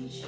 change.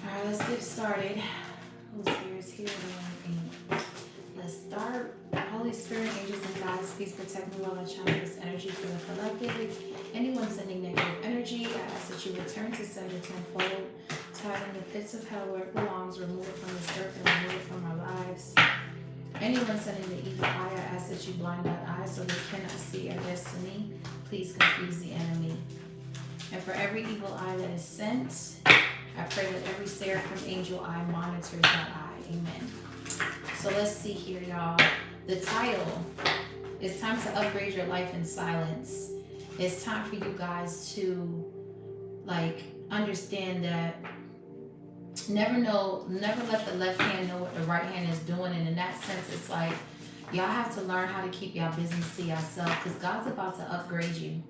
Alright, let's get started. Holy Spirit is here. Let's start. Holy Spirit, angels and guides, please protect me while I channel this energy for the collective. Anyone sending negative energy, I ask that you return to sender tenfold. Tied in the pits of hell where it belongs, remove it from this earth and remove it from our lives. Anyone sending the evil eye, I ask that you blind that eye so they cannot see our destiny. Please confuse the enemy. And for every evil eye that is sent, I pray that every seraphim angel eye monitors that eye. Amen. So let's see here, y'all. The title is Time to Upgrade Your Life in Silence. It's time for you guys to understand that never let the left hand know what the right hand is doing. And in that sense, it's like y'all have to learn how to keep y'all business to yourself, because God's about to upgrade you.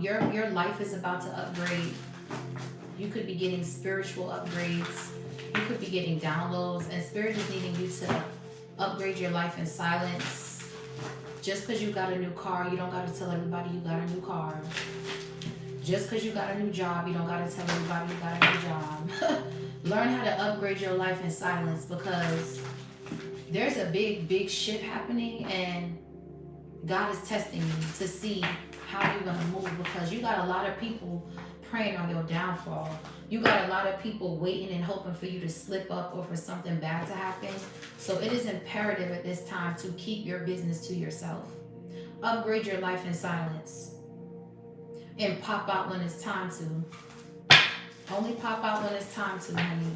Your life is about to upgrade. You could be getting spiritual upgrades. You could be getting downloads, and Spirit is needing you to upgrade your life in silence. Just because you got a new car, you don't got to tell everybody you got a new car. Just because you got a new job, you don't got to tell everybody you got a new job. Learn how to upgrade your life in silence, because there's a big shift happening, and God is testing you to see how you're going to move, because you got a lot of people praying on your downfall. You got a lot of people waiting and hoping for you to slip up or for something bad to happen. So it is imperative at this time to keep your business to yourself. Upgrade your life in silence. And pop out when it's time to. Only pop out when it's time to, honey.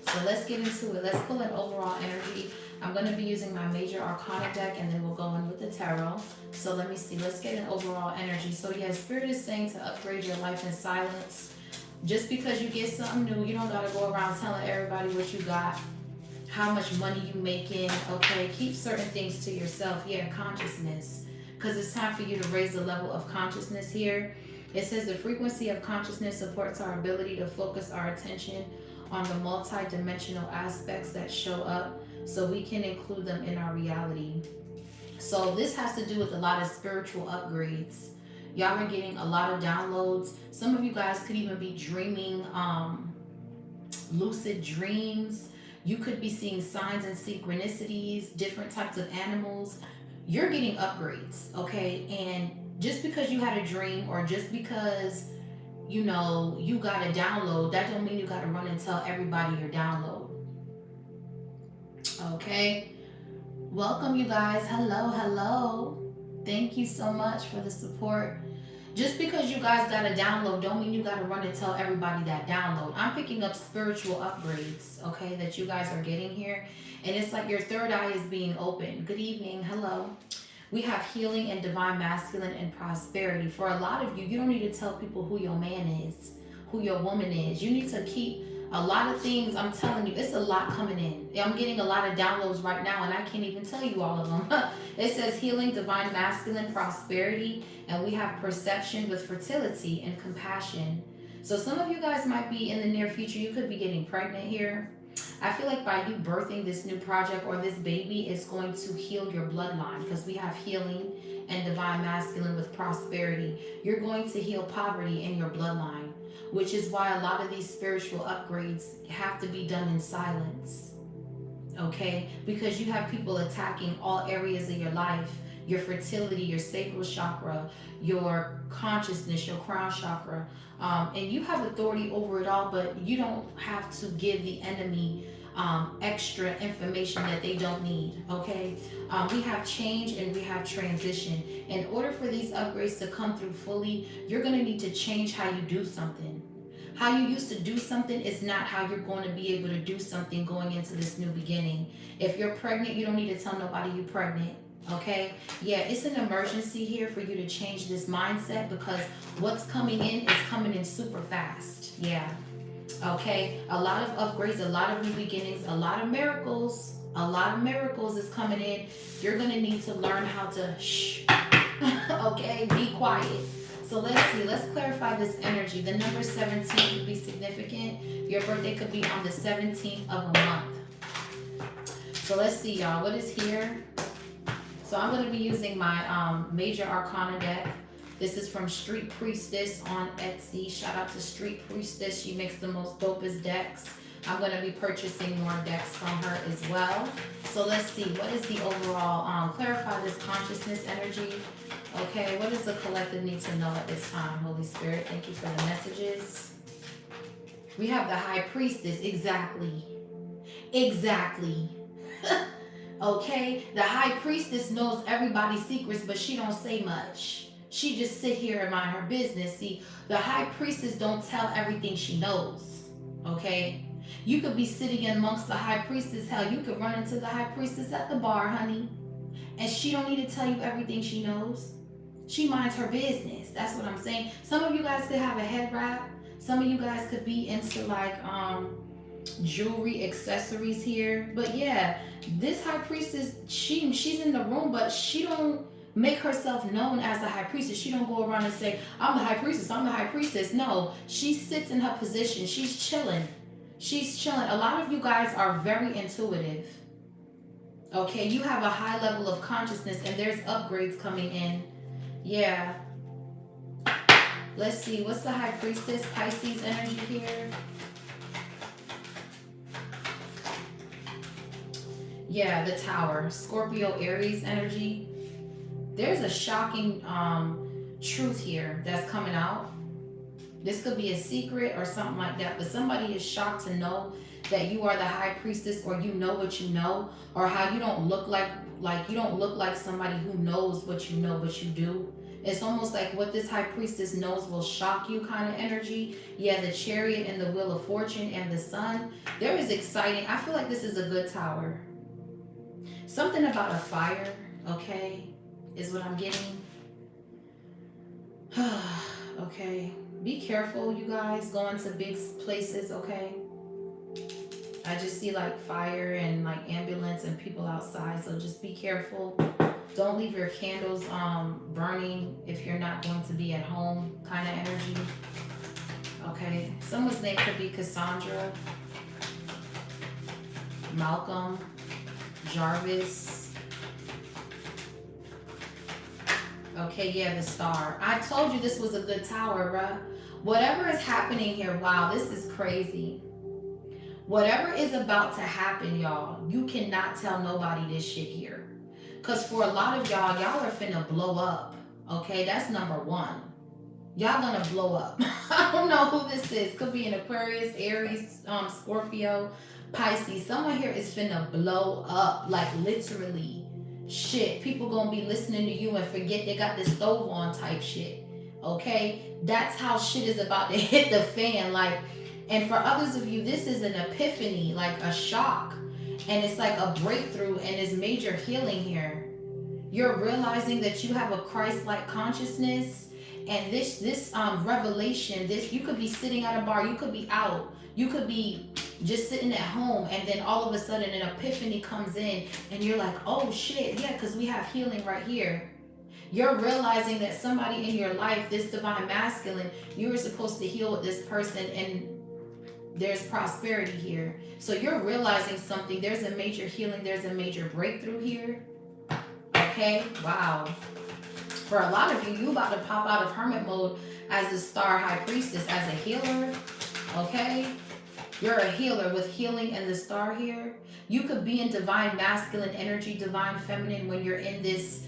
So let's get into it. Let's pull an overall energy. I'm going to be using my major arcana deck, and then we'll go in with the tarot. So let me see. Let's get an overall energy. So yeah, Spirit is saying to upgrade your life in silence. Just because you get something new, you don't got to go around telling everybody what you got, how much money you making. Okay, keep certain things to yourself. Yeah, consciousness, because it's time for you to raise the level of consciousness here. It says the frequency of consciousness supports our ability to focus our attention on the multi-dimensional aspects that show up, so we can include them in our reality. So this has to do with a lot of spiritual upgrades. Y'all are getting a lot of downloads. Some of you guys could even be dreaming lucid dreams. You could be seeing signs and synchronicities, different types of animals. You're getting upgrades, okay? And just because you had a dream, or just because you got a download, that don't mean you got to run and tell everybody your download. Okay, welcome you guys. Hello. Thank you so much for the support. Just because you guys got a download don't mean you got to run and tell everybody that download. I'm picking up spiritual upgrades, okay, that you guys are getting here. And it's like your third eye is being opened. Good evening. Hello. We have healing and divine masculine and prosperity. For a lot of you, you don't need to tell people who your man is, who your woman is. You need to keep a lot of things. I'm telling you, it's a lot coming in. I'm getting a lot of downloads right now, and I can't even tell you all of them. It says healing, divine masculine, prosperity, and we have perception with fertility and compassion. So some of you guys might be in the near future, you could be getting pregnant here. I feel like by you birthing this new project or this baby, it's going to heal your bloodline, because we have healing and divine masculine with prosperity. You're going to heal poverty in your bloodline, which is why a lot of these spiritual upgrades have to be done in silence, okay? Because you have people attacking all areas of your life, your fertility, your sacral chakra, your consciousness, your crown chakra, and you have authority over it all, but you don't have to give the enemy extra information that they don't need, okay? We have change and we have transition. In order for these upgrades to come through fully, you're going to need to change how you do something. How you used to do something is not how you're going to be able to do something going into this new beginning. If you're pregnant, you don't need to tell nobody you're pregnant. Okay? Yeah, it's an emergency here for you to change this mindset because what's coming in is coming in super fast. Yeah. Okay? A lot of upgrades, a lot of new beginnings, a lot of miracles. A lot of miracles is coming in. You're going to need to learn how to shh. Okay? Be quiet. So let's see. Let's clarify this energy. The number 17 could be significant. Your birthday could be on the 17th of a month. So let's see, y'all. What is here? So I'm going to be using my Major Arcana deck. This is from Street Priestess on Etsy. Shout out to Street Priestess. She makes the most dopest decks. I'm going to be purchasing more decks from her as well. So let's see. What is the overall, clarify this consciousness energy. Okay, what does the collective need to know at this time, Holy Spirit? Thank you for the messages. We have the High Priestess. Exactly. Exactly. Okay, the High Priestess knows everybody's secrets, but she don't say much. She just sit here and mind her business. See, the High Priestess don't tell everything she knows. Okay, you could be sitting amongst the High Priestess. Hell, you could run into the High Priestess at the bar, honey, and she don't need to tell you everything she knows. She minds her business. That's what I'm saying. Some of you guys could have a head wrap. Some of you guys could be into like jewelry, accessories here. But yeah, this High Priestess, she's in the room, but she don't make herself known as the High Priestess. She don't go around and say, I'm the High Priestess, I'm the High Priestess. No, she sits in her position. She's chilling. She's chilling. A lot of you guys are very intuitive. Okay, you have a high level of consciousness and there's upgrades coming in. Yeah. Let's see, what's the High Priestess, Pisces energy here? Yeah, the Tower, Scorpio, Aries energy. There's a shocking truth here that's coming out. This could be a secret or something like that, but somebody is shocked to know that you are the High Priestess, or you know what you know, or how you don't look like you don't look like somebody who knows what you know, but you do. It's almost like what this High Priestess knows will shock you kind of energy. Yeah, the Chariot and the Wheel of Fortune and the Sun. There is exciting. I feel like this is a good Tower. Something about a fire, okay, is what I'm getting. Okay. Be careful, you guys, going to big places, okay? I just see like fire and like ambulance and people outside, so just be careful. Don't leave your candles burning if you're not going to be at home kind of energy. Okay, someone's name could be Cassandra, Malcolm, Jarvis. Okay, yeah, the Star. I told you this was a good Tower, bruh. Whatever is happening here, wow, this is crazy. Whatever is about to happen, y'all, you cannot tell nobody this shit here. Because for a lot of y'all are finna blow up. Okay, that's number one. Y'all gonna blow up. I don't know who this is. Could be an Aquarius, Aries, Scorpio, Pisces. Someone here is finna blow up, like literally. Shit, people gonna be listening to you and forget they got the stove on type shit. Okay, that's how shit is about to hit the fan. Like, and for others of you, this is an epiphany, like a shock, and it's like a breakthrough, and it's major healing here. You're realizing that you have a Christ-like consciousness, and this revelation, you could be sitting at a bar, you could be out, you could be just sitting at home, and then all of a sudden an epiphany comes in, and you're like, oh shit, yeah, because we have healing right here. You're realizing that somebody in your life, this divine masculine, you were supposed to heal with this person, and there's prosperity here. So you're realizing something. There's a major healing. There's a major breakthrough here. Okay, wow. For a lot of you, you about to pop out of hermit mode as the Star High Priestess, as a healer. Okay, you're a healer with healing and the Star here. You could be in divine masculine energy, divine feminine when you're in this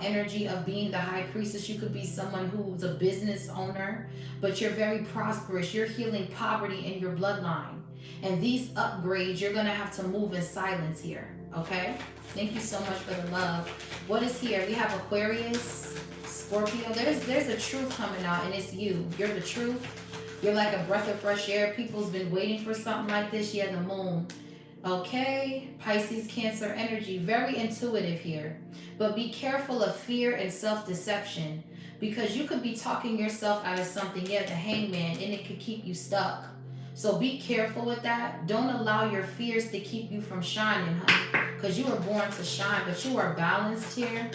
energy of being the High Priestess. You could be someone who's a business owner, but you're very prosperous. You're healing poverty in your bloodline. And these upgrades, you're going to have to move in silence here. Okay? Thank you so much for the love. What is here? We have Aquarius, Scorpio. There's a truth coming out, and it's you. You're the truth. You're like a breath of fresh air. People's been waiting for something like this. Yeah, the moon. Okay, Pisces, Cancer energy, very intuitive here. But be careful of fear and self-deception, because you could be talking yourself out of something, yeah, the hangman, and it could keep you stuck. So be careful with that. Don't allow your fears to keep you from shining, honey, because you were born to shine, but you are balanced here.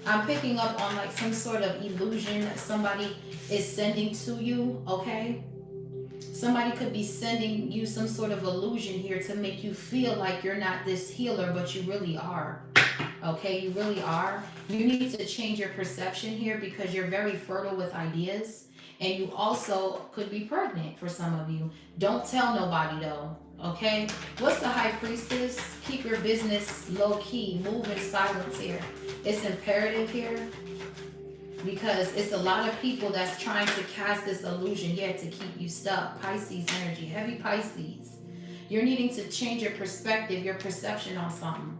I'm picking up on like some sort of illusion that somebody is sending to you, okay? Somebody could be sending you some sort of illusion here to make you feel like you're not this healer, but you really are. Okay, you really are. You need to change your perception here, because you're very fertile with ideas. And you also could be pregnant for some of you. Don't tell nobody though. Okay? What's the High Priestess? Keep your business low key. Move in silence here. It's imperative here, because it's a lot of people that's trying to cast this illusion, yeah, to keep you stuck. Pisces energy, heavy Pisces. You're needing to change your perspective, your perception on something.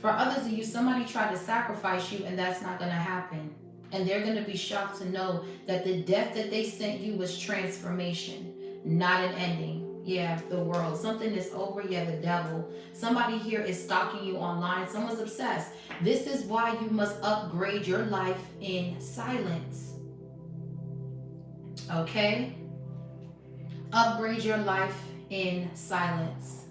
For others of you, somebody tried to sacrifice you, and that's not going to happen. And they're going to be shocked to know that the death that they sent you was transformation, not an ending. Yeah, the world. Something is over. Yeah, the devil. Somebody here is stalking you online. Someone's obsessed. This is why you must upgrade your life in silence. Okay? Upgrade your life in silence.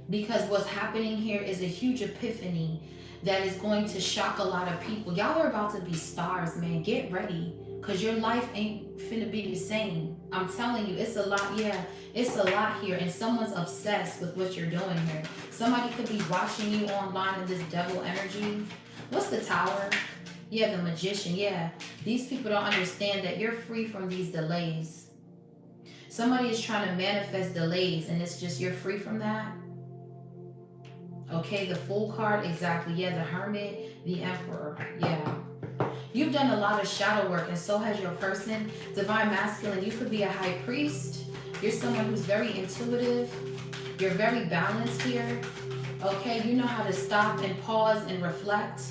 Because what's happening here is a huge epiphany that is going to shock a lot of people. Y'all are about to be stars, man. Get ready. Because your life ain't finna be the same. I'm telling you, it's a lot. Yeah, it's a lot here. And someone's obsessed with what you're doing here. Somebody could be watching you online in this devil energy. What's the Tower? Yeah, the Magician. Yeah. These people don't understand that you're free from these delays. Somebody is trying to manifest delays, and it's just you're free from that. Okay, the Fool card. Exactly. Yeah, the Hermit, the Emperor. Yeah. You've done a lot of shadow work, and so has your person. Divine Masculine, you could be a High Priest. You're someone who's very intuitive. You're very balanced here. Okay, you know how to stop and pause and reflect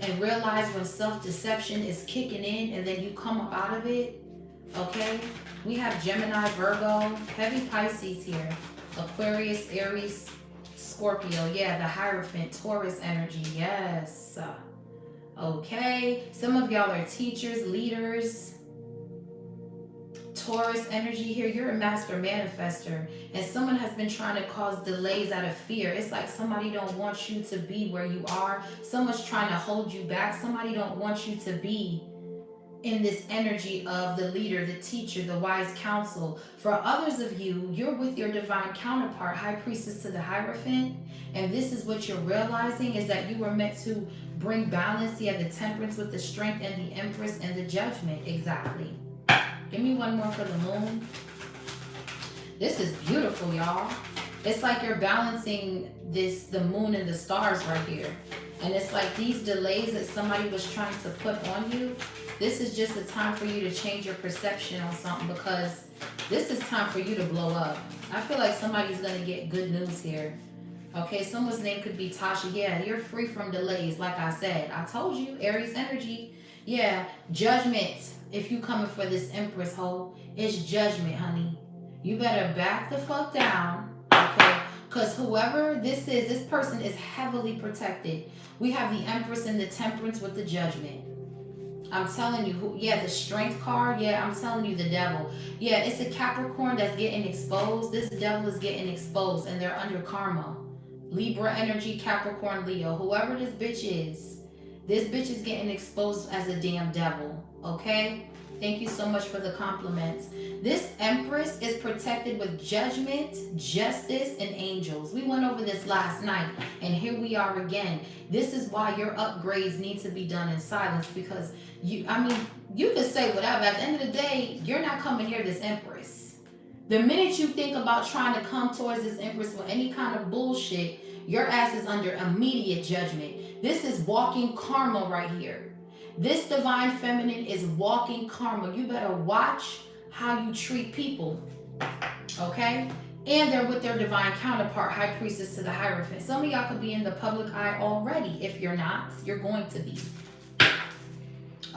and realize when self-deception is kicking in, and then you come up out of it. Okay, we have Gemini, Virgo, heavy Pisces here. Aquarius, Aries, Scorpio. Yeah, the Hierophant, Taurus energy. Yes. Okay, some of y'all are teachers, leaders. Taurus energy here. You're a master manifester, and someone has been trying to cause delays out of fear. It's like somebody don't want you to be where you are. Someone's trying to hold you back. Somebody don't want you to be in this energy of the leader, the teacher, the wise counsel. For others of you, you're with your divine counterpart, High Priestess to the Hierophant, and this is what you're realizing, is that you were meant to bring balance. You have the Temperance with the Strength, and the Empress and the Judgment. Exactly. Give me one more for the Moon. This is beautiful, y'all. It's like you're balancing the Moon and the stars right here. And it's like these delays that somebody was trying to put on you, this is just a time for you to change your perception on something, because this is time for you to blow up. I feel like somebody's going to get good news here. Okay, someone's name could be Tasha. Yeah, you're free from delays. Like I said, I told you, Aries energy. Yeah, judgment. If you coming for this Empress hole, it's judgment, honey. You better back the fuck down, okay? Because whoever this is, this person is heavily protected. We have the Empress and the Temperance with the Judgment. I'm telling you, yeah, the Strength card. Yeah, I'm telling you, the devil. Yeah, it's a Capricorn that's getting exposed. This devil is getting exposed, and they're under karma. Libra energy, Capricorn, Leo. Whoever this bitch is getting exposed as a damn devil. Okay? Thank you so much for the compliments. This Empress is protected with judgment, justice, and angels. We went over this last night, and here we are again. This is why your upgrades need to be done in silence, because you could say whatever. At the end of the day, you're not coming near this Empress. The minute you think about trying to come towards this Empress with any kind of bullshit, your ass is under immediate judgment. This is walking karma right here. This divine feminine is walking karma. You better watch how you treat people. Okay? And they're with their divine counterpart, High Priestess to the Hierophant. Some of y'all could be in the public eye already. If you're not, you're going to be.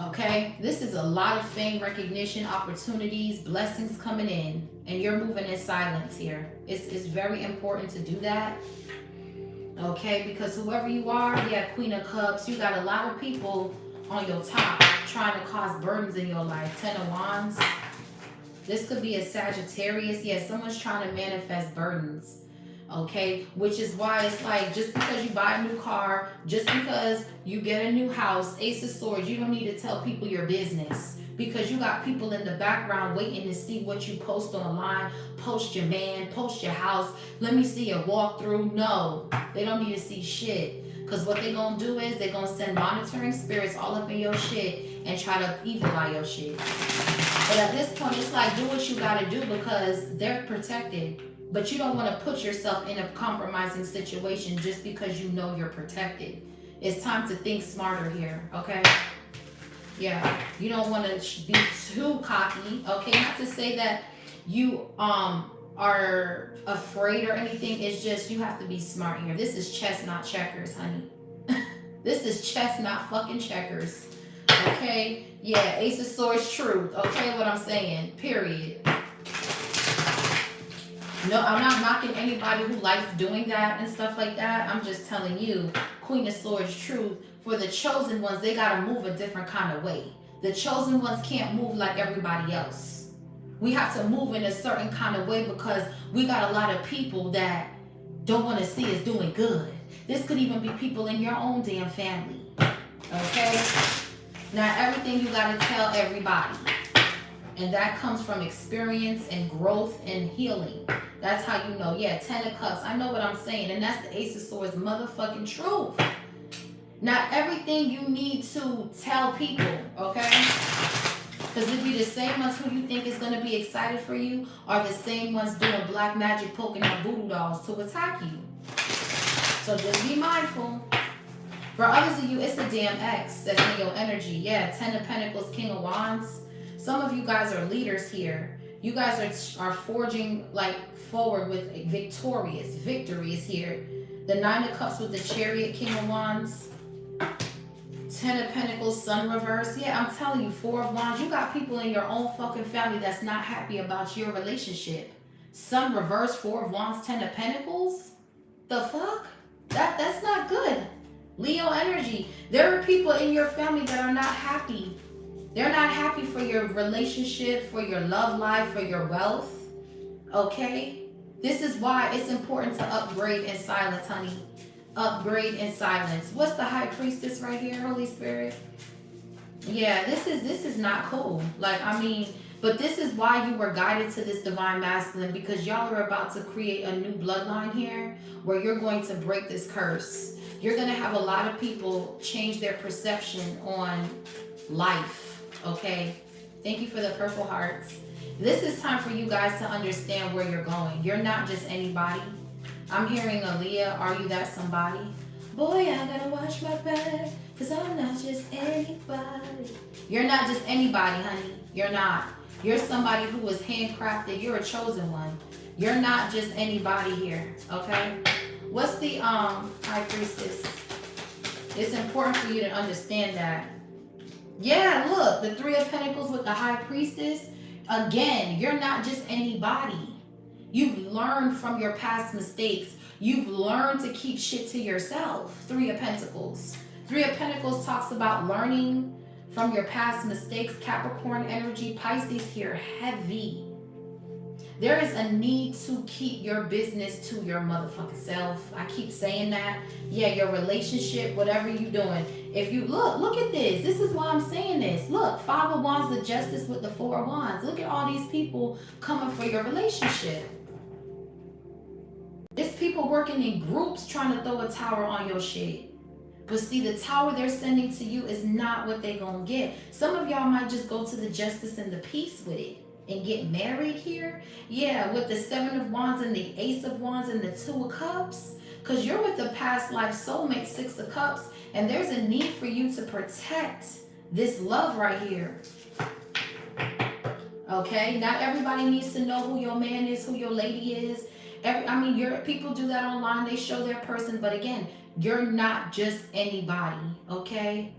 Okay, this is a lot of fame, recognition, opportunities, blessings coming in, and you're moving in silence here. It's very important to do that. Okay, because whoever you are, yeah, Queen of Cups, you got a lot of people on your top trying to cause burdens in your life. Ten of Wands. This could be a Sagittarius. Yeah, someone's trying to manifest burdens. Okay, which is why it's like, just because you buy a new car, just because you get a new house, Ace of Swords, you don't need to tell people your business, because you got people in the background waiting to see what you post online. Post your man, post your house, let me see a walkthrough. No, they don't need to see shit, because what they gonna do is they're gonna send monitoring spirits all up in your shit and try to evil eye your shit. But at this point, it's like, do what you gotta do, because they're protected. But you don't want to put yourself in a compromising situation just because you know you're protected. It's time to think smarter here, okay? Yeah, you don't want to be too cocky, okay? Not to say that you are afraid or anything. It's just you have to be smart here. This is chess, not checkers, honey. This is chess, not fucking checkers, okay? Yeah, Ace of Swords, truth, okay? What I'm saying, period. No, I'm not knocking anybody who likes doing that and stuff like that. I'm just telling you, Queen of Swords, truth. For the chosen ones, they got to move a different kind of way. The chosen ones can't move like everybody else. We have to move in a certain kind of way, because we got a lot of people that don't want to see us doing good. This could even be people in your own damn family. Okay? Not everything you got to tell everybody. And that comes from experience and growth and healing. That's how you know. Yeah, Ten of Cups. I know what I'm saying. And that's the Ace of Swords motherfucking truth. Not everything you need to tell people, okay? Because it'd be the same ones who you think is going to be excited for you are the same ones doing black magic, poking out voodoo dolls to attack you. So just be mindful. For others of you, it's a damn X that's in your energy. Yeah, Ten of Pentacles, King of Wands. Some of you guys are leaders here. You guys are forging like forward with victorious. Victory is here. The Nine of Cups with the Chariot, King of Wands. Ten of Pentacles, Sun reverse. Yeah, I'm telling you, Four of Wands. You got people in your own fucking family that's not happy about your relationship. Sun reverse, Four of Wands, Ten of Pentacles. The fuck? That's not good. Leo energy. There are people in your family that are not happy. They're not happy for your relationship, for your love life, for your wealth. Okay? This is why it's important to upgrade in silence, honey. Upgrade in silence. What's the High Priestess right here, Holy Spirit? Yeah, this is not cool. Like, I mean, but this is why you were guided to this divine masculine, because y'all are about to create a new bloodline here where you're going to break this curse. You're going to have a lot of people change their perception on life. Okay, thank you for the purple hearts. This is time for you guys to understand where you're going. You're not just anybody. I'm hearing Aaliyah, are you that somebody? Boy, I gotta watch my back, because I'm not just anybody. You're not just anybody, honey. You're not. You're somebody who was handcrafted. You're a chosen one. You're not just anybody here, okay? What's the High Priestess? It's important for you to understand that. Yeah, look, the Three of Pentacles with the High Priestess. Again, you're not just anybody. You've learned from your past mistakes. You've learned to keep shit to yourself. Three of Pentacles. Three of Pentacles talks about learning from your past mistakes. Capricorn energy, Pisces here, heavy. There is a need to keep your business to your motherfucking self. I keep saying that. Yeah, your relationship, whatever you're doing. If you look at this. This is why I'm saying this. Look, Five of Wands, the Justice with the Four of Wands. Look at all these people coming for your relationship. There's people working in groups trying to throw a tower on your shit. But see, the tower they're sending to you is not what they're going to get. Some of y'all might just go to the Justice and the Peace with it and get married here. Yeah, with the Seven of Wands and the Ace of Wands and the Two of Cups. Because you're with the past life soulmate, Six of Cups. And there's a need for you to protect this love right here. Okay, not everybody needs to know who your man is, who your lady is. People do that online. They show their person. But again, you're not just anybody, okay?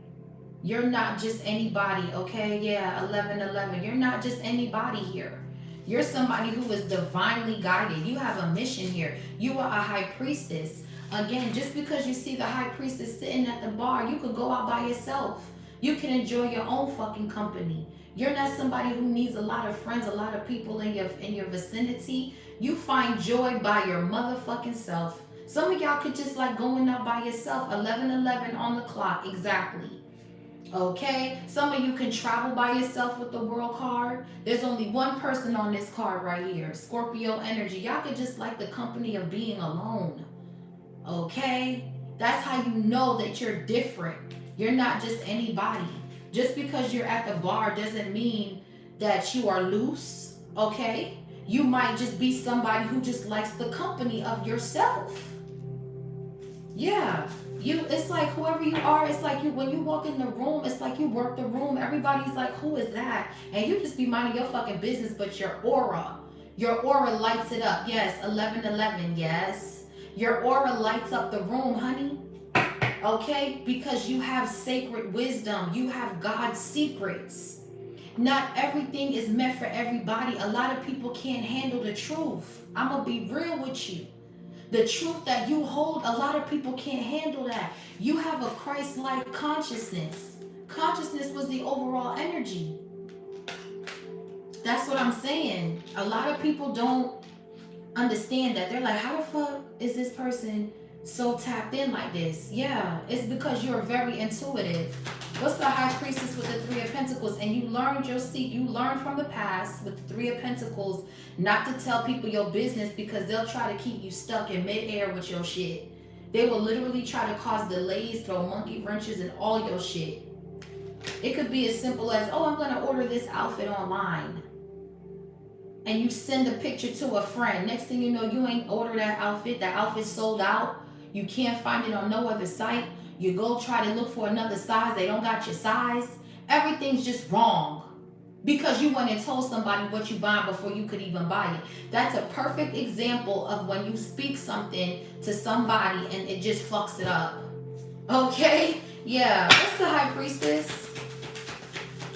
You're not just anybody, okay? Yeah, 1111. You're not just anybody here. You're somebody who is divinely guided. You have a mission here. You are a high priestess. Again, just because you see the high priestess sitting at the bar, you could go out by yourself. You can enjoy your own fucking company. You're not somebody who needs a lot of friends, a lot of people in your vicinity. You find joy by your motherfucking self. Some of y'all could just like going out by yourself. 11:11 on the clock, exactly. Okay, some of you can travel by yourself with the world card. There's only one person on this card right here, Scorpio energy. Y'all could just like the company of being alone. Okay, that's how you know that you're different. You're not just anybody. Just because you're at the bar doesn't mean that you are loose. Okay, you might just be somebody who just likes the company of yourself. Yeah. It's like whoever you are, it's like you when you walk in the room, it's like you work the room. Everybody's like, who is that? And you just be minding your fucking business, but your aura lights it up. Yes, 11:11, yes. Your aura lights up the room, honey. Okay? Because you have sacred wisdom. You have God's secrets. Not everything is meant for everybody. A lot of people can't handle the truth. I'm gonna be real with you. The truth that you hold, a lot of people can't handle that. You have a Christ-like consciousness. Consciousness was the overall energy. That's what I'm saying. A lot of people don't understand that. They're like, how the fuck is this person so tapped in like this? Yeah, it's because you're very intuitive. What's the high priestess with the Three of Pentacles? And you learned your seat. You learned from the past with the Three of Pentacles not to tell people your business because they'll try to keep you stuck in midair with your shit. They will literally try to cause delays, throw monkey wrenches in all your shit. It could be as simple as, oh, I'm going to order this outfit online. And you send a picture to a friend. Next thing you know, you ain't ordered that outfit. That outfit's sold out. You can't find it on no other site. You go try to look for another size. They don't got your size. Everything's just wrong. Because you went and told somebody what you buying before you could even buy it. That's a perfect example of when you speak something to somebody and it just fucks it up. Okay? Yeah. What's the high priestess?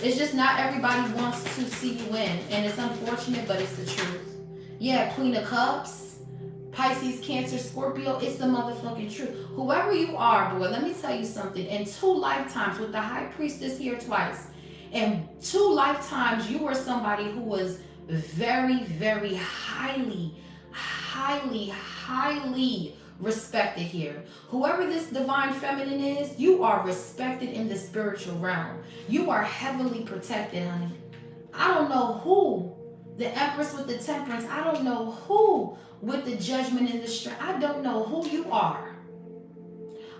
It's just not everybody wants to see you win. And it's unfortunate, but it's the truth. Yeah, Queen of Cups. Pisces, Cancer, Scorpio, it's the motherfucking truth. Whoever you are, boy, let me tell you something. In 2 lifetimes, with the high priestess here twice, in 2 lifetimes, you were somebody who was very, very highly respected here. Whoever this divine feminine is, you are respected in the spiritual realm. You are heavily protected, honey. I don't know who. The Empress with the Temperance, I don't know who with the Judgment and the Strength. I don't know who you are.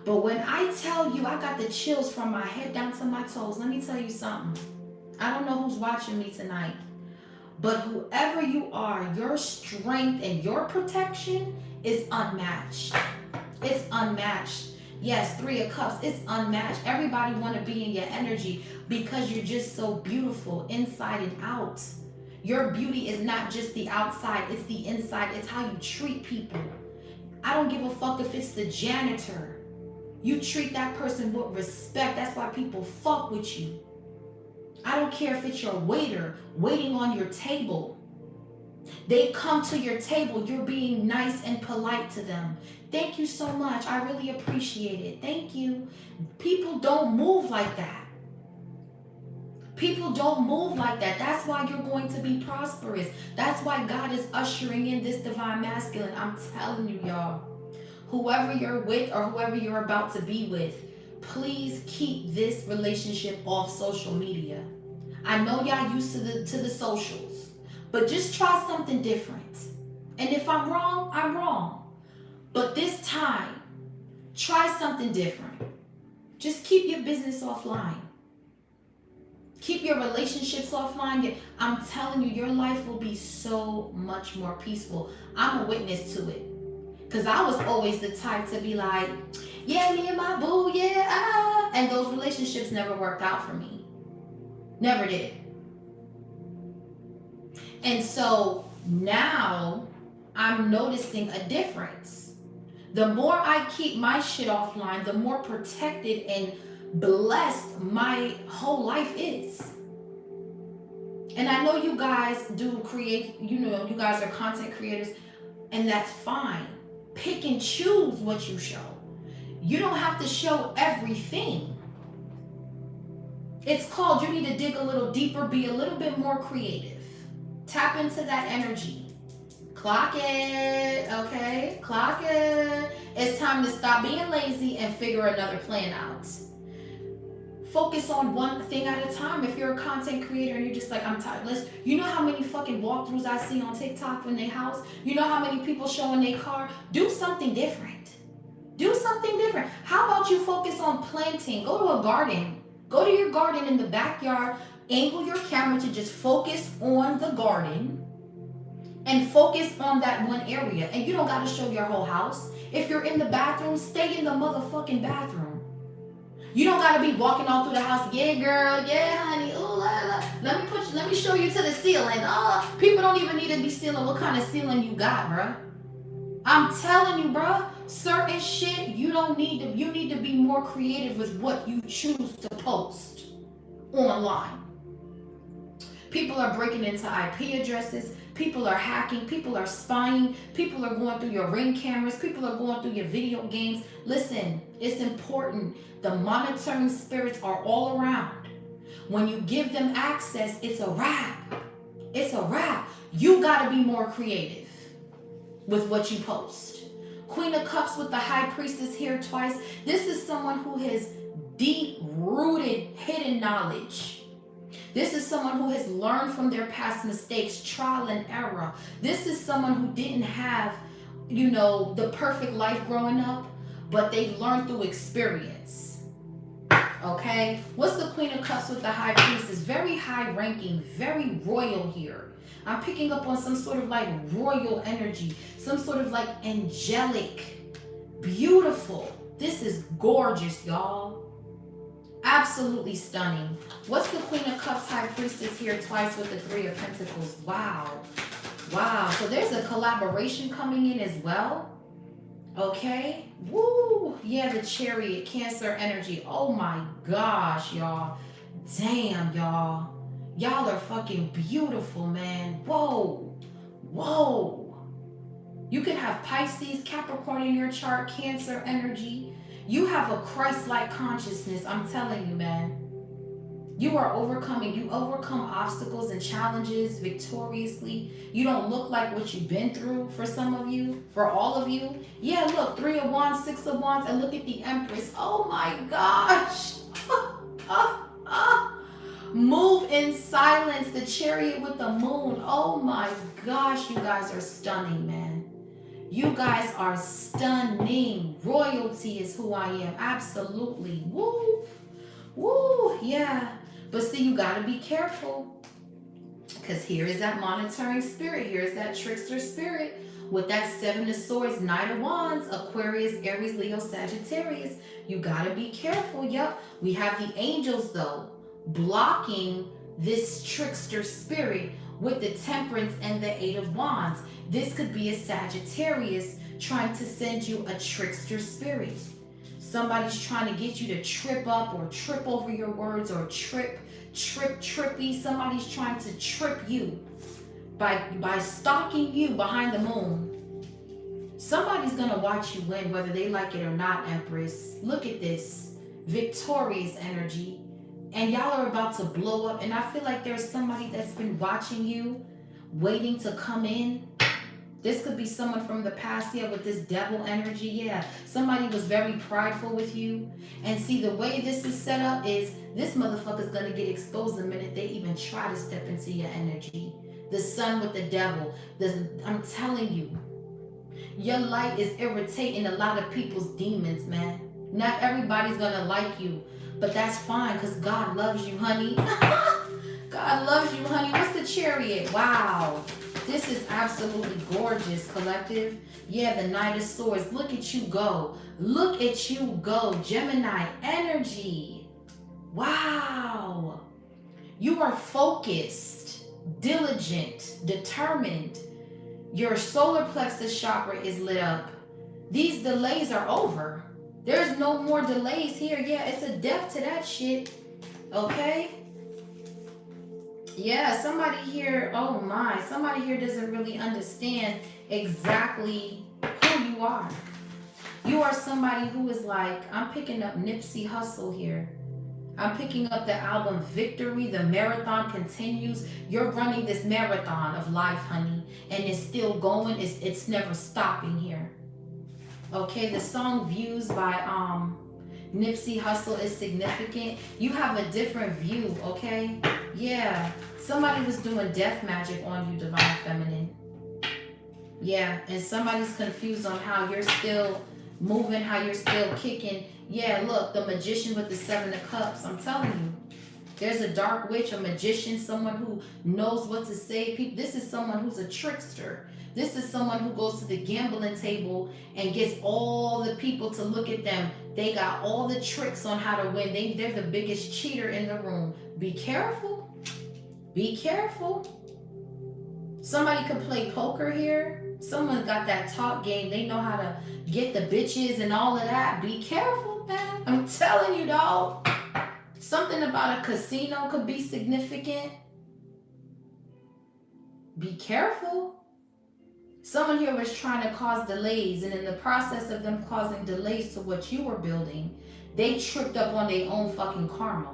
But when I tell you I got the chills from my head down to my toes, let me tell you something. I don't know who's watching me tonight. But whoever you are, your strength and your protection is unmatched. It's unmatched. Yes, 3 of Cups, it's unmatched. Everybody want to be in your energy because you're just so beautiful inside and out. Your beauty is not just the outside, it's the inside. It's how you treat people. I don't give a fuck if it's the janitor. You treat that person with respect. That's why people fuck with you. I don't care if it's your waiter waiting on your table. They come to your table. You're being nice and polite to them. Thank you so much. I really appreciate it. Thank you. People don't move like that. People don't move like that. That's why you're going to be prosperous. That's why God is ushering in this divine masculine. I'm telling you, y'all. Whoever you're with or whoever you're about to be with, please keep this relationship off social media. I know y'all used to the socials, but just try something different. And if I'm wrong, I'm wrong. But this time, try something different. Just keep your business offline. Keep your relationships offline. I'm telling you, your life will be so much more peaceful. I'm a witness to it. Because I was always the type to be like, yeah, me and my boo, yeah. And those relationships never worked out for me. Never did. And so now I'm noticing a difference. The more I keep my shit offline, the more protected and blessed my whole life is. And I know you guys do create, you guys are content creators, and that's fine. Pick and choose what you show. You don't have to show everything. It's called, you need to dig a little deeper, be a little bit more creative. Tap into that energy. Clock it, okay? Clock it. It's time to stop being lazy and figure another plan out. Focus on one thing at a time. If you're a content creator and you're just like, I'm tired. You know how many fucking walkthroughs I see on TikTok in their house? You know how many people showing their car? Do something different. Do something different. How about you focus on planting? Go to a garden. Go to your garden in the backyard. Angle your camera to just focus on the garden. And focus on that one area. And you don't got to show your whole house. If you're in the bathroom, stay in the motherfucking bathroom. You don't gotta be walking all through the house. Yeah, girl. Yeah, honey. Ooh, la, la. Let me show you to the ceiling. Oh, people don't even need to be ceiling. What kind of ceiling you got, bruh? I'm telling you, bruh. Certain shit you don't need to. You need to be more creative with what you choose to post online. People are breaking into IP addresses. People are hacking. People are spying. People are going through your Ring cameras. People are going through your video games. Listen, it's important. The monitoring spirits are all around. When you give them access, it's a wrap. It's a wrap. You got to be more creative with what you post. Queen of Cups with the High Priestess here twice. This is someone who has deep-rooted hidden knowledge. This is someone who has learned from their past mistakes, trial and error. This is someone who didn't have, the perfect life growing up, but they've learned through experience. Okay? What's the Queen of Cups with the High Priestess? Very high ranking, very royal here. I'm picking up on some sort of like royal energy, some sort of like angelic, beautiful. This is gorgeous, y'all. Absolutely stunning. What's the Queen of Cups High Priestess here twice with the Three of Pentacles? Wow. Wow. So there's a collaboration coming in as well. Okay. Woo. Yeah, the Chariot, Cancer energy. Oh my gosh, y'all. Damn, y'all. Y'all are fucking beautiful, man. Whoa. Whoa. You could have Pisces, Capricorn in your chart, Cancer energy. You have a Christ-like consciousness, I'm telling you, man. You are overcoming. You overcome obstacles and challenges victoriously. You don't look like what you've been through for some of you, for all of you. Yeah, look, 3 of Wands, 6 of Wands, and look at the Empress. Oh my gosh. Move in silence, the Chariot with the Moon. Oh my gosh, you guys are stunning, man. You guys are stunning. Royalty is who I am. Absolutely. Woo. Woo. Yeah. But see, you got to be careful. Because here is that monitoring spirit. Here is that trickster spirit. With that 7 of Swords, Knight of Wands, Aquarius, Aries, Leo, Sagittarius. You got to be careful. Yep. We have the angels, though, blocking this trickster spirit with the Temperance and the 8 of Wands. This could be a Sagittarius trying to send you a trickster spirit. Somebody's trying to get you to trip up or trip over your words or trippy. Somebody's trying to trip you by stalking you behind the moon. Somebody's going to watch you win, whether they like it or not, Empress. Look at this. Victorious energy. And y'all are about to blow up. And I feel like there's somebody that's been watching you, waiting to come in. This could be someone from the past, yeah, with this devil energy, yeah. Somebody was very prideful with you. And see, the way this is set up is this motherfucker's going to get exposed the minute they even try to step into your energy. The sun with the devil. I'm telling you, your light is irritating a lot of people's demons, man. Not everybody's going to like you, but that's fine because God loves you, honey. God loves you, honey. What's the Chariot? Wow. This is absolutely gorgeous, collective. Yeah, the Knight of Swords. Look at you go. Look at you go. Gemini energy. Wow. You are focused, diligent, determined. Your solar plexus chakra is lit up. These delays are over. There's no more delays here. Yeah, it's a death to that shit. Okay? Yeah, somebody here, oh my, somebody here doesn't really understand exactly who you are. You are somebody who is like, I'm picking up Nipsey Hussle here. I'm picking up the album Victory, the marathon continues. You're running this marathon of life, honey, and it's still going. It's never stopping here. Okay, the song Views by Nipsey Hussle is significant. You have a different view, okay? Yeah, somebody was doing death magic on you, Divine Feminine. Yeah, and somebody's confused on how you're still moving, how you're still kicking. Yeah, look, the magician with the 7 of cups. I'm telling you, there's a dark witch, a magician, someone who knows what to say. People, this is someone who's a trickster. This is someone who goes to the gambling table and gets all the people to look at them. They got all the tricks on how to win. They're the biggest cheater in the room. Be careful. Be careful. Somebody could play poker here. Someone got that talk game. They know how to get the bitches and all of that. Be careful, man. I'm telling you, dog. Something about a casino could be significant. Be careful. Someone here was trying to cause delays, and in the process of them causing delays to what you were building, they tripped up on their own fucking karma.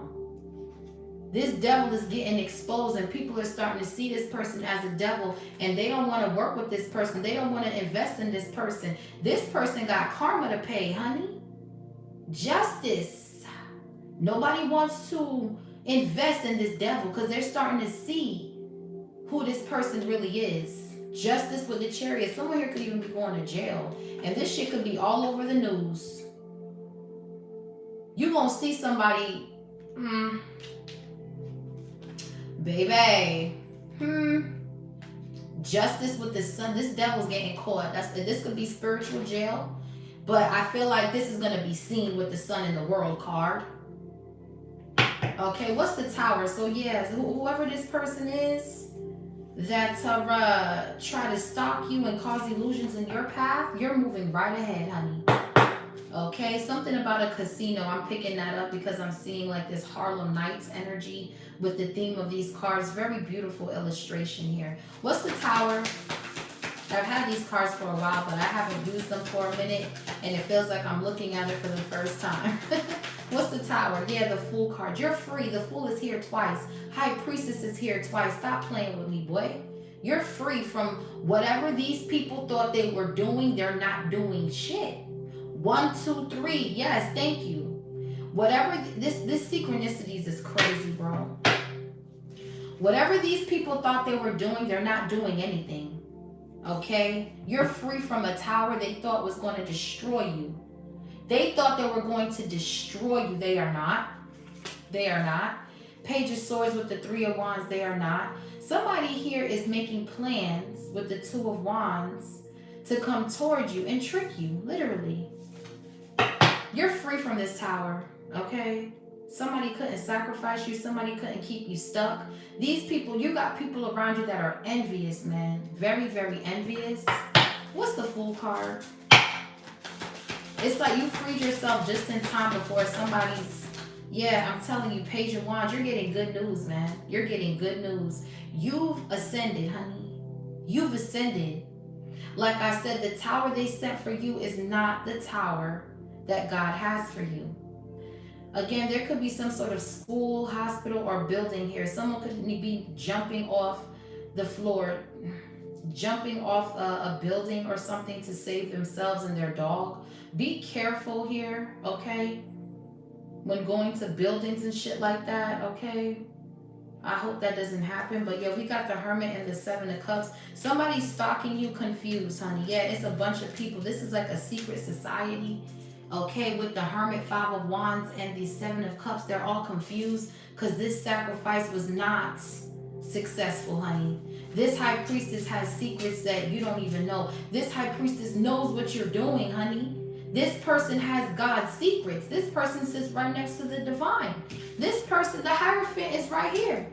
This devil is getting exposed, and people are starting to see this person as a devil, and they don't want to work with this person. They don't want to invest in this person. This person got karma to pay, honey. Justice. Nobody wants to invest in this devil because they're starting to see who this person really is. Justice with the Chariot. Someone here could even be going to jail, and this shit could be all over the news. You gonna see somebody, baby. Justice with the Sun. This devil's getting caught. This could be spiritual jail, but I feel like this is gonna be seen with the Sun in the World card. Okay, what's the Tower? So yeah, whoever this person is that try to stalk you and cause illusions in your path, you're moving right ahead, honey. Okay, something about a casino. I'm picking that up because I'm seeing like this Harlem Nights energy with the theme of these cards. Very beautiful illustration here. What's the Tower? I've had these cards for a while, but I haven't used them for a minute, and it feels like I'm looking at it for the first time. What's the Tower? Yeah, the Fool card. You're free. The Fool is here twice. High Priestess is here twice. Stop playing with me, boy. You're free from whatever these people thought they were doing. They're not doing shit. 1, 2, 3. Yes, thank you. Whatever this synchronicities is crazy, bro. Whatever these people thought they were doing, they're not doing anything. Okay? You're free from a tower they thought was going to destroy you. They thought they were going to destroy you. They are not. They are not. Page of Swords with the 3 of Wands. They are not. Somebody here is making plans with the 2 of Wands to come towards you and trick you, literally. You're free from this tower, okay? Somebody couldn't sacrifice you. Somebody couldn't keep you stuck. These people, you got people around you that are envious, man. Very, very envious. What's the Fool card? It's like you freed yourself just in time before somebody's, yeah, I'm telling you, Page of Wands, you're getting good news, man. You're getting good news. You've ascended, honey. You've ascended. Like I said, the tower they set for you is not the tower that God has for you. Again, there could be some sort of school, hospital, or building here. Someone could be jumping off the floor, jumping off a building or something to save themselves and their dog. Be careful here, okay? When going to buildings and shit like that, okay? I hope that doesn't happen. But yeah, we got the Hermit and the 7 of Cups. Somebody's stalking you, confused, honey. Yeah, it's a bunch of people. This is like a secret society. Okay, with the Hermit, 5 of Wands, and the 7 of Cups, they're all confused because this sacrifice was not successful, honey. This High Priestess has secrets that you don't even know. This High Priestess knows what you're doing, honey. This person has God's secrets. This person sits right next to the Divine. This person, the Hierophant, is right here.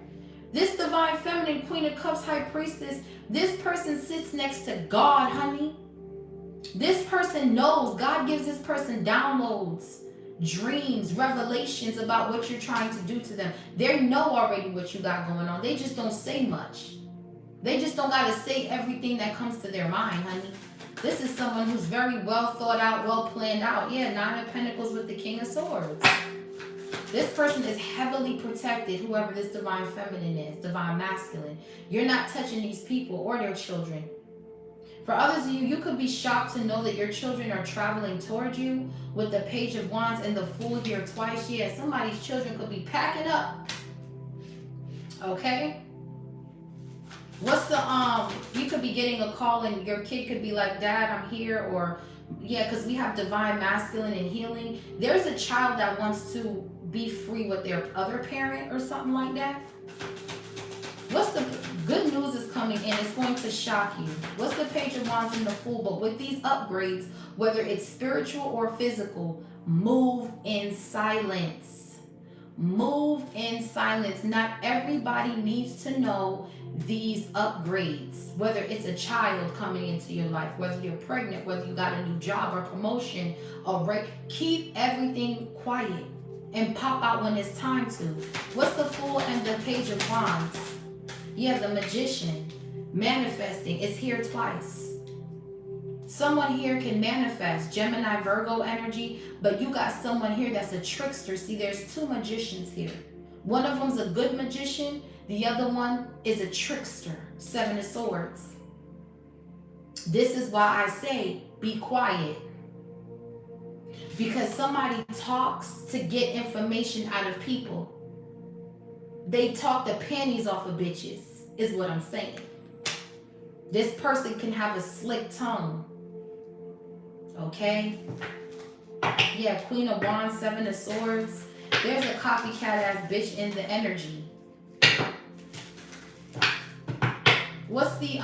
This Divine Feminine, Queen of Cups, High Priestess, this person sits next to God, honey. This person knows. God gives this person downloads, dreams, revelations about what you're trying to do to them. They know already what you got going on. They just don't say much. They just don't got to say everything that comes to their mind, honey. This is someone who's very well thought out, well planned out. Yeah, Nine of Pentacles with the King of Swords. This person is heavily protected, whoever this divine feminine is, divine masculine. You're not touching these people or their children. For others of you, you could be shocked to know that your children are traveling toward you with the Page of Wands and the Fool here twice. Yeah, somebody's children could be packing up. Okay? What's the, you could be getting a call and your kid could be like, Dad, I'm here, or, yeah, because we have divine masculine and healing. There's a child that wants to be free with their other parent or something like that. What's the good news is coming in? It's going to shock you. What's the Page of Wands and the Fool? But with these upgrades, whether it's spiritual or physical, move in silence. Move in silence. Not everybody needs to know these upgrades, whether it's a child coming into your life, whether you're pregnant, whether you got a new job or promotion, or right. Keep everything quiet and pop out when it's time to. What's the Fool and the Page of Wands? Yeah, the Magician, manifesting. It's here twice. Someone here can manifest Gemini, Virgo energy, but you got someone here that's a trickster. See, there's two magicians here. One of them's a good magician. The other one is a trickster. Seven of Swords. This is why I say be quiet. Because somebody talks to get information out of people. They talk the panties off of bitches, is what I'm saying. This person can have a slick tongue. Okay? Yeah, Queen of Wands, Seven of Swords. There's a copycat ass bitch in the energy. What's the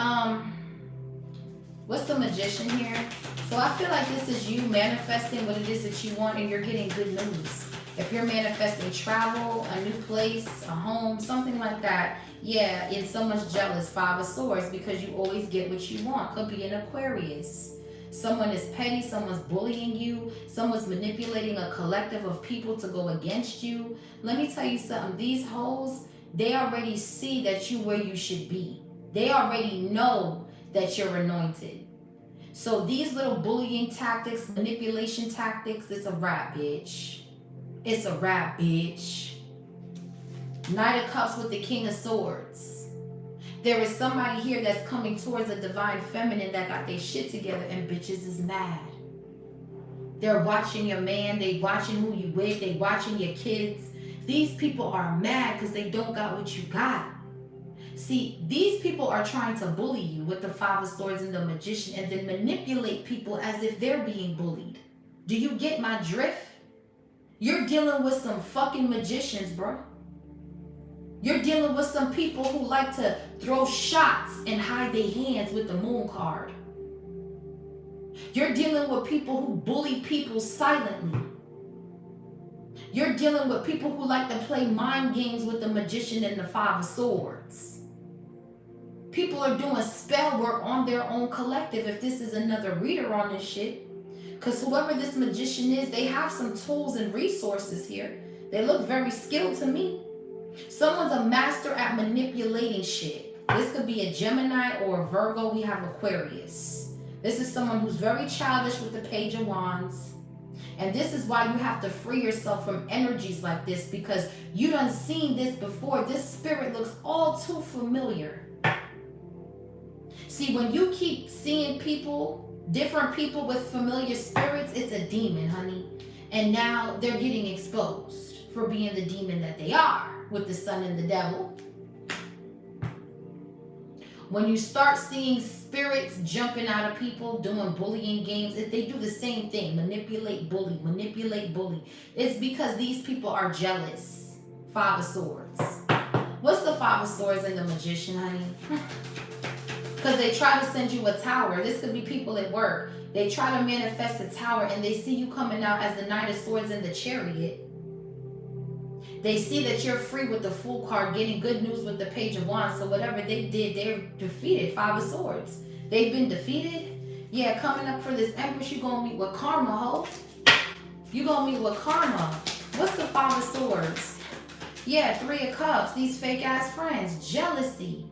Magician here? So I feel like this is you manifesting what it is that you want, and you're getting good news. If you're manifesting travel, a new place, a home, something like that, yeah, and someone's jealous, Five of Swords, because you always get what you want. Could be an Aquarius. Someone is petty, someone's bullying you, someone's manipulating a collective of people to go against you. Let me tell you something. These hoes, they already see that you where you should be. They already know that you're anointed. So these little bullying tactics, manipulation tactics, it's a wrap, bitch. It's a wrap, bitch. Knight of Cups with the King of Swords. There is somebody here that's coming towards a divine feminine that got their shit together, and bitches is mad. They're watching your man. They watching who you with. They watching your kids. These people are mad because they don't got what you got. See, these people are trying to bully you with the Five of Swords and the Magician, and then manipulate people as if they're being bullied. Do you get my drift? You're dealing with some fucking magicians, bro. You're dealing with some people who like to throw shots and hide their hands with the Moon card. You're dealing with people who bully people silently. You're dealing with people who like to play mind games with the Magician and the Five of Swords. People are doing spell work on their own collective if this is another reader on this shit. Because whoever this magician is, they have some tools and resources here. They look very skilled to me. Someone's a master at manipulating shit. This could be a Gemini or a Virgo. We have Aquarius. This is someone who's very childish with the Page of Wands. And this is why you have to free yourself from energies like this, because you done seen this before. This spirit looks all too familiar. See, when you keep seeing people, different people with familiar spirits, it's a demon, honey. And now they're getting exposed for being the demon that they are with the sun and the devil. When you start seeing spirits jumping out of people, doing bullying games, they do the same thing. Manipulate, bully, manipulate, bully. It's because these people are jealous. Five of Swords. What's the Five of Swords and the Magician, honey? Because they try to send you a tower. This could be people at work. They try to manifest a tower and they see you coming out as the Knight of Swords in the Chariot. They see that you're free with the Fool card, getting good news with the Page of Wands. So whatever they did, they're defeated. Five of Swords. They've been defeated. Yeah, coming up for this Empress, you gonna meet with karma, ho. You gonna meet with karma. What's the Five of Swords? Yeah, Three of Cups. These fake ass friends. Jealousy.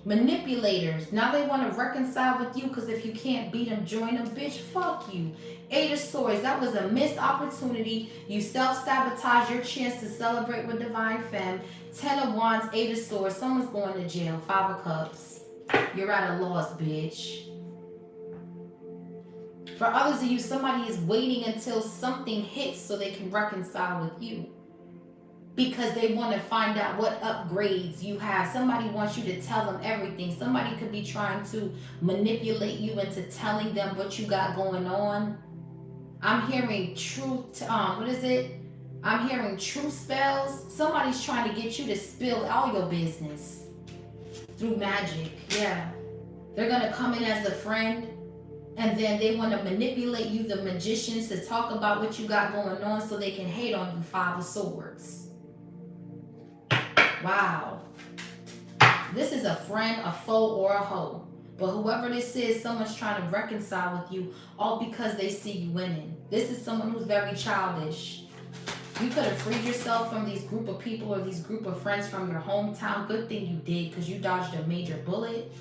Manipulators. Now they want to reconcile with you because if you can't beat them, join them. Bitch, fuck you. Eight of Swords. That was a missed opportunity. You self-sabotage your chance to celebrate with Divine Femme. 10 of Wands, Eight of Swords. Someone's going to jail. Five of Cups. You're at a loss, bitch. For others of you, somebody is waiting until something hits so they can reconcile with you. Because they want to find out what upgrades you have. Somebody wants you to tell them everything. Somebody could be trying to manipulate you into telling them what you got going on. I'm hearing truth. What is it? I'm hearing truth spells. Somebody's trying to get you to spill all your business through magic. Yeah. They're going to come in as a friend. And then they want to manipulate you, the magicians, to talk about what you got going on so they can hate on you. Five of Swords. Wow. This is a friend, a foe, or a hoe. But whoever this is, someone's trying to reconcile with you all because they see you winning. This is someone who's very childish. You could have freed yourself from these group of people or these group of friends from your hometown. Good thing you did because you dodged a major bullet.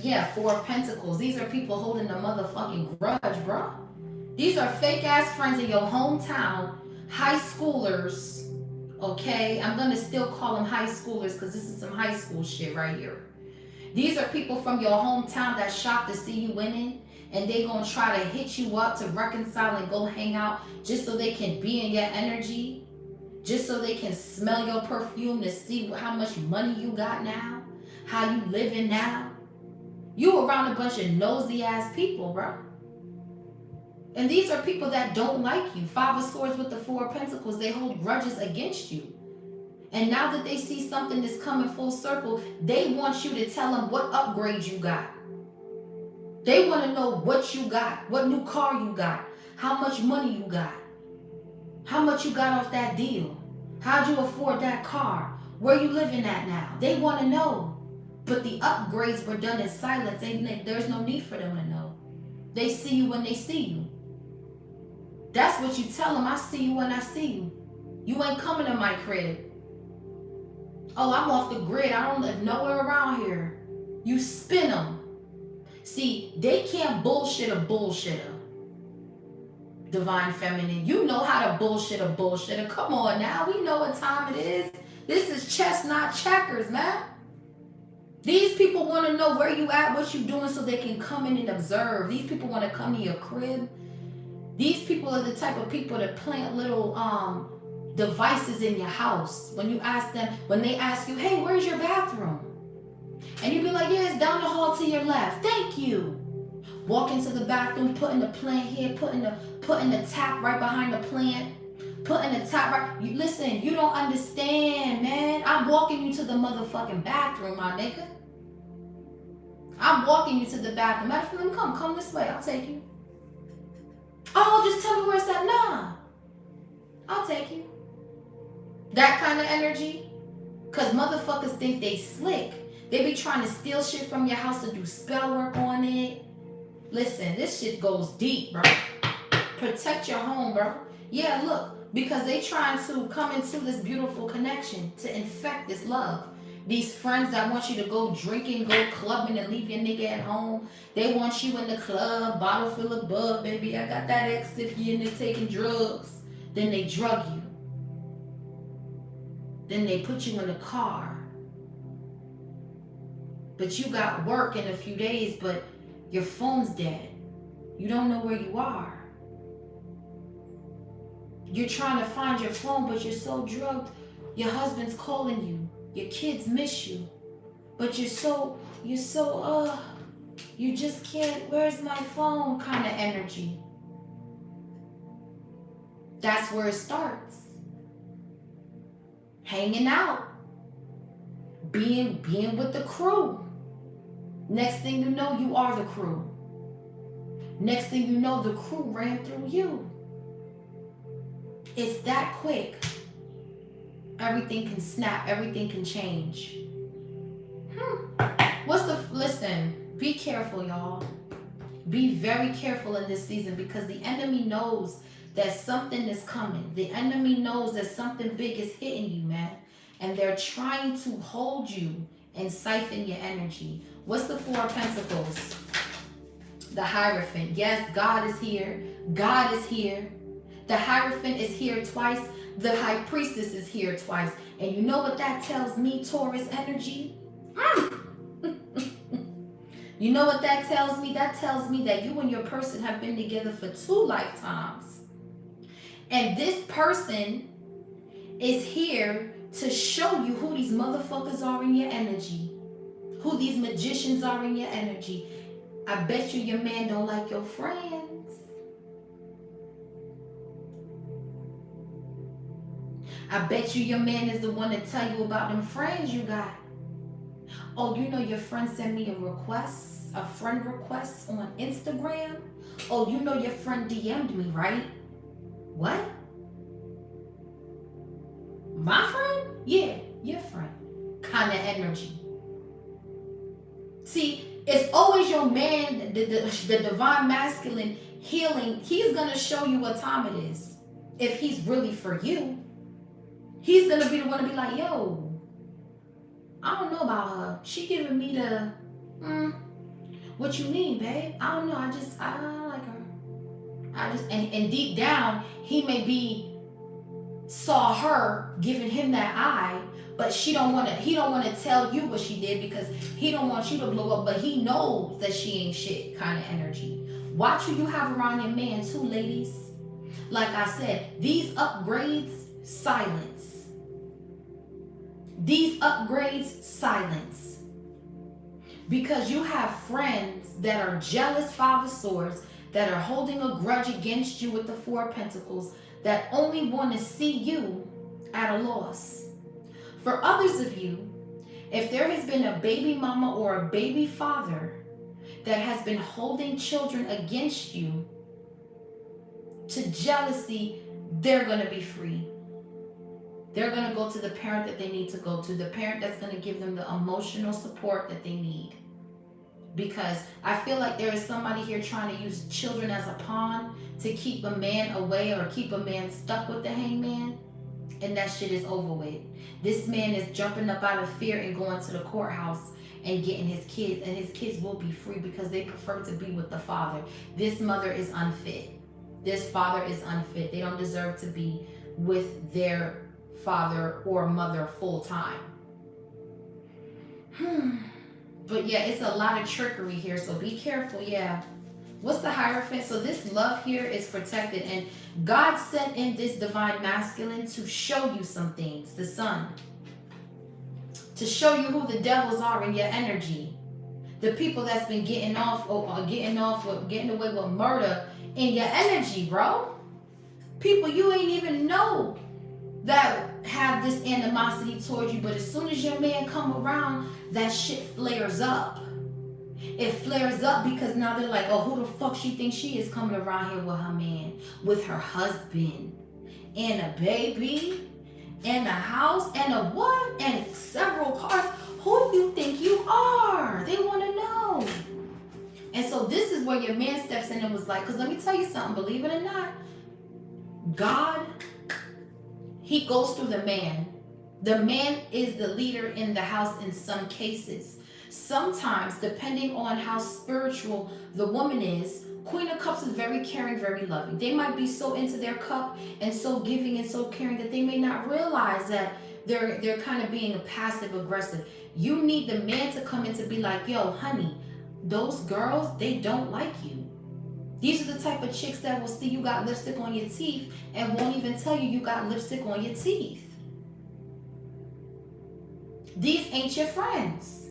Yeah, Four of Pentacles. These are people holding a motherfucking grudge, bro. These are fake ass friends in your hometown, high schoolers. Okay, I'm gonna still call them high schoolers because this is some high school shit right here. These are people from your hometown that's shocked to see you winning, and they gonna try to hit you up to reconcile and go hang out just so they can be in your energy, just so they can smell your perfume to see how much money you got now, how you living now. You around a bunch of nosy ass people, bro. And these are people that don't like you. Five of Swords with the Four of Pentacles. They hold grudges against you. And now that they see something that's coming full circle, they want you to tell them what upgrade you got. They want to know what you got, what new car you got, how much money you got, how much you got off that deal, how'd you afford that car, where you living at now. They want to know. But the upgrades were done in silence. There's no need for them to know. They see you when they see you. That's what you tell them. I see you when I see you. You ain't coming to my crib. Oh, I'm off the grid. I don't live nowhere around here. You spin them. See, they can't bullshit a bullshitter. Divine Feminine. You know how to bullshit a bullshitter. Come on now. We know what time it is. This is chess, not checkers, man. These people want to know where you at, what you doing so they can come in and observe. These people want to come to your crib. These people are the type of people that plant little devices in your house. When you ask them, when they ask you, hey, where's your bathroom? And you be like, yeah, it's down the hall to your left. Thank you. Walk into the bathroom, putting the plant here, putting the tap right behind the plant. Putting the tap right. Listen, you don't understand, man. I'm walking you to the motherfucking bathroom, my nigga. I'm walking you to the bathroom. Matter of fact, come this way. I'll take you. Oh, just tell me where it's at. Nah, I'll take you. That kind of energy. Because motherfuckers think they slick. They be trying to steal shit from your house to do spell work on it. Listen, this shit goes deep, bro. Protect your home, bro. Yeah, look. Because they trying to come into this beautiful connection to infect this love. These friends that want you to go drinking, go clubbing, and leave your nigga at home. They want you in the club, bottle full of bug, baby. I got that ex if you in there taking drugs. Then they drug you. Then they put you in the car. But you got work in a few days, but your phone's dead. You don't know where you are. You're trying to find your phone, but you're so drugged. Your husband's calling you. Your kids miss you. But you just can't, where's my phone kind of energy. That's where it starts. Hanging out. Being with the crew. Next thing you know, you are the crew. Next thing you know, the crew ran through you. It's that quick. Everything can snap. Everything can change. Listen, Be careful, y'all. Be very careful in this season, because the enemy knows that something is coming. The enemy knows that something big is hitting you, man. And they're trying to hold you and siphon your energy. What's the Four of Pentacles? The Hierophant. Yes, God is here. God is here. The Hierophant is here twice. The High Priestess is here twice. And you know what that tells me, Taurus energy? You know what that tells me? That tells me that you and your person have been together for 2 lifetimes. And this person is here to show you who these motherfuckers are in your energy. Who these magicians are in your energy. I bet you your man don't like your friends. I bet you your man is the one to tell you about them friends you got. Oh, you know your friend sent me a friend request on Instagram. Oh, you know your friend DM'd me, right? What? My friend? Yeah, your friend. Kind of energy. See, it's always your man, the divine masculine healing. He's going to show you what time it is. If he's really for you, he's going to be the one to be like, yo, I don't know about her. She giving me the, what you need, babe? I don't know. I don't like her. And deep down, he may be saw her giving him that eye, but he don't want to tell you what she did, because he don't want you to blow up, but he knows that she ain't shit kind of energy. Watch who you have around your man too, ladies. Like I said, these upgrades, silence. These upgrades, silence. Because you have friends that are jealous, Five of Swords, that are holding a grudge against you with the Four of Pentacles, that only want to see you at a loss. For others of you, if there has been a baby mama or a baby father that has been holding children against you to jealousy, they're going to be free. They're going to go to the parent that they need to go to, the parent that's going to give them the emotional support that they need. Because I feel like there is somebody here trying to use children as a pawn to keep a man away or keep a man stuck with the hangman. And that shit is over with. This man is jumping up out of fear and going to the courthouse and getting his kids. And his kids will be free because they prefer to be with the father. This mother is unfit. This father is unfit. They don't deserve to be with their father or mother full time. But yeah, it's a lot of trickery here, so be careful. Yeah. What's the Hierophant? So this love here is protected, and God sent in this divine masculine to show you some things, the Sun, to show you who the devils are in your energy, the people that's been getting away with murder in your energy, bro. People you ain't even know that have this animosity towards you, but as soon as your man come around, that shit flares up. It flares up because now they're like, oh, who the fuck she thinks she is coming around here with her man, with her husband, and a baby, and a house, and a what, and several cars. Who do you think you are? They want to know. And so this is where your man steps in and was like, because let me tell you something, believe it or not, God, he goes through the man. The man is the leader in the house in some cases. Sometimes, depending on how spiritual the woman is, Queen of Cups is very caring, very loving. They might be so into their cup and so giving and so caring that they may not realize that they're kind of being a passive aggressive. You need the man to come in to be like, yo, honey, those girls, they don't like you. These are the type of chicks that will see you got lipstick on your teeth and won't even tell you you got lipstick on your teeth. These ain't your friends.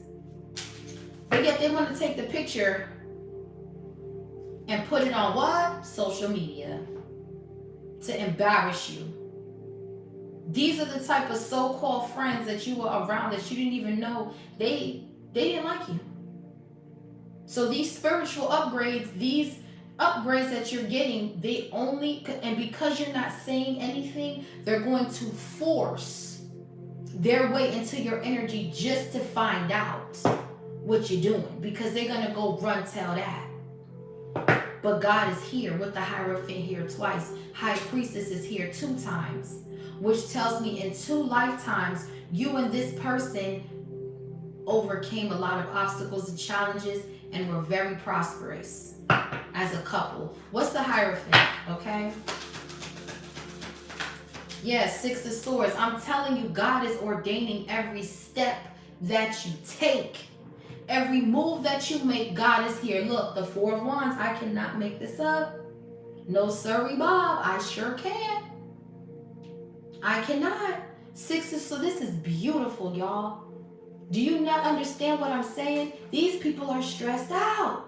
But yet they want to take the picture and put it on what? Social media. To embarrass you. These are the type of so-called friends that you were around that you didn't even know they didn't like you. So these spiritual upgrades, these upgrades that you're getting, they only, and because you're not saying anything, they're going to force their way into your energy just to find out what you're doing, because they're going to go run tell that. But God is here with the Hierophant here twice. High Priestess is here 2 times, which tells me in 2 lifetimes, you and this person overcame a lot of obstacles and challenges and were very prosperous as a couple. What's the Hierophant? Okay. Yes, 6 of Swords. I'm telling you, God is ordaining every step that you take. Every move that you make, God is here. Look, the 4 of Wands. I cannot make this up. No, sorry, Bob. I sure can. I cannot. 6 of, so this is beautiful, y'all. Do you not understand what I'm saying? These people are stressed out.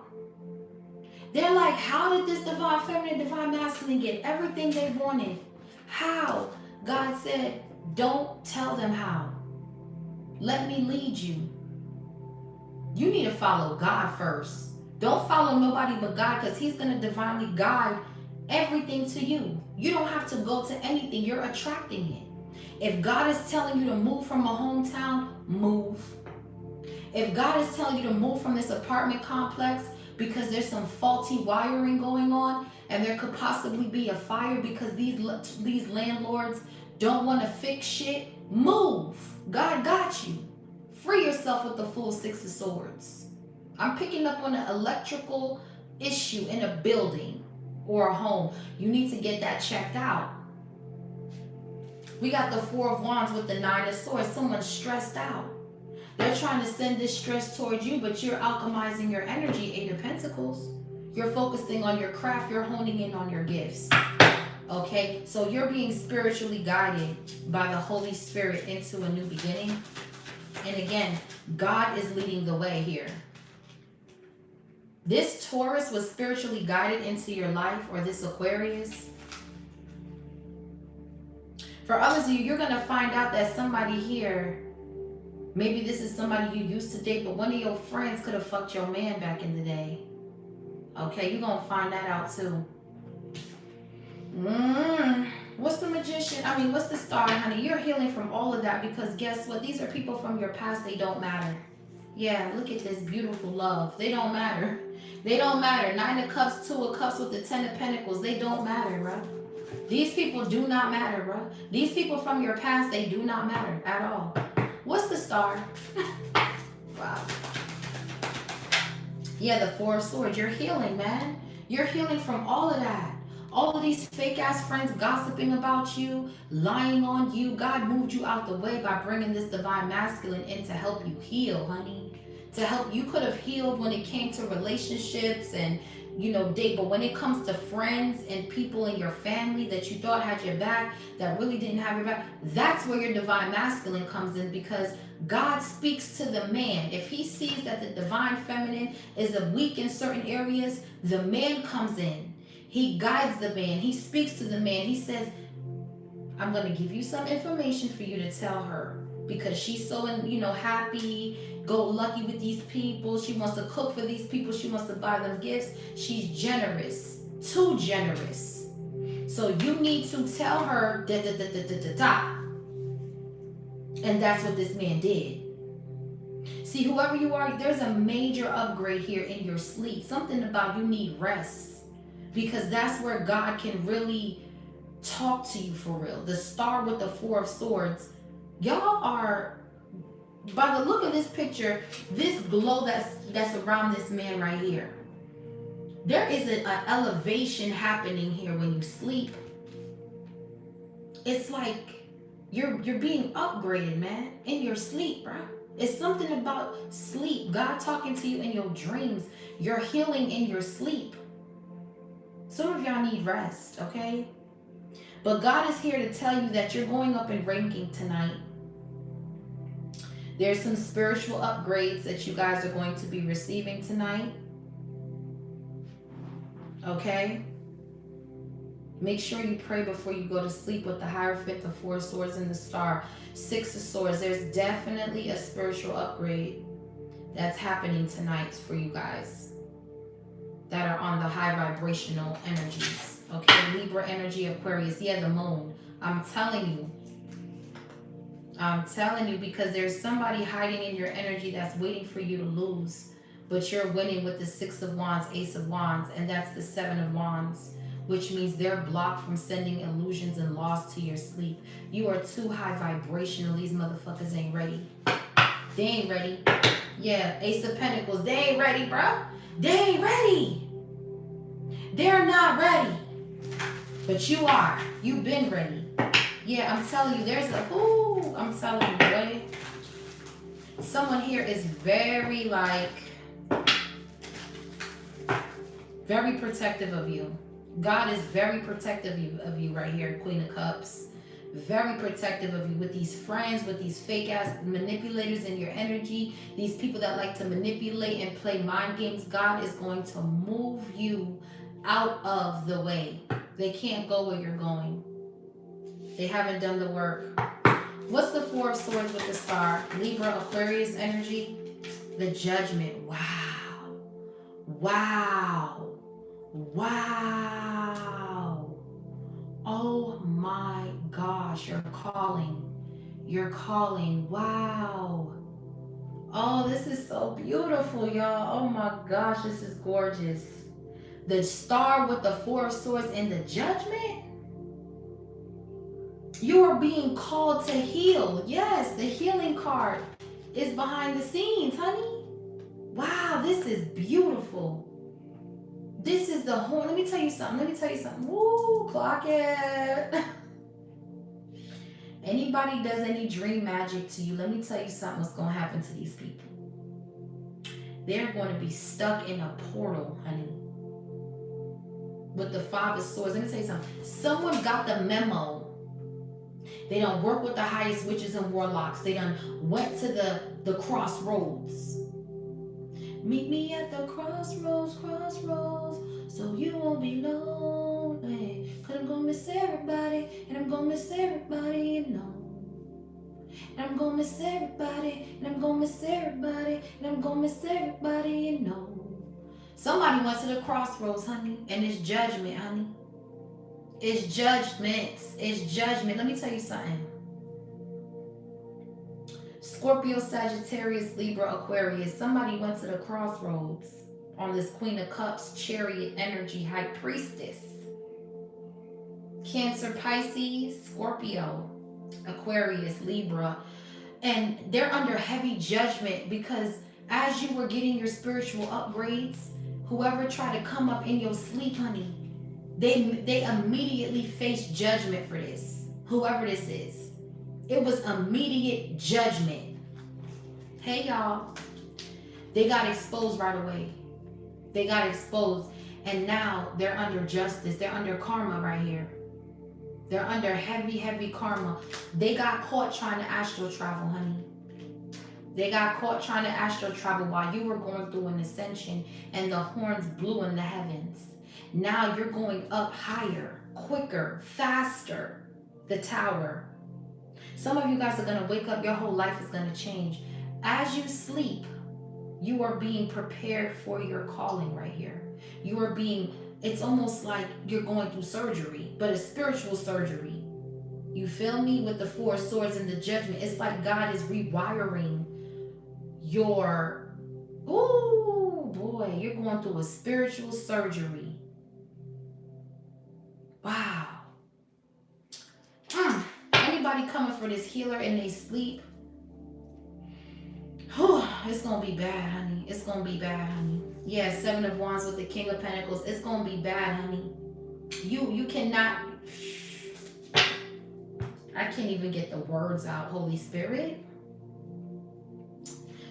They're like, how did this divine feminine, divine masculine get everything they wanted? How? God said, don't tell them how. Let me lead you. You need to follow God first. Don't follow nobody but God, because he's going to divinely guide everything to you. You don't have to go to anything. You're attracting it. If God is telling you to move from a hometown, move. If God is telling you to move from this apartment complex because there's some faulty wiring going on and there could possibly be a fire because these landlords don't want to fix shit, move. God got you. Free yourself with the full 6 of Swords. I'm picking up on an electrical issue in a building or a home. You need to get that checked out. We got the 4 of Wands with the 9 of Swords. Someone's stressed out. They're trying to send this stress towards you, but you're alchemizing your energy, 8 of Pentacles. You're focusing on your craft. You're honing in on your gifts. Okay? So you're being spiritually guided by the Holy Spirit into a new beginning. And again, God is leading the way here. This Taurus was spiritually guided into your life, or this Aquarius. For others of you, you're going to find out that somebody here, maybe this is somebody you used to date, but one of your friends could have fucked your man back in the day. Okay, you're going to find that out too. What's the Magician? I mean, what's the Star, honey? You're healing from all of that, because guess what? These are people from your past. They don't matter. Yeah, look at this beautiful love. They don't matter. They don't matter. 9 of Cups, 2 of Cups with the 10 of Pentacles. They don't matter, bro. These people do not matter, bro. These people from your past, they do not matter at all. What's the Star? Wow. Yeah, the 4 of Swords. You're healing, man. You're healing from all of that. All of these fake ass friends gossiping about you, lying on you. God moved you out the way by bringing this divine masculine in to help you heal, honey. To help, you could have healed when it came to relationships and, you know, date. But when it comes to friends and people in your family that you thought had your back, that really didn't have your back, that's where your divine masculine comes in, because God speaks to the man. If he sees that the divine feminine is weak in certain areas, the man comes in. He guides the man. He speaks to the man. He says, I'm going to give you some information for you to tell her, because she's so, happy, go lucky with these people. She wants to cook for these people. She wants to buy them gifts. She's generous, too generous. So you need to tell her da. And that's what this man did. See, whoever you are, there's a major upgrade here in your sleep. Something about you need rest. Because that's where God can really talk to you for real. The Star with the 4 of Swords. Y'all are, by the look of this picture, this glow that's around this man right here. There is an elevation happening here when you sleep. It's like you're being upgraded, man, in your sleep, bro. It's something about sleep. God talking to you in your dreams. You're healing in your sleep. Some of y'all need rest, okay? But God is here to tell you that you're going up in ranking tonight. There's some spiritual upgrades that you guys are going to be receiving tonight. Okay? Make sure you pray before you go to sleep with the Hierophant, the 4 of Swords, and the Star. 6 of Swords. There's definitely a spiritual upgrade that's happening tonight for you guys that are on the high vibrational energies. Okay, Libra energy, Aquarius. Yeah, the moon. I'm telling you. I'm telling you, because there's somebody hiding in your energy that's waiting for you to lose. But you're winning with the Six of Wands, Ace of Wands, and that's the Seven of Wands, which means they're blocked from sending illusions and loss to your sleep. You are too high vibrational. These motherfuckers ain't ready. They ain't ready. Yeah, Ace of Pentacles. They ain't ready, bro. They ain't ready. They're not ready. But you are. You've been ready. Yeah, I'm telling you, there's a, ooh, I'm telling you, boy. Someone here is very, like, very protective of you. God is very protective of you right here, Queen of Cups. Very protective of you with these friends, with these fake ass manipulators in your energy, these people that like to manipulate and play mind games. God is going to move you out of the way. They can't go where you're going. They haven't done the work. What's the Four of Swords with the star? Libra, Aquarius energy. The Judgment. Wow. Wow. Wow. Oh my gosh. You're calling. You're calling. Wow. Oh, this is so beautiful, y'all. Oh my gosh. This is gorgeous. The star with the Four of Swords and the Judgment. You are being called to heal. Yes, the healing card is behind the scenes, honey. Wow, this is beautiful. This is the horn. Let me tell you something. Woo, clock it. Anybody does any dream magic to you, let me tell you something what's going to happen to these people. They're going to be stuck in a portal, honey. With the Five of Swords. Let me tell you something. Someone got the memo. They done work with the highest witches and warlocks. They done went to the crossroads. Meet me at the crossroads, so you won't be lonely. Cause I'm gonna miss everybody, and I'm gonna miss everybody you know. And I'm gonna miss everybody, and I'm gonna miss everybody, and I'm gonna miss everybody you know. Somebody went to the crossroads, honey, and it's judgment, honey. It's judgment. It's judgment. Let me tell you something. Scorpio, Sagittarius, Libra, Aquarius. Somebody went to the crossroads on this Queen of Cups, Chariot energy, High Priestess. Cancer, Pisces, Scorpio, Aquarius, Libra. And they're under heavy judgment because as you were getting your spiritual upgrades, whoever tried to come up in your sleep, honey, they immediately faced judgment for this. Whoever this is. It was immediate judgment. Hey, y'all. They got exposed right away. They got exposed. And now they're under justice. They're under karma right here. They're under heavy, heavy karma. They got caught trying to astral travel, honey. They got caught trying to astral travel while you were going through an ascension and the horns blew in the heavens. Now you're going up higher, quicker, faster. The tower. Some of you guys are going to wake up. Your whole life is going to change. As you sleep, you are being prepared for your calling right here. You are being, it's almost like you're going through surgery, but a spiritual surgery. You feel me? With the Four of Swords and the Judgment. It's like God is rewiring your, ooh, boy, you're going through a spiritual surgery. Wow. Anybody coming for this healer and they sleep? It's gonna be bad, honey. It's gonna be bad, honey. Yeah, Seven of Wands with the King of Pentacles. It's gonna be bad, honey. You cannot. I can't even get the words out, Holy Spirit.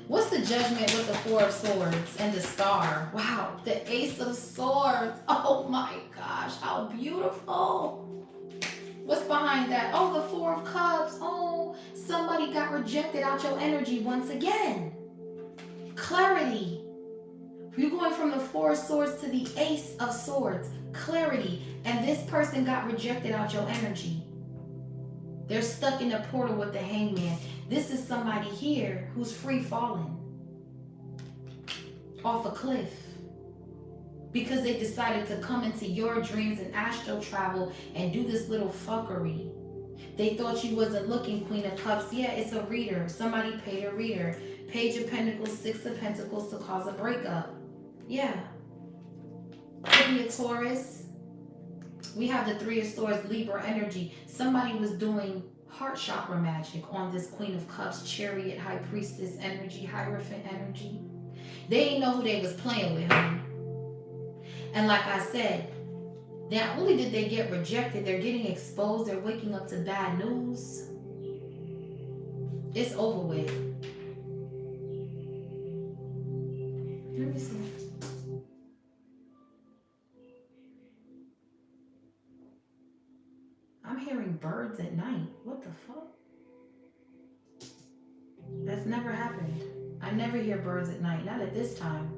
What's the Judgment with the Four of Swords and the Star? Wow, the Ace of Swords. Oh my gosh, how beautiful. What's behind that? Oh, the Four of Cups. Oh, somebody got rejected out your energy once again. Clarity. You're going from the Four of Swords to the Ace of Swords. Clarity. And this person got rejected out your energy. They're stuck in a portal with the Hangman. This is somebody here who's free falling off a cliff because they decided to come into your dreams and astral travel and do this little fuckery. They thought you wasn't looking, Queen of Cups. Yeah, it's a reader. Somebody paid a reader. Page of Pentacles, Six of Pentacles to cause a breakup. Yeah. Could be a Taurus. We have the Three of Swords, Libra energy. Somebody was doing heart chakra magic on this Queen of Cups, Chariot, High Priestess energy, Hierophant energy. They didn't know who they was playing with, honey. And like I said, not only did they get rejected, they're getting exposed, they're waking up to bad news. It's over with. Let me see. I'm hearing birds at night. What the fuck? That's never happened. I never hear birds at night. Not at this time.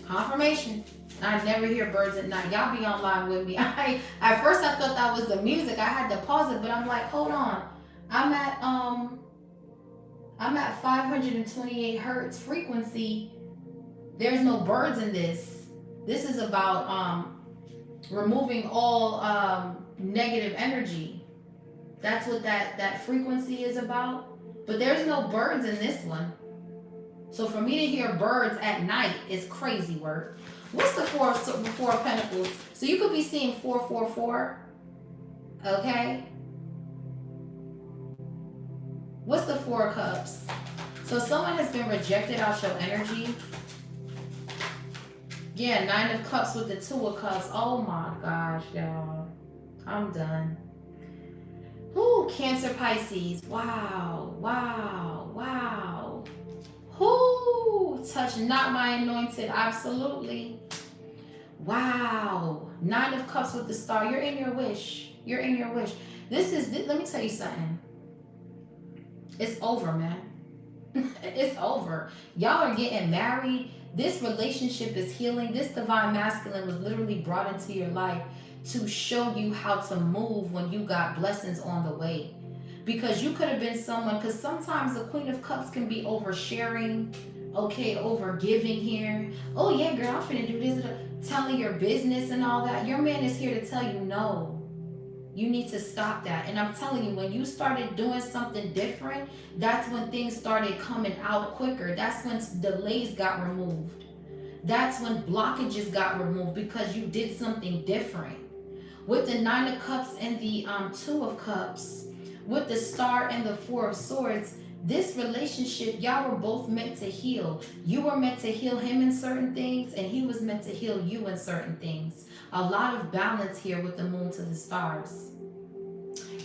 Confirmation. I never hear birds at night. Y'all be online with me. At first I thought that was the music. I had to pause it, but I'm like, hold on. I'm at 528 hertz frequency. There's no birds in this. This is about removing all negative energy. That's what that frequency is about. But there's no birds in this one. So for me to hear birds at night is crazy work. What's the four of Pentacles? So you could be seeing 444. Okay. What's the Four of Cups? So someone has been rejected out your energy. Yeah, Nine of Cups with the Two of Cups. Oh my gosh, y'all. I'm done. Ooh, Cancer, Pisces. Wow, wow, wow. Ooh, touch not my anointed. Absolutely. Wow. Nine of Cups with the Star. You're in your wish. You're in your wish. Let me tell you something. It's over, man. It's over. Y'all are getting married. This relationship is healing. This divine masculine was literally brought into your life to show you how to move when you got blessings on the way. Because you could have been someone, because sometimes the Queen of Cups can be oversharing, okay, over giving here. Oh yeah, girl, I'm finna do this. Telling your business and all that. Your man is here to tell you no. You need to stop that. And I'm telling you, when you started doing something different, that's when things started coming out quicker. That's when delays got removed. That's when blockages got removed because you did something different. With the Nine of Cups and the Two of Cups, with the Star and the Four of Swords, this relationship, y'all were both meant to heal. You were meant to heal him in certain things, and he was meant to heal you in certain things. A lot of balance here with the Moon to the Stars.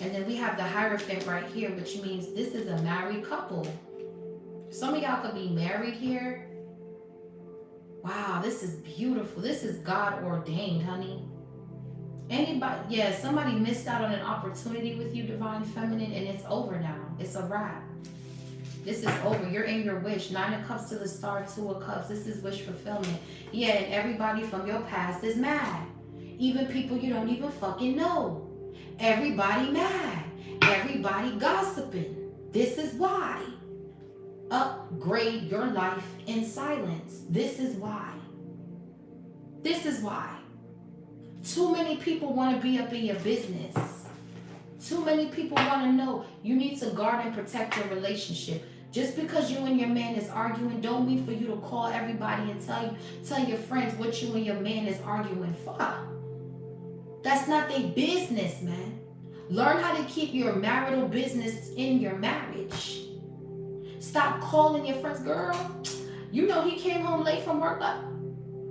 And then we have the Hierophant right here, which means this is a married couple. Some of y'all could be married here. Wow, this is beautiful. This is God ordained, honey. Anybody, yeah, somebody missed out on an opportunity with you, Divine Feminine, and it's over now. It's a wrap. This is over. You're in your wish. Nine of Cups to the Star, Two of Cups. This is wish fulfillment. Yeah, and everybody from your past is mad. Even people you don't even fucking know. Everybody mad. Everybody gossiping. This is why. Upgrade your life in silence. This is why. This is why. Too many people want to be up in your business. Too many people want to know. You need to guard and protect your relationship. Just because you and your man is arguing, don't mean for you to call everybody and tell your friends what you and your man is arguing for. That's not their business, man. Learn how to keep your marital business in your marriage. Stop calling your friends, girl. You know he came home late from work.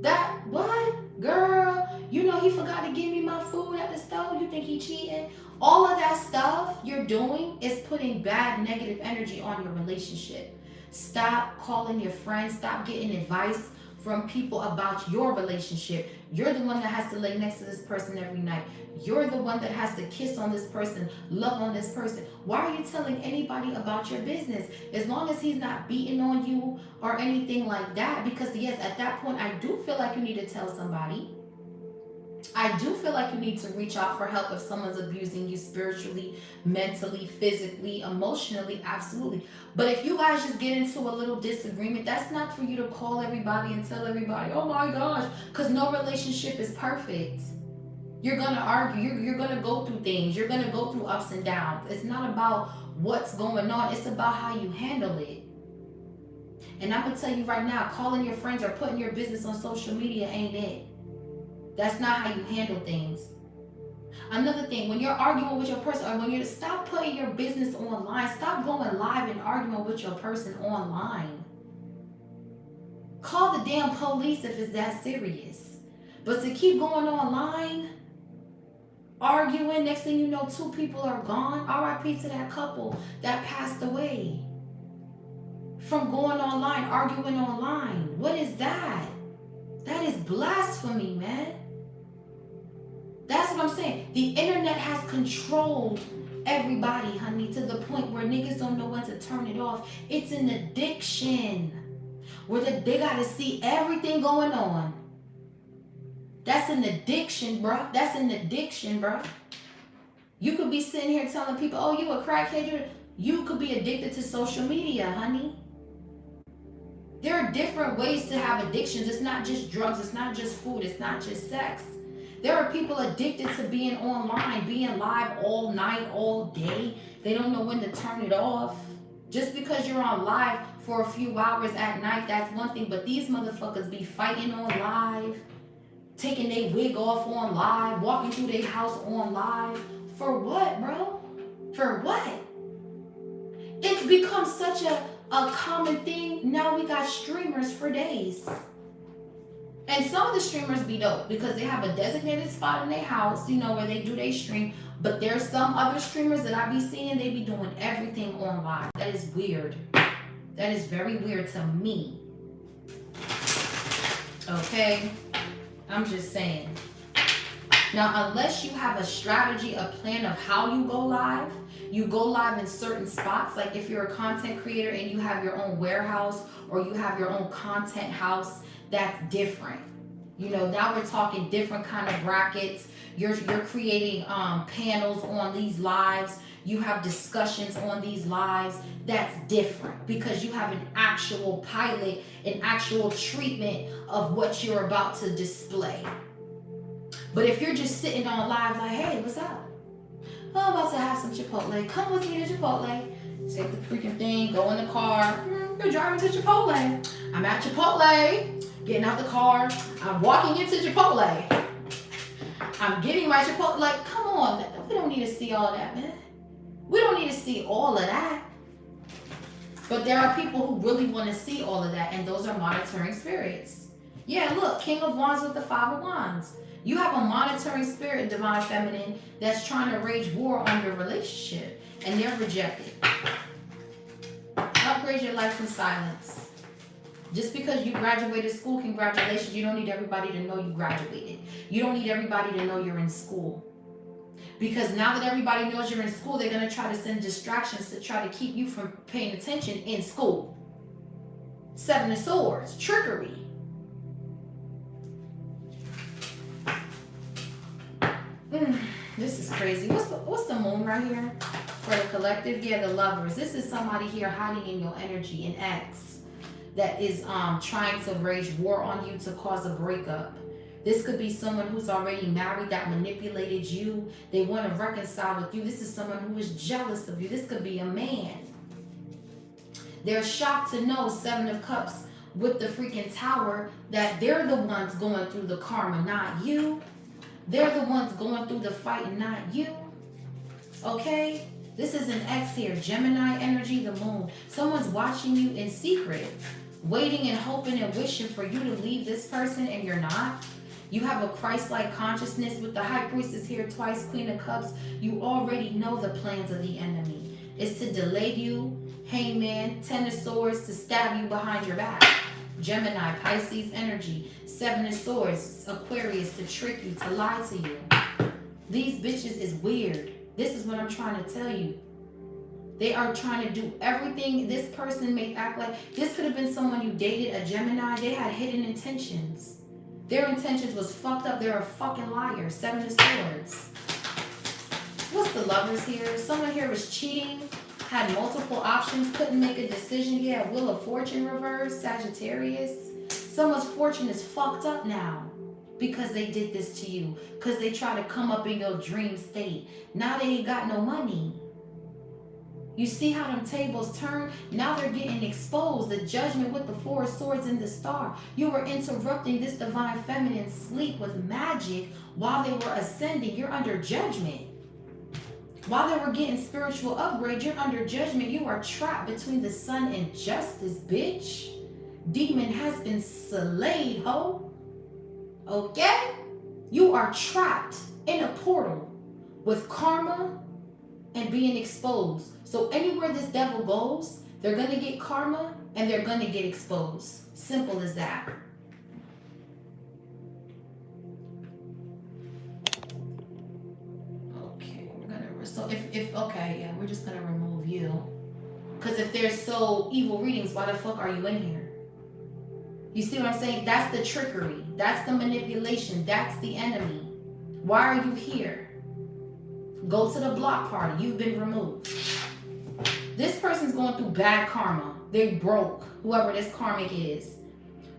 That, what? Girl, you know he forgot to give me my food at the stove. You think he cheating? All of that stuff you're doing is putting bad negative energy on your relationship. Stop calling your friends. Stop getting advice from people about your relationship. You're the one that has to lay next to this person every night. You're the one that has to kiss on this person, love on this person. Why are you telling anybody about your business? As long as he's not beating on you or anything like that. Because yes, at that point, I do feel like you need to tell somebody. I do feel like you need to reach out for help if someone's abusing you spiritually, mentally, physically, emotionally, absolutely. But if you guys just get into a little disagreement, that's not for you to call everybody and tell everybody, oh my gosh, because no relationship is perfect. You're going to argue. You're going to go through things. You're going to go through ups and downs. It's not about what's going on. It's about how you handle it. And I'm going to tell you right now, calling your friends or putting your business on social media ain't it. That's not how you handle things. Another thing, when you're arguing with your person, or when you stop putting your business online, stop going live and arguing with your person online. Call the damn police if it's that serious. But to keep going online, arguing, next thing you know, 2 people are gone. RIP to that couple that passed away from going online, arguing online. What is that? That is blasphemy, man. That's what I'm saying. The internet has controlled everybody, honey, to the point where niggas don't know when to turn it off. It's an addiction where they gotta see everything going on. That's an addiction, bro. That's an addiction, bro. You could be sitting here telling people, oh, you a crackhead. You could be addicted to social media, honey. There are different ways to have addictions. It's not just drugs. It's not just food. It's not just sex. There are people addicted to being online, being live all night, all day. They don't know when to turn it off. Just because you're on live for a few hours at night, that's one thing. But these motherfuckers be fighting on live, taking their wig off on live, walking through their house on live. For what, bro? For what? It's become such a common thing. Now we got streamers for days. And some of the streamers be dope because they have a designated spot in their house, you know, where they do their stream. But there's some other streamers that I be seeing, they be doing everything on live. That is weird. That is very weird to me. Okay? I'm just saying. Now, unless you have a strategy, a plan of how you go live in certain spots. Like if you're a content creator and you have your own warehouse or you have your own content house, that's different. You know, now we're talking different kind of brackets. You're creating panels on these lives. You have discussions on these lives. That's different because you have an actual pilot, an actual treatment of what you're about to display. But if you're just sitting on live like, hey, what's up? Oh, I'm about to have some Chipotle. Come with me to Chipotle. Take the freaking thing, go in the car. You're driving to Chipotle. I'm at Chipotle. Getting out the car, I'm walking into Chipotle. I'm getting my Chipotle. Like, come on, we don't need to see all that, man. We don't need to see all of that. But there are people who really want to see all of that, and those are monitoring spirits. Yeah, look, King of Wands with the 5 of Wands. You have a monitoring spirit, Divine Feminine, that's trying to wage war on your relationship, and they're rejected. Upgrade your life in silence. Just because you graduated school, congratulations. You don't need everybody to know you graduated. You don't need everybody to know you're in school. Because now that everybody knows you're in school, they're going to try to send distractions to try to keep you from paying attention in school. 7 of Swords, trickery. This is crazy. What's the moon right here? For the collective, yeah, the Lovers. This is somebody here hiding in your energy, an ex that is trying to wage war on you to cause a breakup. This could be someone who's already married that manipulated you. They want to reconcile with you. This is someone who is jealous of you. This could be a man. They're shocked to know, 7 of Cups with the freaking Tower, that they're the ones going through the karma, not you. They're the ones going through the fight, not you. Okay? This is an ex here. Gemini energy, the moon. Someone's watching you in secret, waiting and hoping and wishing for you to leave this person, and you're not. You have a Christ-like consciousness with the High Priestess here twice, Queen of Cups. You already know the plans of the enemy. It's to delay you, Hangman, 10 of Swords, to stab you behind your back. Gemini, Pisces energy, 7 of Swords, Aquarius, to trick you, to lie to you. These bitches is weird. This is what I'm trying to tell you. They are trying to do everything. This person may act like, this could have been someone you dated, a Gemini. They had hidden intentions. Their intentions was fucked up. They're a fucking liar. 7 of Swords. What's the Lovers here? Someone here was cheating, had multiple options, couldn't make a decision. Yeah, Wheel of Fortune reverse, Sagittarius. Someone's fortune is fucked up now. because they did this to you. Because they try to come up in your dream state. Now they ain't got no money. You see how them tables turn? Now they're getting exposed. The judgment with the 4 swords and the star. You were interrupting this divine feminine sleep with magic while they were ascending. You're under judgment. While they were getting spiritual upgrade, you're under judgment. You are trapped between the sun and justice, bitch. Demon has been slayed, ho. Okay? You are trapped in a portal with karma and being exposed. So anywhere this devil goes, they're going to get karma and they're going to get exposed. Simple as that. Okay, we're going to, so okay, yeah, we're just going to remove you. Because if there's so evil readings, why the fuck are you in here? You see what I'm saying? That's the trickery. That's the manipulation. That's the enemy. Why are you here? Go to the block party. You've been removed. This person's going through bad karma. They broke, whoever this karmic is.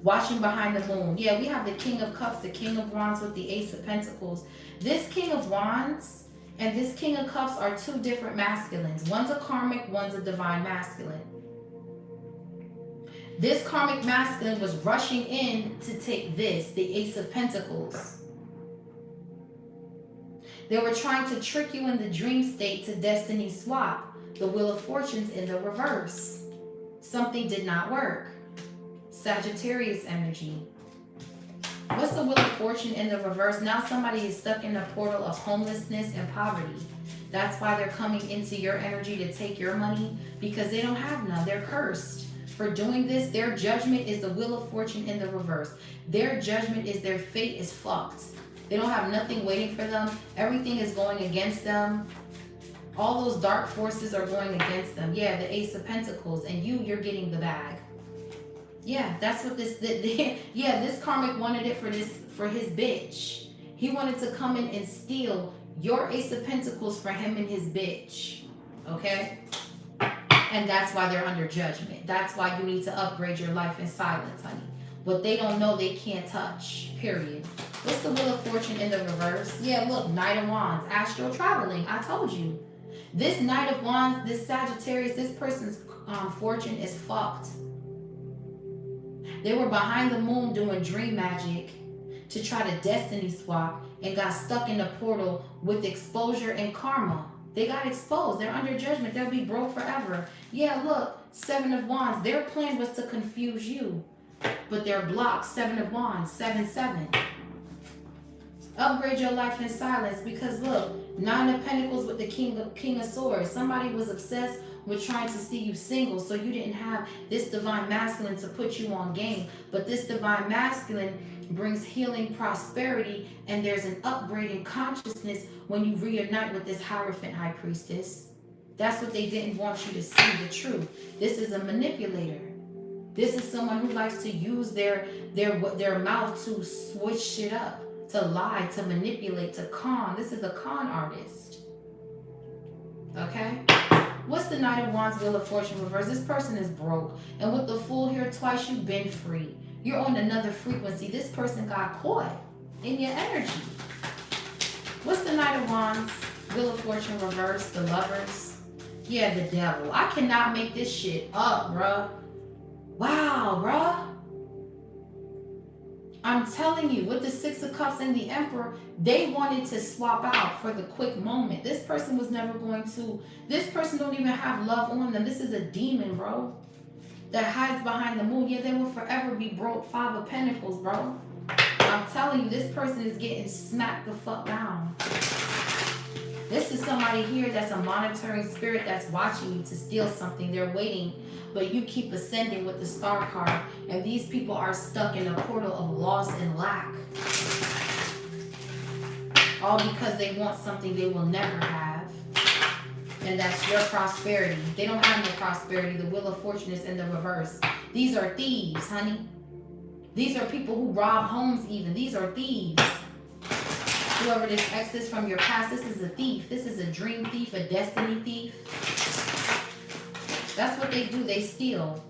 Watching behind the moon. Yeah, we have the King of Cups, the King of Wands with the Ace of Pentacles. This King of Wands and this King of Cups are 2 different masculines. One's a karmic, one's a divine masculine. This karmic masculine was rushing in to take this, the Ace of Pentacles. They were trying to trick you in the dream state to destiny swap. The Wheel of Fortune's in the reverse. Something did not work. Sagittarius energy. What's the Wheel of Fortune in the reverse? Now somebody is stuck in a portal of homelessness and poverty. That's why they're coming into your energy to take your money, because they don't have none. They're cursed for doing this. Their judgment is the Wheel of Fortune in the reverse. Their judgment is their fate is fucked. They don't have nothing waiting for them. Everything is going against them. All those dark forces are going against them. Yeah, the Ace of Pentacles. And you're getting the bag. Yeah, that's what this... yeah, this karmic wanted it for his bitch. He wanted to come in and steal your Ace of Pentacles for him and his bitch. Okay? And that's why they're under judgment. That's why you need to upgrade your life in silence, honey. What they don't know, they can't touch. Period. What's the Wheel of Fortune in the reverse? Yeah, look, Knight of Wands. Astral traveling. I told you. This Knight of Wands, this Sagittarius, this person's fortune is fucked. They were behind the moon doing dream magic to try to destiny swap and got stuck in the portal with exposure and karma. They got exposed. They're under judgment. They'll be broke forever. Yeah, look, 7 of Wands. Their plan was to confuse you, but they're blocked. 7 of Wands, 7-7. Upgrade your life in silence, because look, 9 of Pentacles with the King of Swords. Somebody was obsessed with trying to see you single, so you didn't have this divine masculine to put you on game. But this divine masculine brings healing, prosperity, and there's an upgrade in consciousness when you reunite with this Hierophant High Priestess. That's what they didn't want you to see, the truth. This is a manipulator. This is someone who likes to use their mouth to switch shit up, to lie, to manipulate, to con. This is a con artist. Okay? What's the Knight of Wands, Wheel of Fortune reverse? This person is broke. And with the Fool here twice, you've been free. You're on another frequency. This person got caught in your energy. What's the Knight of Wands, Wheel of Fortune reverse? The Lovers. Yeah, the Devil. I cannot make this shit up, bruh. Wow, bruh. I'm telling you, with the 6 of Cups and the Emperor, they wanted to swap out for the quick moment. This person was never going to. This person don't even have love on them. This is a demon, bro, that hides behind the moon. Yeah, they will forever be broke. 5 of Pentacles, bro. I'm telling you, this person is getting smacked the fuck down. This is somebody here that's a monitoring spirit that's watching you to steal something. They're waiting, but you keep ascending with the Star card. And these people are stuck in a portal of loss and lack. All because they want something they will never have. And that's your prosperity. They don't have no prosperity. The Wheel of Fortune is in the reverse. These are thieves, honey. These are people who rob homes even. These are thieves. Whoever this ex is from your past, this is a thief. This is a dream thief, a destiny thief. That's what they do. They steal.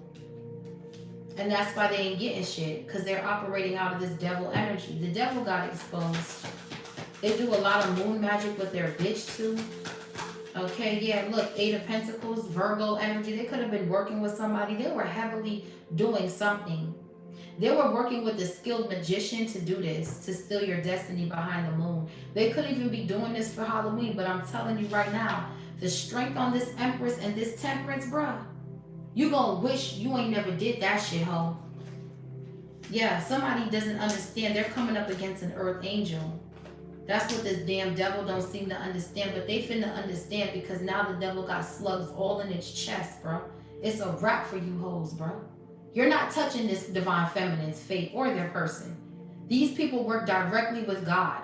And that's why they ain't getting shit, because they're operating out of this devil energy. The devil got exposed. They do a lot of moon magic with their bitch too. Okay, yeah, look, Eight of Pentacles, Virgo energy. They could have been working with somebody. They were heavily doing something. They were working with a skilled magician to do this, to steal your destiny behind the moon. They could even be doing this for Halloween, but I'm telling you right now, the strength on this Empress and this Temperance, bruh, you gonna wish you ain't never did that shit, ho. Yeah, somebody doesn't understand. They're coming up against an earth angel. That's what this damn devil don't seem to understand, but they finna understand, because now the devil got slugs all in its chest, bro. It's a wrap for you hoes, bro. You're not touching this divine feminine's fate or their person. These people work directly with God.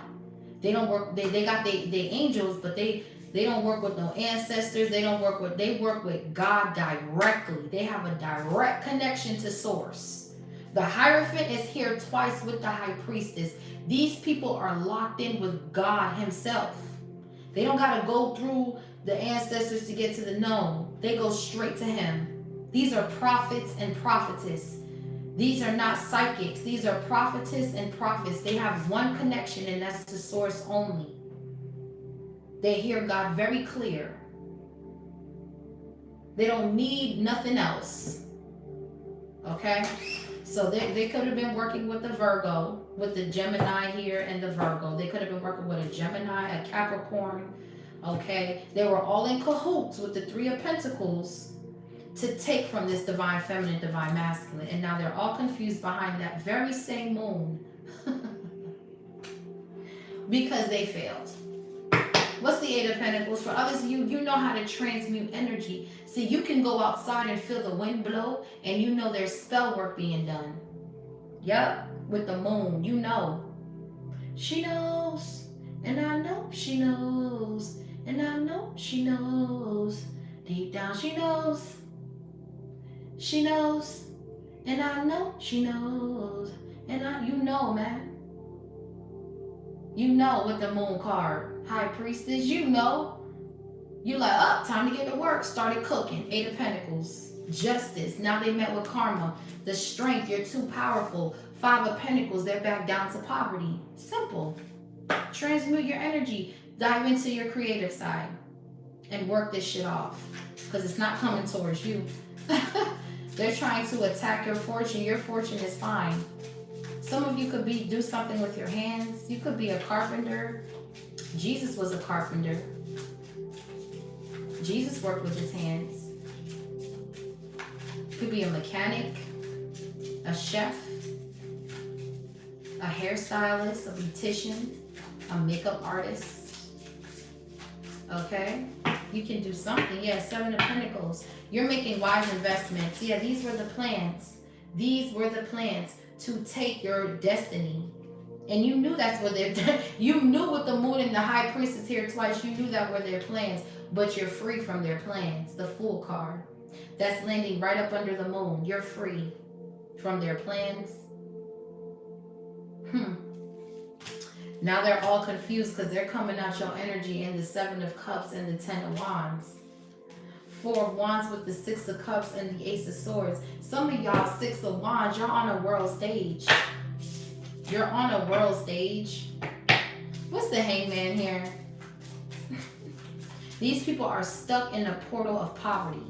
They don't work, they got they angels, but they don't work with no ancestors. They work with God directly. They have a direct connection to source. The Hierophant is here twice with the High Priestess. These people are locked in with God himself. They don't got to go through the ancestors to get to the known. They go straight to him. These are prophets and prophetess. These are not psychics. These are prophetess and prophets. They have one connection, and that's to source only. They hear God very clear. They don't need nothing else. Okay? So they could have been working with the Virgo, with the Gemini here and the Virgo. They could have been working with a Gemini, a Capricorn. Okay? They were all in cahoots with the Three of Pentacles to take from this divine feminine, divine masculine. And now they're all confused behind that very same moon. Because they failed. What's the Eight of Pentacles? For others, you know how to transmute energy. See, you can go outside and feel the wind blow, and you know there's spell work being done. Yep, with the moon, you know. She knows, and I know she knows, and I know she knows. Deep down she knows. She knows, and I know she knows, and you know, man. You know with the moon card, High Priestess, you know. You like, oh, time to get to work. Started cooking. Eight of Pentacles, Justice. Now they met with Karma. The Strength, you're too powerful. Five of Pentacles, they're back down to poverty. Simple. Transmute your energy. Dive into your creative side and work this shit off, because it's not coming towards you. They're trying to attack your fortune. Your fortune is fine. Some of you could do something with your hands. You could be a carpenter. Jesus was a carpenter. Jesus worked with his hands. You could be a mechanic, a chef, a hairstylist, a beautician, a makeup artist. Okay? You can do something. Yeah, Seven of Pentacles. You're making wise investments. Yeah, these were the plans. These were the plans to take your destiny. And you knew that's what they're you knew with the moon and the High Priestess here twice, you knew that were their plans, but you're free from their plans. The Fool card. That's landing right up under the moon. You're free from their plans. Now they're all confused because they're coming out your energy in the Seven of Cups and the Ten of Wands. Four of Wands with the Six of Cups and the Ace of Swords. Some of y'all, Six of Wands, you're on a world stage. You're on a world stage. What's the Hangman here? These people are stuck in a portal of poverty.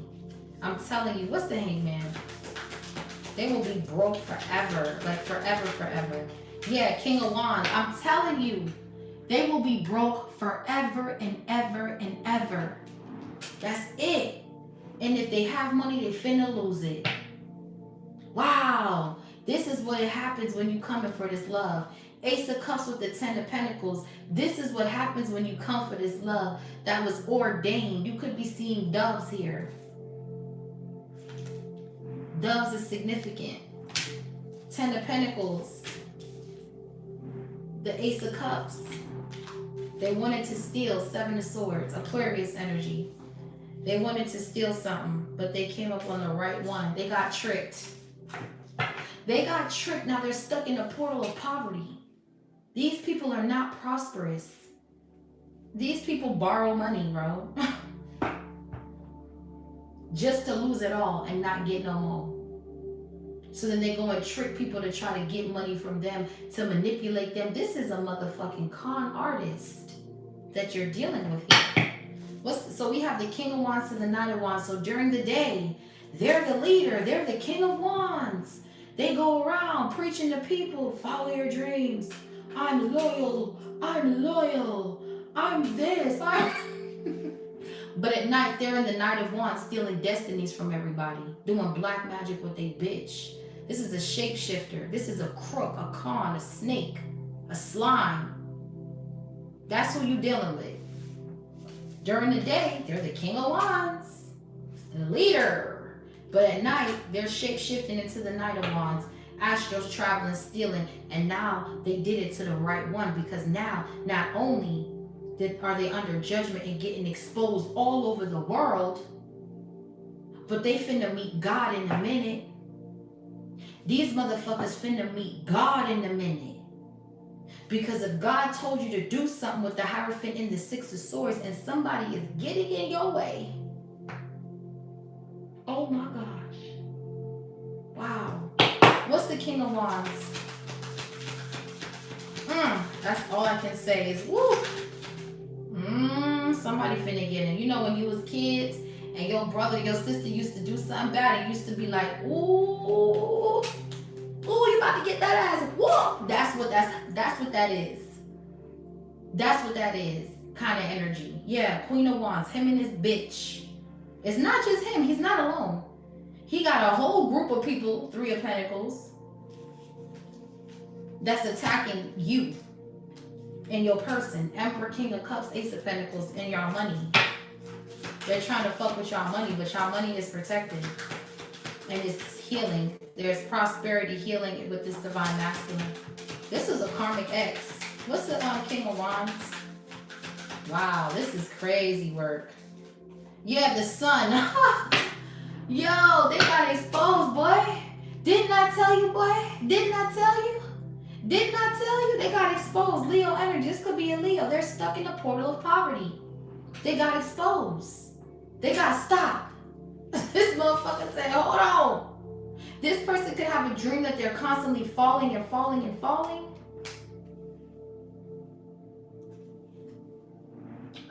I'm telling you, what's the Hangman? They will be broke forever. Like forever, forever. Yeah, King of Wands. I'm telling you, they will be broke forever and ever and ever. That's it. And if they have money, they finna lose it. Wow. This is what happens when you come for this love. Ace of Cups with the Ten of Pentacles. This is what happens when you come for this love that was ordained. You could be seeing doves here. Doves is significant. Ten of Pentacles. The Ace of Cups. They wanted to steal. Seven of Swords. Aquarius energy. They wanted to steal something, but they came up on the right one. They got tricked. They got tricked. Now they're stuck in a portal of poverty. These people are not prosperous. These people borrow money, bro. Just to lose it all and not get no more. So then they go and trick people to try to get money from them, to manipulate them. This is a motherfucking con artist that you're dealing with here. So we have the King of Wands and the Knight of Wands. So during the day, they're the leader. They're the King of Wands. They go around preaching to people, follow your dreams. I'm loyal. I'm loyal. I'm this. But at night, they're in the Knight of Wands, stealing destinies from everybody, doing black magic with they bitch. This is a shapeshifter. This is a crook, a con, a snake, a slime. That's who you dealing with. During the day, they're the King of Wands, the leader. But at night, they're shape-shifting into the Knight of Wands, astros traveling, stealing, and now they did it to the right one, because now not only are they under judgment and getting exposed all over the world, but they finna meet God in a minute. These motherfuckers finna meet God in a minute. Because if God told you to do something with the Hierophant and the Six of Swords, and somebody is getting in your way, oh my gosh. Wow. What's the King of Wands? That's all I can say is, woo. Somebody finna get in. You know when you was kids and your brother, your sister used to do something bad, and used to be like, ooh, you about to get that ass whoop. That's what that is. That's what that is. Kind of energy. Yeah, Queen of Wands, him and his bitch. It's not just him. He's not alone. He got a whole group of people, Three of Pentacles, that's attacking you and your person. Emperor, King of Cups, Ace of Pentacles, and your money. They're trying to fuck with your money, but your money is protected. And it's healing. There's prosperity, healing with this divine masculine. This is a karmic ex. What's the King of Wands? Wow, this is crazy work. Yeah, the sun. Yo, they got exposed, boy. Didn't I tell you, boy? Didn't I tell you? Didn't I tell you? They got exposed. Leo energy. This could be a Leo. They're stuck in the portal of poverty. They got exposed. They got stopped. This motherfucker said, hold on. This person could have a dream that they're constantly falling and falling and falling.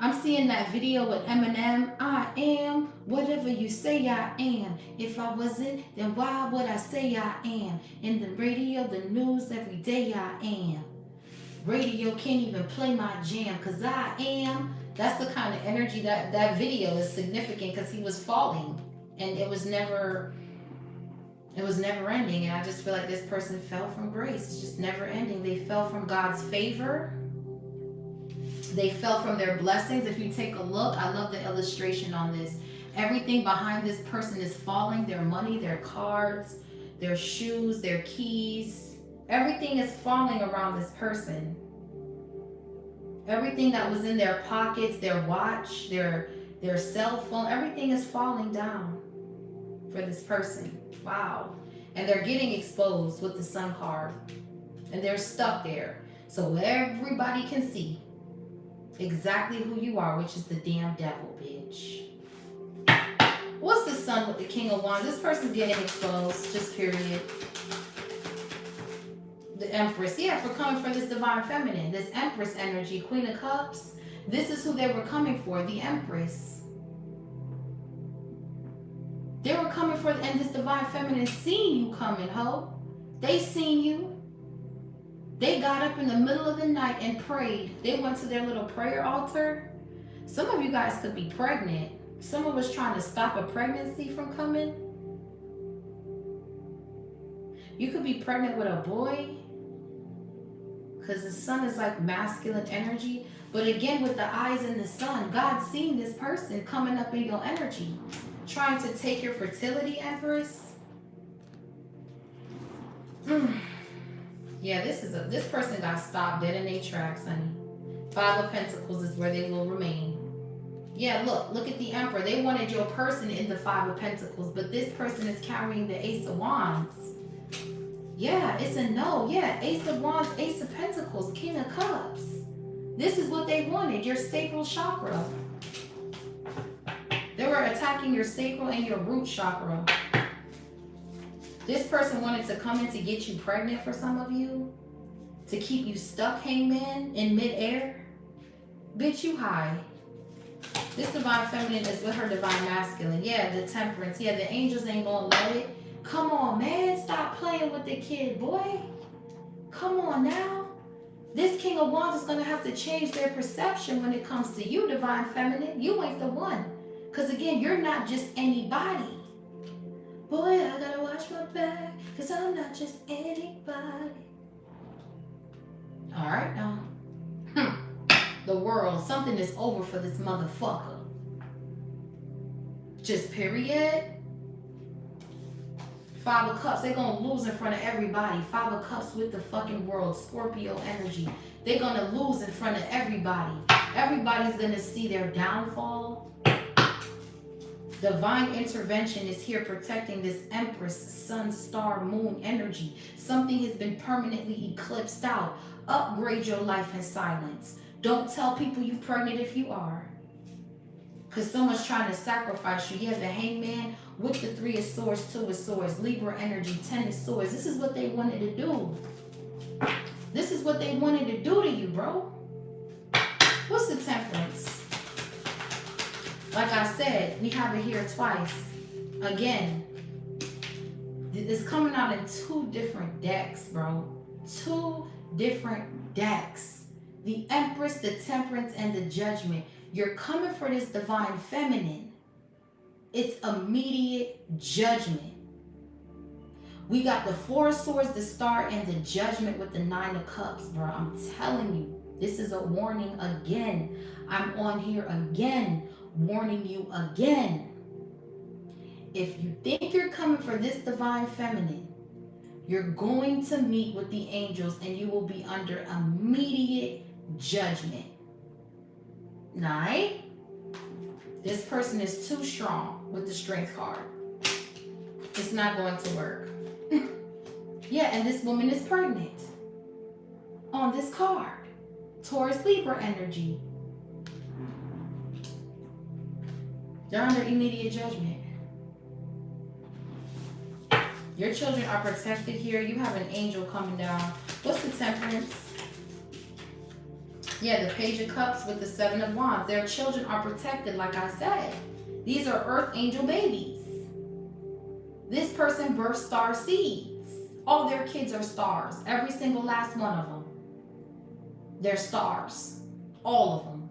I'm seeing that video with Eminem. I am whatever you say I am. If I wasn't, then why would I say I am? In the radio, the news, every day I am. Radio can't even play my jam because I am. That's the kind of energy that video is significant, because he was falling and it was never ending. And I just feel like this person fell from grace. It's just never ending. They fell from God's favor. They fell from their blessings. If you take a look, I love the illustration on this. Everything behind this person is falling. Their money, their cards, their shoes, their keys. Everything is falling around this person. Everything that was in their pockets, their watch, their cell phone, everything is falling down for this person. Wow. And they're getting exposed with the Sun card. And they're stuck there. So everybody can see exactly who you are, which is the damn devil, bitch. What's the Sun with the King of Wands? This person's getting exposed, just period. The Empress, yeah, for coming for this divine feminine, this Empress energy, Queen of Cups. This is who they were coming for, the Empress. They were coming for, and this divine feminine seen you coming, ho. They seen you. They got up in the middle of the night and prayed. They went to their little prayer altar. Some of you guys could be pregnant. Some of us trying to stop a pregnancy from coming. You could be pregnant with a boy, because the Sun is like masculine energy. But again, with the eyes in the Sun, God's seeing this person coming up in your energy, trying to take your fertility, Empress. Yeah, this person got stopped dead in their tracks, honey. Five of Pentacles is where they will remain. Yeah, look at the Emperor. They wanted your person in the Five of Pentacles, but this person is carrying the Ace of Wands. Yeah, it's a no. Yeah, Ace of Wands, Ace of Pentacles, King of Cups. This is what they wanted, your sacral chakra. They were attacking your sacral and your root chakra. This person wanted to come in to get you pregnant for some of you, to keep you stuck, hangman, in midair. Bitch, you high. This divine feminine is with her divine masculine. Yeah, the temperance. Yeah, the angels ain't gonna let it. Come on, man. Stop playing with the kid, boy. Come on now. This King of Wands is gonna have to change their perception when it comes to you, divine feminine. You ain't the one. Because again, you're not just anybody. Boy, I gotta watch my back, because I'm not just anybody. All right now. The world, something is over for this motherfucker. Just period. Five of Cups, they're gonna lose in front of everybody. Five of Cups with the fucking world, Scorpio energy. They're gonna lose in front of everybody. Everybody's gonna see their downfall. Divine intervention is here protecting this Empress, Sun, Star, Moon energy. Something has been permanently eclipsed out. Upgrade your life in silence. Don't tell people you're pregnant if you are. Because someone's trying to sacrifice you. You have the Hangman with the Three of Swords, Two of Swords, Libra energy, Ten of Swords. This is what they wanted to do. This is what they wanted to do to you, bro. What's the Temperance? Like I said, we have it here twice. Again, it's coming out in two different decks, bro. Two different decks. The Empress, the Temperance, and the Judgment. You're coming for this divine feminine. It's immediate judgment. We got the Four of Swords, the Star, and the Judgment with the Nine of Cups, bro. I'm telling you, this is a warning again. I'm on here again, warning you again. If you think you're coming for this divine feminine, you're going to meet with the angels and you will be under immediate judgment. Right? This person is too strong with the Strength card. It's not going to work. Yeah, and this woman is pregnant on this card. Taurus, Libra energy. They're under immediate judgment. Your children are protected here. You have an angel coming down. What's the Temperance? Yeah, the Page of Cups with the Seven of Wands. Their children are protected, like I said. These are Earth Angel babies. This person births star seeds. All their kids are stars. Every single last one of them. They're stars. All of them.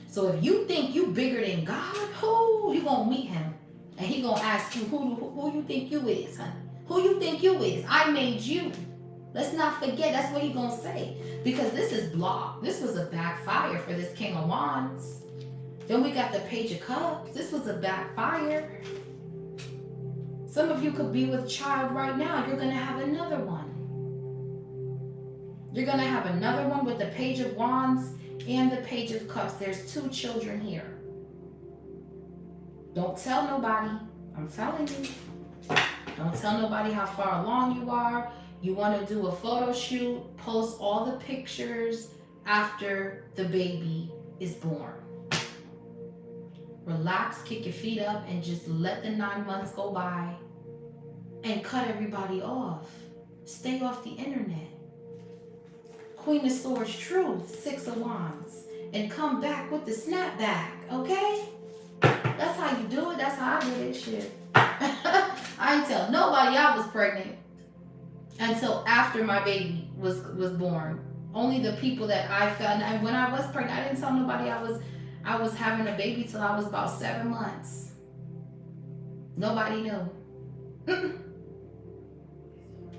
So if you think you bigger than God, who you gonna meet him? And he gonna ask you, who you think you is, honey? Who you think you is? I made you. Let's not forget, that's what he gonna say. Because this is blocked. This was a backfire for this King of Wands. Then we got the Page of Cups. This was a backfire. Some of you could be with child right now. You're gonna have another one. You're gonna have another one with the Page of Wands and the Page of Cups. There's two children here. Don't tell nobody. I'm telling you. Don't tell nobody how far along you are. You want to do a photo shoot, post all the pictures after the baby is born. Relax, kick your feet up, and just let the 9 months go by and cut everybody off. Stay off the internet. Queen of Swords, Truth, Six of Wands, and come back with the snapback, okay? That's how you do it. That's how I do this shit. I ain't tell nobody I was pregnant until after my baby was born. Only the people that I felt. And when I was pregnant, I didn't tell nobody I was having a baby till I was about 7 months. Nobody knew.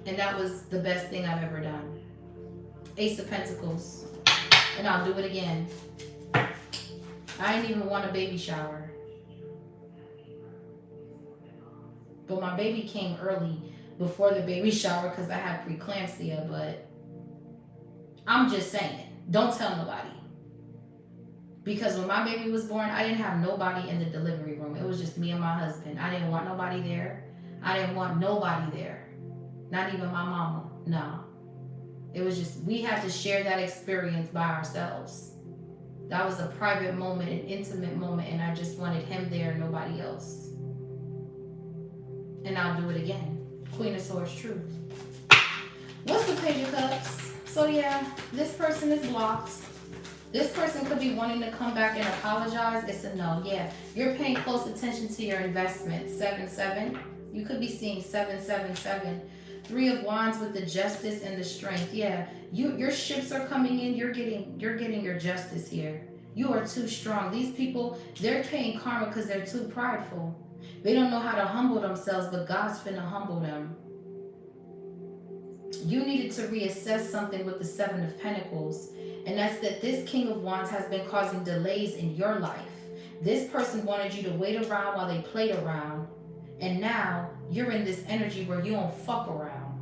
And that was the best thing I've ever done. Ace of Pentacles. And I'll do it again. I didn't even want a baby shower. But my baby came early before the baby shower because I had preeclampsia. But I'm just saying, don't tell nobody. Because when my baby was born, I didn't have nobody in the delivery room. It was just me and my husband. I didn't want nobody there. I didn't want nobody there. Not even my mama. No. It was just, we had to share that experience by ourselves. That was a private moment, an intimate moment, and I just wanted him there, nobody else. And I'll do it again. Queen of Swords, true. What's the Page of Cups? So yeah, this person is blocked. This person could be wanting to come back and apologize. It's a no. Yeah, you're paying close attention to your investment. 7-7. You could be seeing 7-7-7. 3 of Wands with the justice and the strength. Yeah, your ships are coming in. You're getting your justice here. You are too strong. These people, they're paying karma because they're too prideful. They don't know how to humble themselves, but God's finna humble them. You needed to reassess something with the 7 of Pentacles. And that's that this King of Wands has been causing delays in your life. This person wanted you to wait around while they played around. And now you're in this energy where you don't fuck around.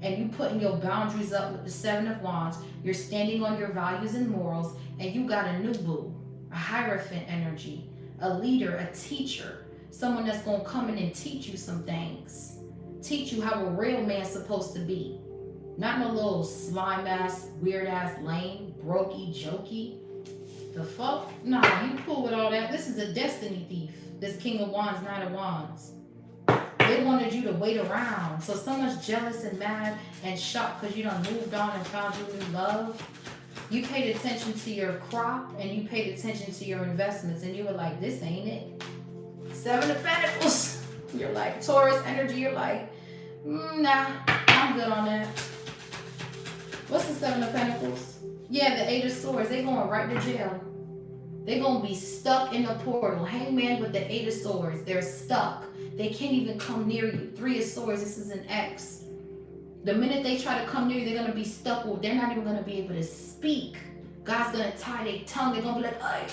And you putting your boundaries up with the 7 of Wands. You're standing on your values and morals. And you got a new boo. A Hierophant energy. A leader, a teacher. Someone that's going to come in and teach you some things. Teach you how a real man's supposed to be. Not no little slime ass, weird ass, lame, brokey, jokey. The fuck? Nah, you cool with all that. This is a destiny thief. This King of Wands, Knight of Wands. They wanted you to wait around. So someone's jealous and mad and shocked because you done moved on and found your new love. You paid attention to your crop and you paid attention to your investments and you were like, this ain't it. 7 of Pentacles. You're like Taurus energy. You're like, nah, I'm good on that. What's the 7 of Pentacles? Yeah, the 8 of Swords. They going right to jail. They're going to be stuck in the portal. Hangman with the 8 of Swords. They're stuck. They can't even come near you. 3 of Swords. This is an X. The minute they try to come near you, they're going to be stuck. They're not even going to be able to speak. God's going to tie their tongue. They're going to be like,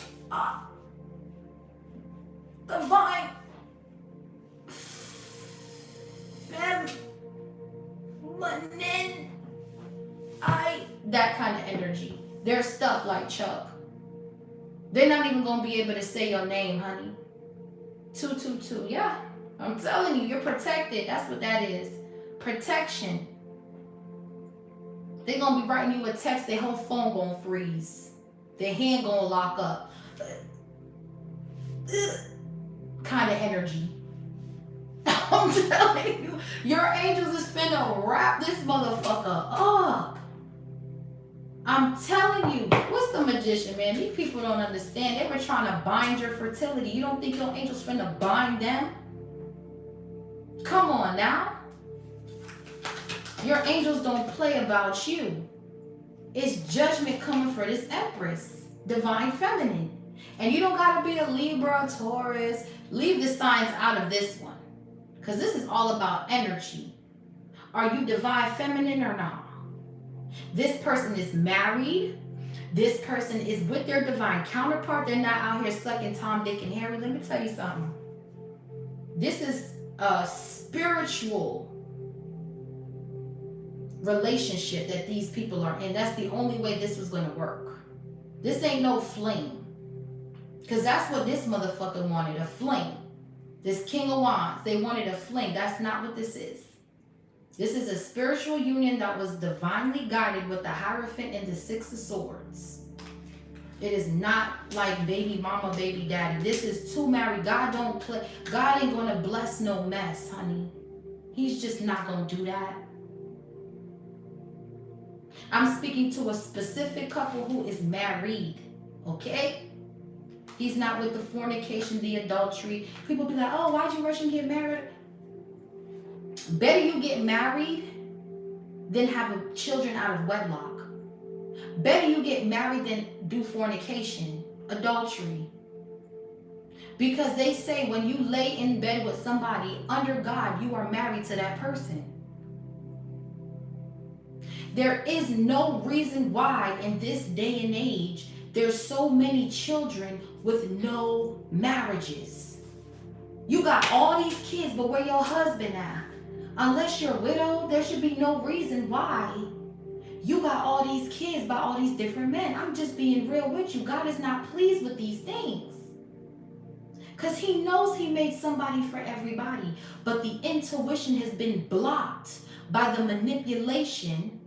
divine. Feminine. That kind of energy. They're stuck like Chuck. They're not even going to be able to say your name, honey. 222. Yeah, I'm telling you, you're protected. That's what that is. Protection. They're going to be writing you a text. Their whole phone going to freeze. Their hand going to lock up. Kind of energy. I'm telling you, your angels is finna wrap this motherfucker up. I'm telling you, what's the Magician, man? These people don't understand. They were trying to bind your fertility. You don't think your angels finna bind them? Come on now. Your angels don't play about you. It's judgment coming for this Empress, divine feminine. And you don't gotta be a Libra, Taurus. Leave the signs out of this one. Because this is all about energy. Are you divine feminine or not? This person is married. This person is with their divine counterpart. They're not out here sucking Tom, Dick, and Harry. Let me tell you something. This is a spiritual relationship that these people are in. That's the only way this was going to work. This ain't no fling. Because that's what this motherfucker wanted, a fling. This King of Wands, they wanted a fling. That's not what this is. This is a spiritual union that was divinely guided with the Hierophant and the 6 of Swords. It is not like baby mama, baby daddy. This is two married. God don't play. God ain't going to bless no mess, honey. He's just not going to do that. I'm speaking to a specific couple who is married, okay? He's not with the fornication, the adultery. People be like, oh, why'd you rush and get married? Better you get married than have children out of wedlock. Better you get married than do fornication, adultery. Because they say when you lay in bed with somebody under God, you are married to that person. There is no reason why in this day and age there's so many children with no marriages. You got all these kids, but where your husband at? Unless you're widowed, there should be no reason why you got all these kids by all these different men. I'm just being real with you. God is not pleased with these things. Because he knows he made somebody for everybody. But the intuition has been blocked by the manipulation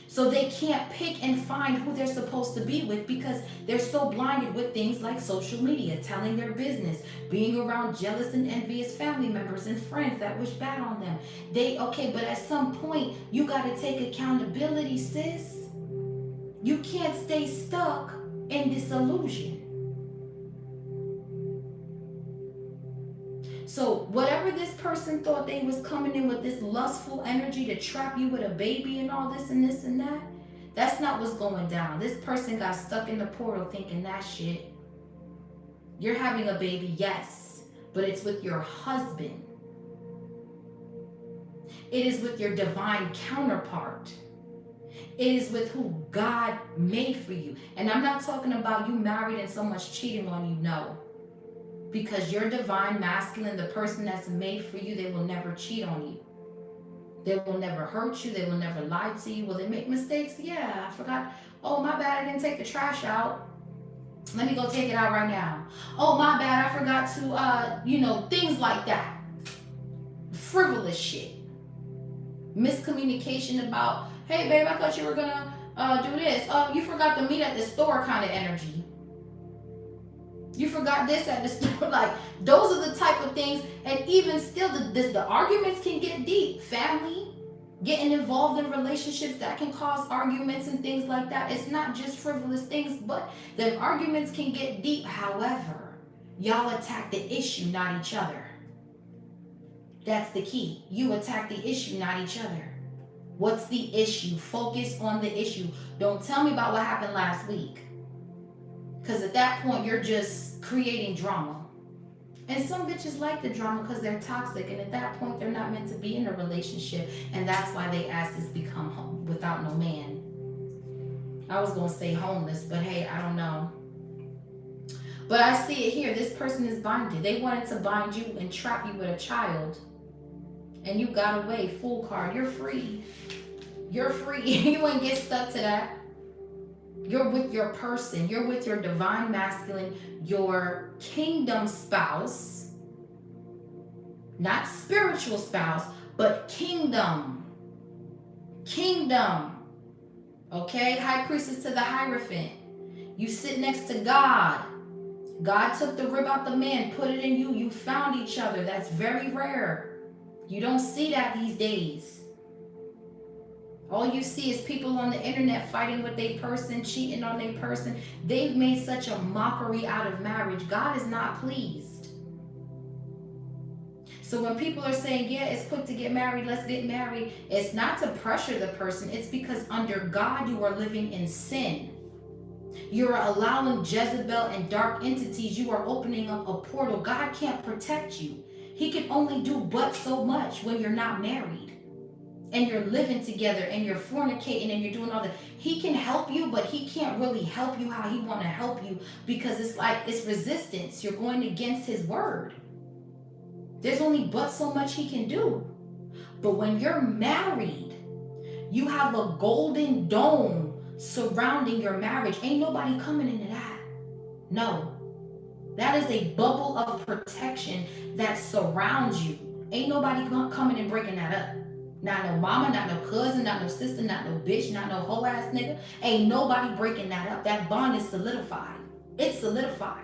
So they can't pick and find who they're supposed to be with because they're so blinded with things like social media, telling their business, being around jealous and envious family members and friends that wish bad on them. But at some point, you got to take accountability, sis. You can't stay stuck in this illusion. So whatever this person thought they was coming in with this lustful energy to trap you with a baby and all this and this and that, that's not what's going down. This person got stuck in the portal thinking that shit. You're having a baby, yes, but it's with your husband. It is with your divine counterpart. It is with who God made for you. And I'm not talking about you married and someone's cheating on you, no. Because your divine masculine, the person that's made for you, they will never cheat on you. They will never hurt you. They will never lie to you. Will they make mistakes? Yeah, I forgot. Oh, my bad, I didn't take the trash out. Let me go take it out right now. Oh, my bad, I forgot to, things like that. Frivolous shit. Miscommunication about, hey, babe, I thought you were going to do this. Oh, you forgot to meet at the store kind of energy. You forgot this at the store. Like, those are the type of things. And even still, the arguments can get deep. Family, getting involved in relationships that can cause arguments and things like that. It's not just frivolous things, but the arguments can get deep. However, y'all attack the issue, not each other. That's the key. You attack the issue, not each other. What's the issue? Focus on the issue. Don't tell me about what happened last week. Because at that point, you're just creating drama. And some bitches like the drama because they're toxic. And at that point, they're not meant to be in a relationship. And that's why they asked to become home without no man. I was going to say homeless, but hey, I don't know. But I see it here. This person is binded. They wanted to bind you and trap you with a child. And you got away. Full card. You're free. You're free. You ain't get stuck to that. You're with your person. You're with your divine masculine, your kingdom spouse. Not spiritual spouse, but kingdom. Kingdom. Okay? High priestess to the Hierophant. You sit next to God. God took the rib out the man, put it in you. You found each other. That's very rare. You don't see that these days. All you see is people on the internet fighting with their person, cheating on their person. They've made such a mockery out of marriage. God is not pleased. So when people are saying, yeah, it's quick to get married, let's get married, it's not to pressure the person. It's because under God, you are living in sin. You're allowing Jezebel and dark entities. You are opening up a portal. God can't protect you. He can only do but so much when you're not married. And you're living together and you're fornicating and you're doing all that. He can help you, but he can't really help you how he want to help you because it's like it's resistance. You're going against his word. There's only but so much he can do. But when you're married, you have a golden dome surrounding your marriage. Ain't nobody coming into that. No. That is a bubble of protection that surrounds you. Ain't nobody coming and breaking that up. Not no mama, not no cousin, not no sister, not no bitch, not no whole ass nigga. Ain't nobody breaking that up. That bond is solidified. It's solidified.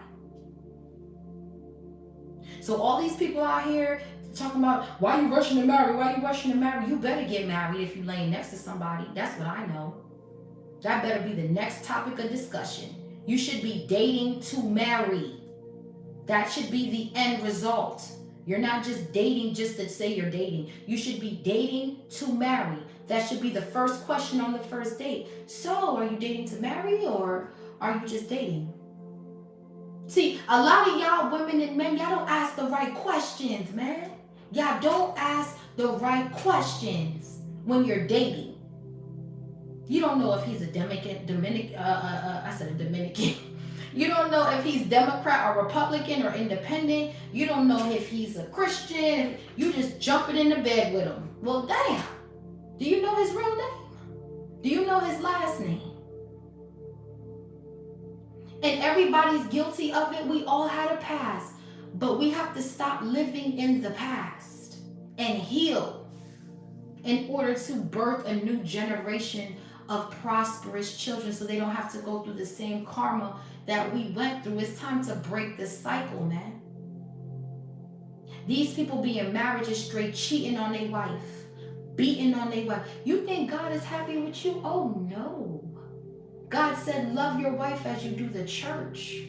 So all these people out here talking about, why you rushing to marry? Why you rushing to marry? You better get married if you laying next to somebody. That's what I know. That better be the next topic of discussion. You should be dating to marry. That should be the end result. You're not just dating just to say you're dating. You should be dating to marry. That should be the first question on the first date. So, are you dating to marry or are you just dating? See, a lot of y'all women and men, y'all don't ask the right questions, man. Y'all don't ask the right questions when you're dating. You don't know if he's a Dominican. You don't know if he's Democrat or Republican or independent. You don't know if he's a Christian. You just jumping into bed with him. Well, damn. Do you know his real name? Do you know his last name? And everybody's guilty of it. We all had a past. But we have to stop living in the past and heal in order to birth a new generation of prosperous children so they don't have to go through the same karma that we went through. It's time to break this cycle, man. These people be in marriages straight cheating on their wife, beating on their wife. You think God is happy with you? Oh no. God said, love your wife as you do the church.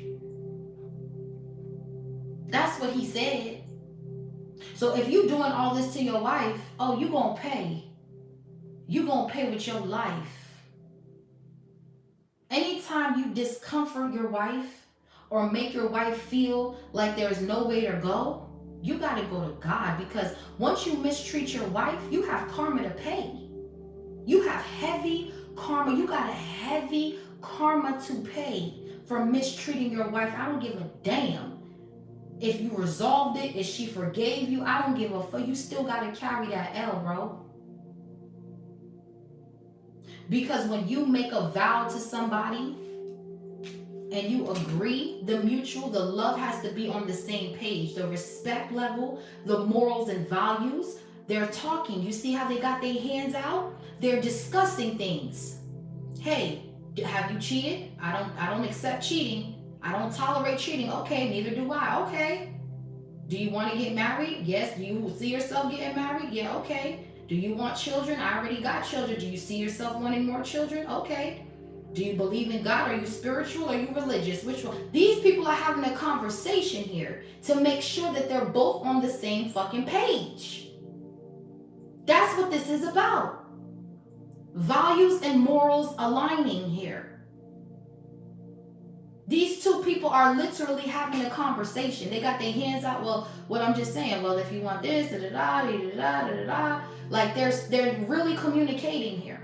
That's what he said. So if you doing all this to your wife, oh, you gonna pay. You gonna pay with your life. Anytime you discomfort your wife or make your wife feel like there's no way to go, you got to go to God, because once you mistreat your wife, you have karma to pay. You have heavy karma. You got a heavy karma to pay for mistreating your wife. I don't give a damn if you resolved it, if she forgave you. I don't give a fuck. You still got to carry that L, bro. Because when you make a vow to somebody and you agree, the love has to be on the same page. The respect level, the morals and values, they're talking. You see how they got their hands out? They're discussing things. Hey, have you cheated? I don't accept cheating. I don't tolerate cheating. Okay, neither do I. Okay. Do you want to get married? Yes. Do you see yourself getting married? Yeah, okay. Do you want children? I already got children. Do you see yourself wanting more children? Okay. Do you believe in God? Are you spiritual? Are you religious? Which one? These people are having a conversation here to make sure that they're both on the same fucking page. That's what this is about. Values and morals aligning here. These two people are literally having a conversation. They got their hands out. Well, what I'm just saying, well, if you want this, da-da-da. Like they're really communicating here.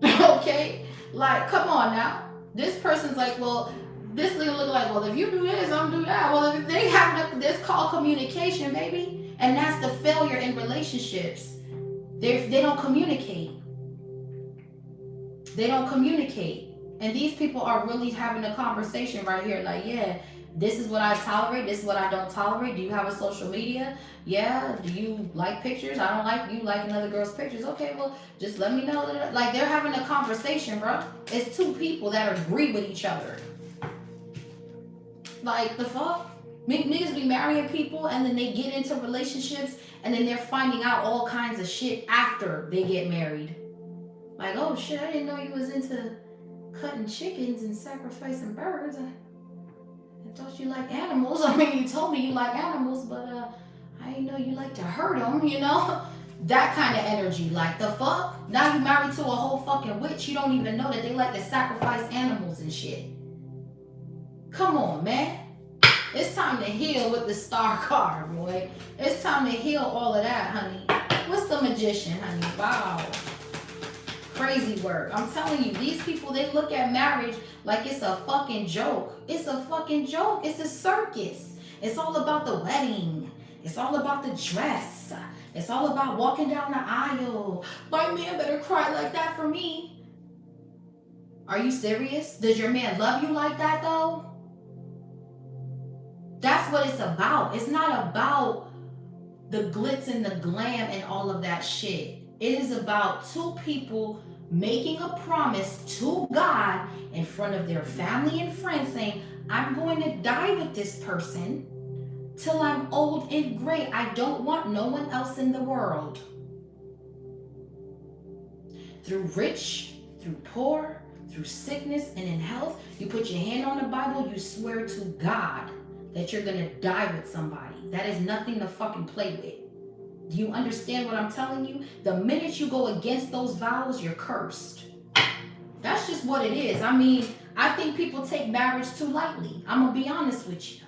Okay? Like, come on now. This person's like, well, this nigga look like, well, if you do this, I'm do that. Well, if they have this called communication, baby. And that's the failure in relationships. They don't communicate. They don't communicate. And these people are really having a conversation right here. Like, yeah, this is what I tolerate. This is what I don't tolerate. Do you have a social media? Yeah. Do you like pictures? I don't like you liking other girls' pictures. Okay, well, just let me know. Like, they're having a conversation, bro. It's two people that agree with each other. Like, the fuck? Niggas be marrying people and then they get into relationships and then they're finding out all kinds of shit after they get married. Like, oh shit, I didn't know you was into cutting chickens and sacrificing birds. I thought you like animals. I mean, you told me you like animals, but I didn't know you like to hurt them, you know? That kind of energy. Like, the fuck? Now you married to a whole fucking witch. You don't even know that they like to sacrifice animals and shit. Come on, man. It's time to heal with the star card, boy. It's time to heal all of that, honey. What's the magician, honey? Wow. Crazy work. I'm telling you, these people, they look at marriage like it's a fucking joke. It's a fucking joke. It's a circus. It's all about the wedding. It's all about the dress. It's all about walking down the aisle. My man better cry like that for me. Are you serious? Does your man love you like that though? That's what it's about. It's not about the glitz and the glam and all of that shit. It is about two people making a promise to God in front of their family and friends saying, I'm going to die with this person till I'm old and gray. I don't want no one else in the world. Through rich, through poor, through sickness and in health, you put your hand on the Bible, you swear to God that you're going to die with somebody. That is nothing to fucking play with. Do you understand what I'm telling you? The minute you go against those vows, you're cursed. That's just what it is. I mean, I think people take marriage too lightly. I'm going to be honest with you.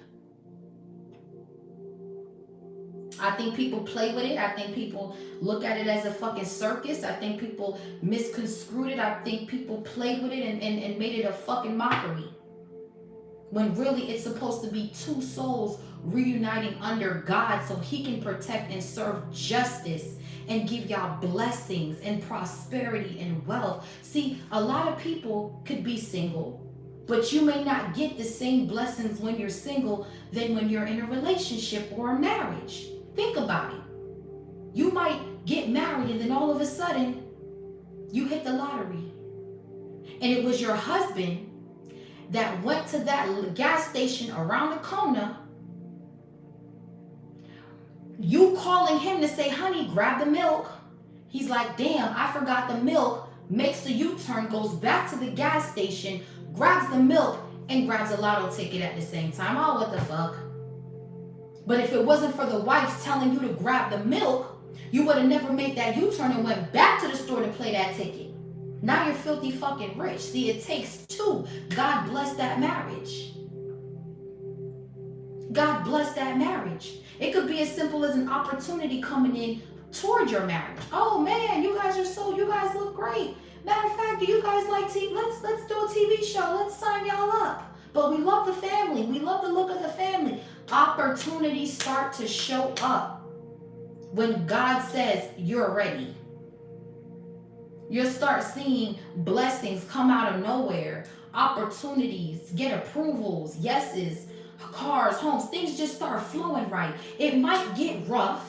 I think people play with it. I think people look at it as a fucking circus. I think people misconstrued it. I think people played with it and made it a fucking mockery. When really it's supposed to be two souls reuniting under God so he can protect and serve justice and give y'all blessings and prosperity and wealth. See, a lot of people could be single, but you may not get the same blessings when you're single than when you're in a relationship or a marriage. Think about it. You might get married and then all of a sudden you hit the lottery and it was your husband that went to that gas station around the corner, you calling him to say, honey, grab the milk. He's like, damn, I forgot the milk. Makes the U-turn, goes back to the gas station, grabs the milk, and grabs a lotto ticket at the same time. Oh, what the fuck? But if it wasn't for the wife telling you to grab the milk, you would have never made that U-turn and went back to the store to play that ticket. Now you're filthy fucking rich. See, it takes two. God bless that marriage. God bless that marriage. It could be as simple as an opportunity coming in toward your marriage. Oh man, you guys look great. Matter of fact, do you guys like TV? Let's do a TV show. Let's sign y'all up. But we love the family. We love the look of the family. Opportunities start to show up when God says you're ready. You'll start seeing blessings come out of nowhere. Opportunities, get approvals, yeses, cars, homes. Things just start flowing right. It might get rough.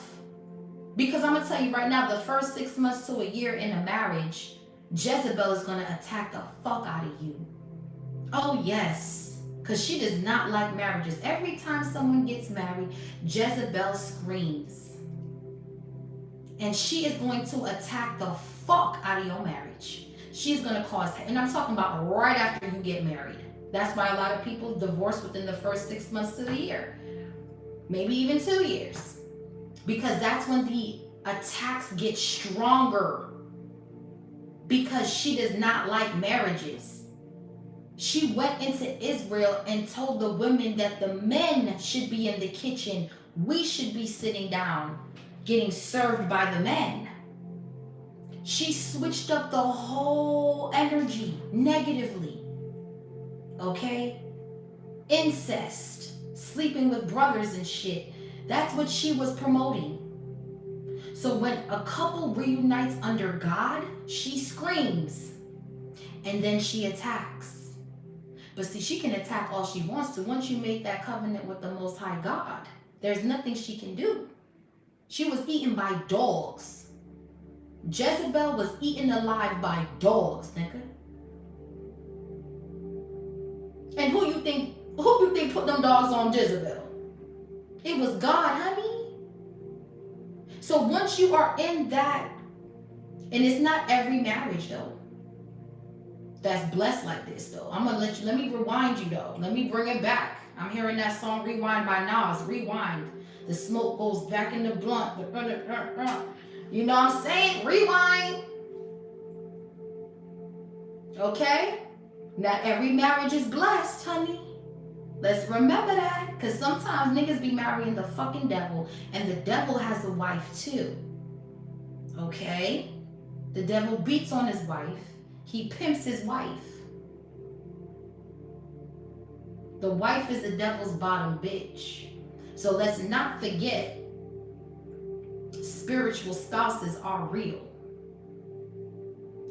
Because I'm going to tell you right now, the first 6 months to a year in a marriage, Jezebel is going to attack the fuck out of you. Oh, yes. Because she does not like marriages. Every time someone gets married, Jezebel screams. And she is going to attack the fuck out of your marriage. She's going to cause, and I'm talking about right after you get married. That's why a lot of people divorce within the first 6 months to the year. Maybe even 2 years. Because that's when the attacks get stronger. Because she does not like marriages. She went into Israel and told the women that the men should be in the kitchen. We should be sitting down, getting served by the men. She switched up the whole energy negatively. Okay? Incest, sleeping with brothers and shit. That's what she was promoting. So when a couple reunites under God, she screams. And then she attacks. But see, she can attack all she wants to. Once you make that covenant with the Most High God, there's nothing she can do. She was eaten by dogs. Jezebel was eaten alive by dogs, nigga. And who you think put them dogs on Jezebel? It was God, honey. So once you are in that, and it's not every marriage though that's blessed like this though. I'm gonna let me rewind you though. Let me bring it back. I'm hearing that song Rewind by Nas. Rewind. The smoke goes back in the blunt. You know what I'm saying? Rewind. Okay? Not every marriage is blessed, honey. Let's remember that. Because sometimes niggas be marrying the fucking devil. And the devil has a wife too. Okay? The devil beats on his wife. He pimps his wife. The wife is the devil's bottom bitch. So let's not forget, spiritual spouses are real.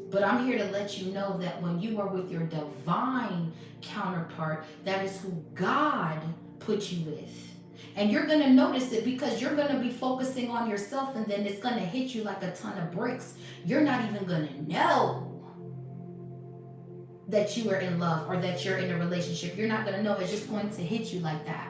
But I'm here to let you know that when you are with your divine counterpart, that is who God put you with. And you're going to notice it because you're going to be focusing on yourself, and then it's going to hit you like a ton of bricks. You're not even going to know that you are in love or that you're in a relationship. You're not going to know. It's just going to hit you like that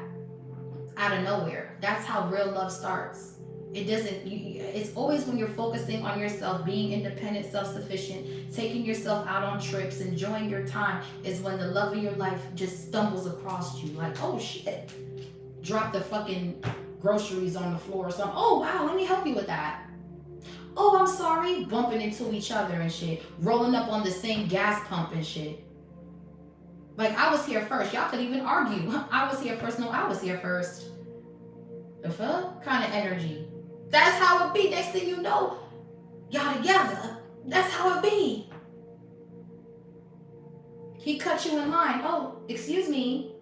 out of nowhere. That's how real love starts. It doesn't, it's always when you're focusing on yourself, being independent, self-sufficient, taking yourself out on trips, enjoying your time, is when the love of your life just stumbles across you. Like, oh shit, drop the fucking groceries on the floor or something. Oh wow, let me help you with that. Oh, I'm sorry, bumping into each other and shit, rolling up on the same gas pump and shit. Like, I was here first. Y'all could even argue. I was here first. No, I was here first. The fuck kind of energy. That's how it be. Next thing you know, y'all together. That's how it be. He cut you in line. Oh, excuse me.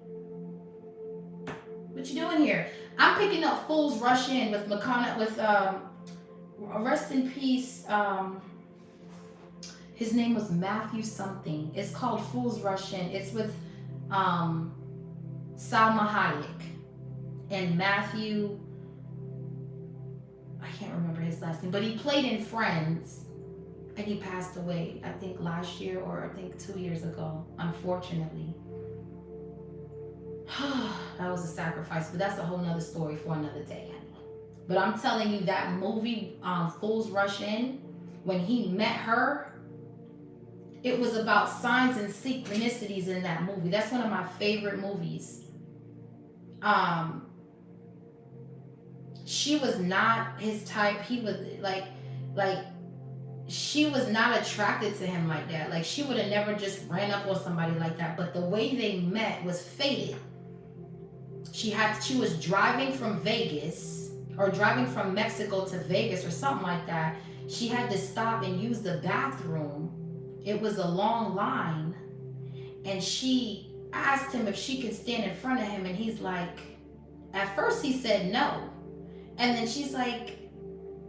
What you doing here? I'm picking up Fools Rush In with McConnell, with rest in peace. His name was Matthew something. It's called Fools Rush In. It's with Salma Hayek and Matthew. I can't remember his last name, but he played in Friends. And he passed away, I think last year or I think 2 years ago, unfortunately. That was a sacrifice, but that's a whole nother story for another day, honey. But I'm telling you, that movie, Fools Rush In, when he met her, it was about signs and synchronicities in that movie. That's one of my favorite movies. She was not his type. He was like she was not attracted to him like that. Like, she would have never just ran up on somebody like that. But the way they met was fated. She was driving from Vegas, or driving from Mexico to Vegas or something like that. She had to stop and use the bathroom. It was a long line, and she asked him if she could stand in front of him, and he's like, at first he said no, and then she's like,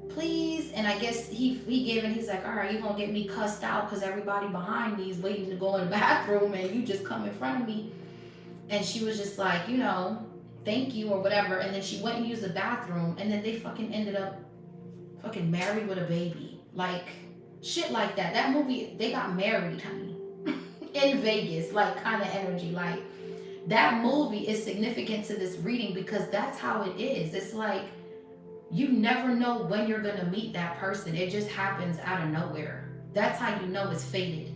please. And I guess he gave it. He's like, all right, you're gonna get me cussed out because everybody behind me is waiting to go in the bathroom and you just come in front of me. And she was just like, you know, thank you or whatever. And then she went and used the bathroom, and then they fucking ended up fucking married with a baby. Like, shit like that. That movie, they got married, honey. In Vegas, like, kind of energy. Like, that movie is significant to this reading because that's how it is. It's like, you never know when you're gonna meet that person. It just happens out of nowhere. That's how you know it's fated.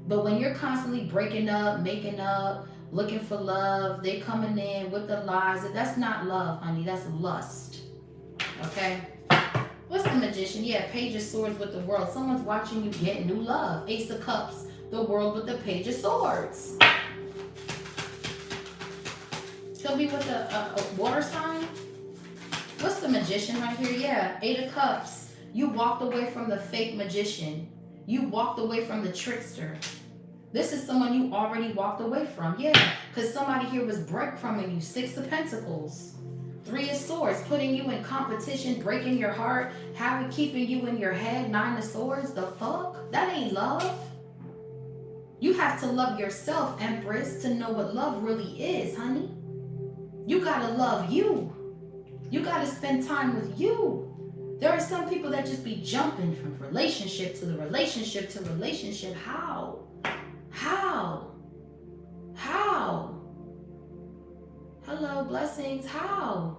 But when you're constantly breaking up, making up, looking for love, they coming in with the lies, that's not love, honey. That's lust. Okay? What's the Magician? Yeah, Page of Swords with the World. Someone's watching you get new love. Ace of Cups, the World with the Page of Swords. Could be with a water sign. What's the Magician right here? Yeah, Eight of Cups. You walked away from the fake magician. You walked away from the trickster. This is someone you already walked away from. Yeah, because somebody here was breadcrumbing you. Six of Pentacles. Three of Swords, putting you in competition, breaking your heart, keeping you in your head. Nine of Swords. The fuck? That ain't love. You have to love yourself, Empress, to know what love really is, honey. You gotta love you. You got to spend time with you. There are some people that just be jumping from relationship to the relationship to relationship. How? Hello, blessings. How?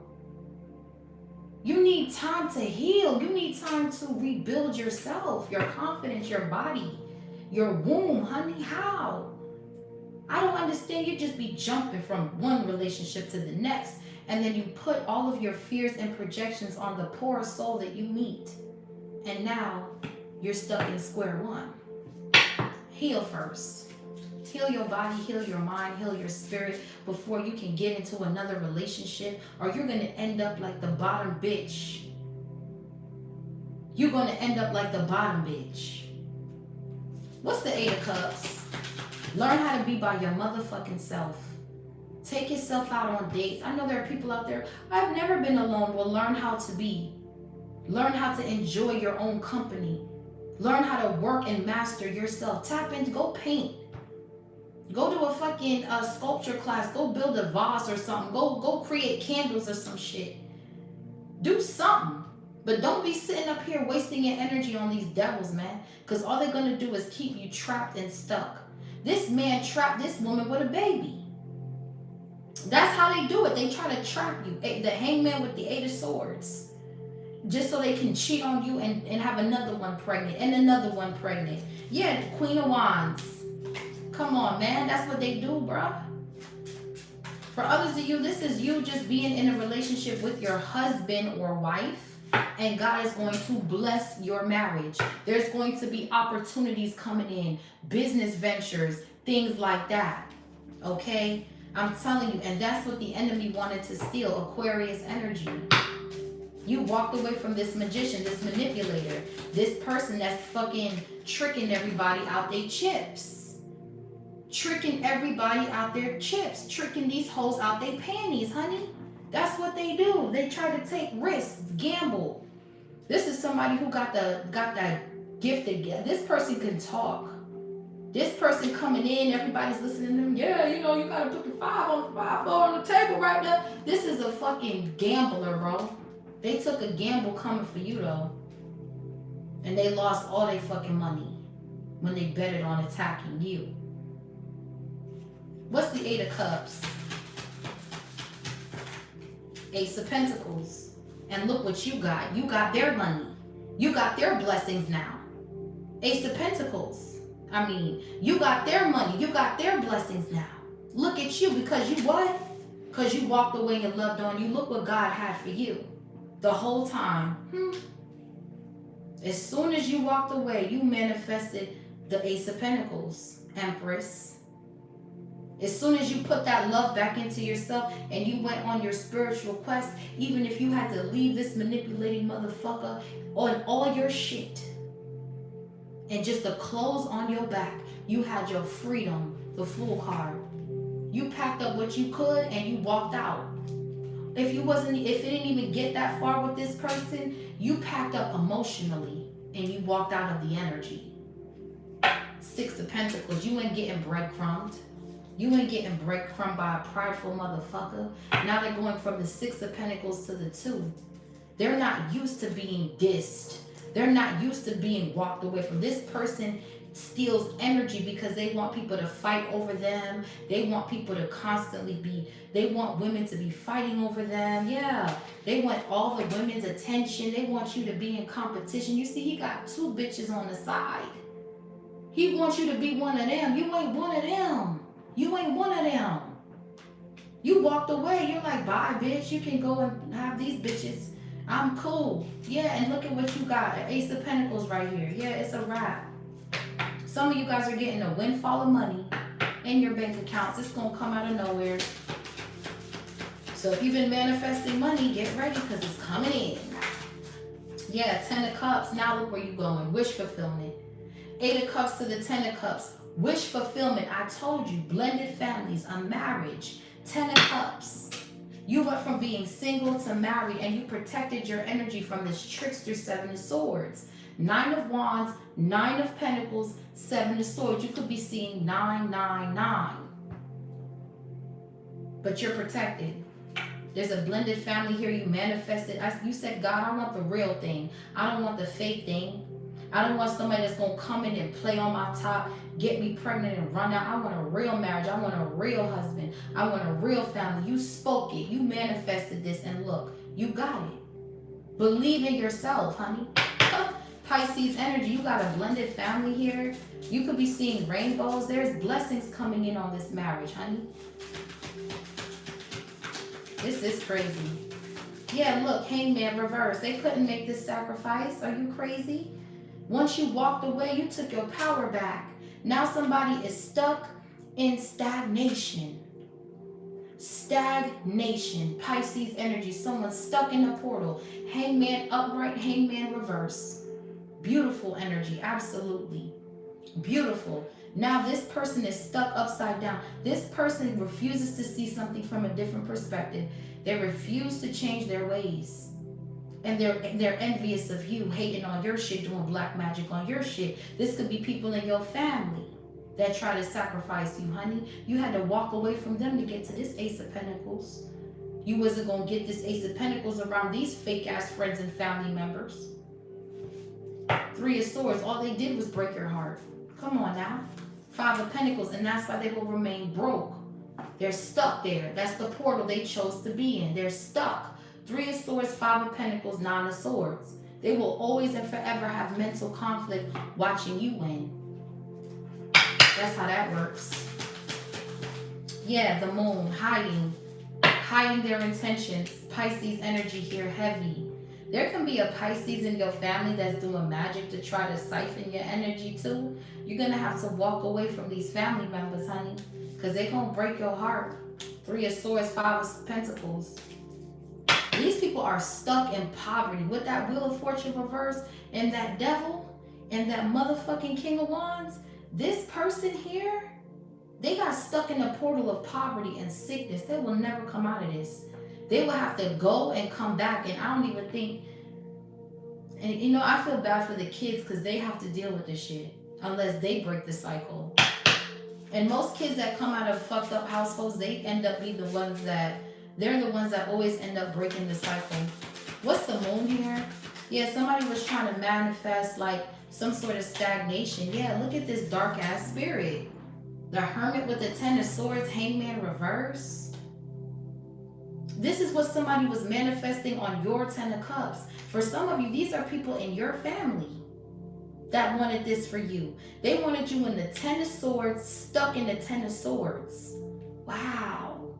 You need time to heal. You need time to rebuild yourself, your confidence, your body, your womb, honey. How? I don't understand. You just be jumping from one relationship to the next. And then you put all of your fears and projections on the poor soul that you meet. And now you're stuck in square one. Heal first. Heal your body, heal your mind, heal your spirit before you can get into another relationship, or you're going to end up like the bottom bitch. You're going to end up like the bottom bitch. What's the Eight of Cups? Learn how to be by your motherfucking self. Take yourself out on dates. I know there are people out there, I've never been alone. Well, learn how to be. Learn how to enjoy your own company. Learn how to work and master yourself. Tap in, go paint. Go to a fucking sculpture class. Go build a vase or something. Go create candles or some shit. Do something. But don't be sitting up here wasting your energy on these devils, man. Because all they're going to do is keep you trapped and stuck. This man trapped this woman with a baby. That's how they do it. They try to trap you. The Hangman with the Eight of Swords. Just so they can cheat on you and have another one pregnant and another one pregnant. Yeah, the Queen of Wands. Come on, man. That's what they do, bruh. For others of you, this is you just being in a relationship with your husband or wife. And God is going to bless your marriage. There's going to be opportunities coming in. Business ventures. Things like that. Okay? I'm telling you, and that's what the enemy wanted to steal, Aquarius energy. You walked away from this magician, this manipulator, this person that's fucking tricking everybody out their chips. Tricking everybody out their chips. Tricking these hoes out their panties, honey. That's what they do. They try to take risks, gamble. This is somebody who got that gifted. This person can talk. This person coming in, everybody's listening to them. Yeah, you know, you gotta put the 5 on the table right now. This is a fucking gambler, bro. They took a gamble coming for you, though. And they lost all their fucking money when they betted on attacking you. What's the Eight of Cups? Ace of Pentacles. And look what you got. You got their money. You got their blessings now. Ace of Pentacles. I mean, you got their money. You got their blessings now. Look at you, because you what? Because you walked away and loved on you. Look what God had for you the whole time. As soon as you walked away, you manifested the Ace of Pentacles, Empress. As soon as you put that love back into yourself and you went on your spiritual quest, even if you had to leave this manipulating motherfucker on all your shit and just the clothes on your back, you had your freedom, the Fool card. You packed up what you could and you walked out. If it didn't even get that far with this person, you packed up emotionally and you walked out of the energy. Six of Pentacles. You ain't getting breadcrumbed. You ain't getting breadcrumbed by a prideful motherfucker. Now they're going from the Six of Pentacles to the Two. They're not used to being dissed. They're not used to being walked away from. This person steals energy because they want people to fight over them. They want people to constantly they want women to be fighting over them. Yeah, they want all the women's attention. They want you to be in competition. You see, he got two bitches on the side. He wants you to be one of them. You ain't one of them. You ain't one of them. You walked away. You're like, bye, bitch. You can go and have these bitches. I'm cool. Yeah, and look at what you got. An Ace of Pentacles right here. Yeah, it's a wrap. Some of you guys are getting a windfall of money in your bank accounts. It's going to come out of nowhere. So if you've been manifesting money, get ready because it's coming in. Yeah, Ten of Cups. Now look where you're going. Wish fulfillment. Eight of Cups to the Ten of Cups. Wish fulfillment. I told you. Blended families. A marriage. Ten of Cups. You went from being single to married and you protected your energy from this trickster, Seven of Swords. Nine of Wands, Nine of Pentacles, Seven of Swords. You could be seeing 999. But you're protected. There's a blended family here. You manifested. You said, God, I want the real thing. I don't want the fake thing. I don't want somebody that's going to come in and play on my top, get me pregnant and run out. I want a real marriage. I want a real husband. I want a real family. You spoke it. You manifested this. And look, you got it. Believe in yourself, honey. Pisces energy. You got a blended family here. You could be seeing rainbows. There's blessings coming in on this marriage, honey. This is crazy. Yeah, look, Hangman reverse. They couldn't make this sacrifice. Are you crazy? Once you walked away, you took your power back. Now somebody is stuck in stagnation. Stagnation. Pisces energy. Someone's stuck in a portal. Hangman upright, Hangman reverse. Beautiful energy. Absolutely. Beautiful. Now this person is stuck upside down. This person refuses to see something from a different perspective. They refuse to change their ways. And they're envious of you, hating on your shit, doing black magic on your shit. This could be people in your family that try to sacrifice you, honey. You had to walk away from them to get to this Ace of Pentacles. You wasn't going to get this Ace of Pentacles around these fake-ass friends and family members. Three of Swords, all they did was break your heart. Come on now. Five of Pentacles, and that's why they will remain broke. They're stuck there. That's the portal they chose to be in. They're stuck. Three of Swords, Five of Pentacles, Nine of Swords. They will always and forever have mental conflict watching you win. That's how that works. Yeah, the Moon, hiding their intentions. Pisces energy here, heavy. There can be a Pisces in your family that's doing magic to try to siphon your energy too. You're going to have to walk away from these family members, honey, because they're going to break your heart. Three of Swords, Five of Pentacles. These people are stuck in poverty with that Wheel of Fortune reverse and that Devil and that motherfucking King of Wands. This person here, they got stuck in a portal of poverty and sickness. They will never come out of this. They will have to go and come back. And I don't even think, and you know, I feel bad for the kids because they have to deal with this shit unless they break the cycle. And most kids that come out of fucked up households, they end up being the ones that, they're the ones that always end up breaking the cycle. What's the Moon here? Yeah, somebody was trying to manifest like some sort of stagnation. Yeah, look at this dark ass spirit. The Hermit with the Ten of Swords, Hangman reverse. This is what somebody was manifesting on your Ten of Cups. For some of you, these are people in your family that wanted this for you. They wanted you in the Ten of Swords, stuck in the Ten of Swords. Wow.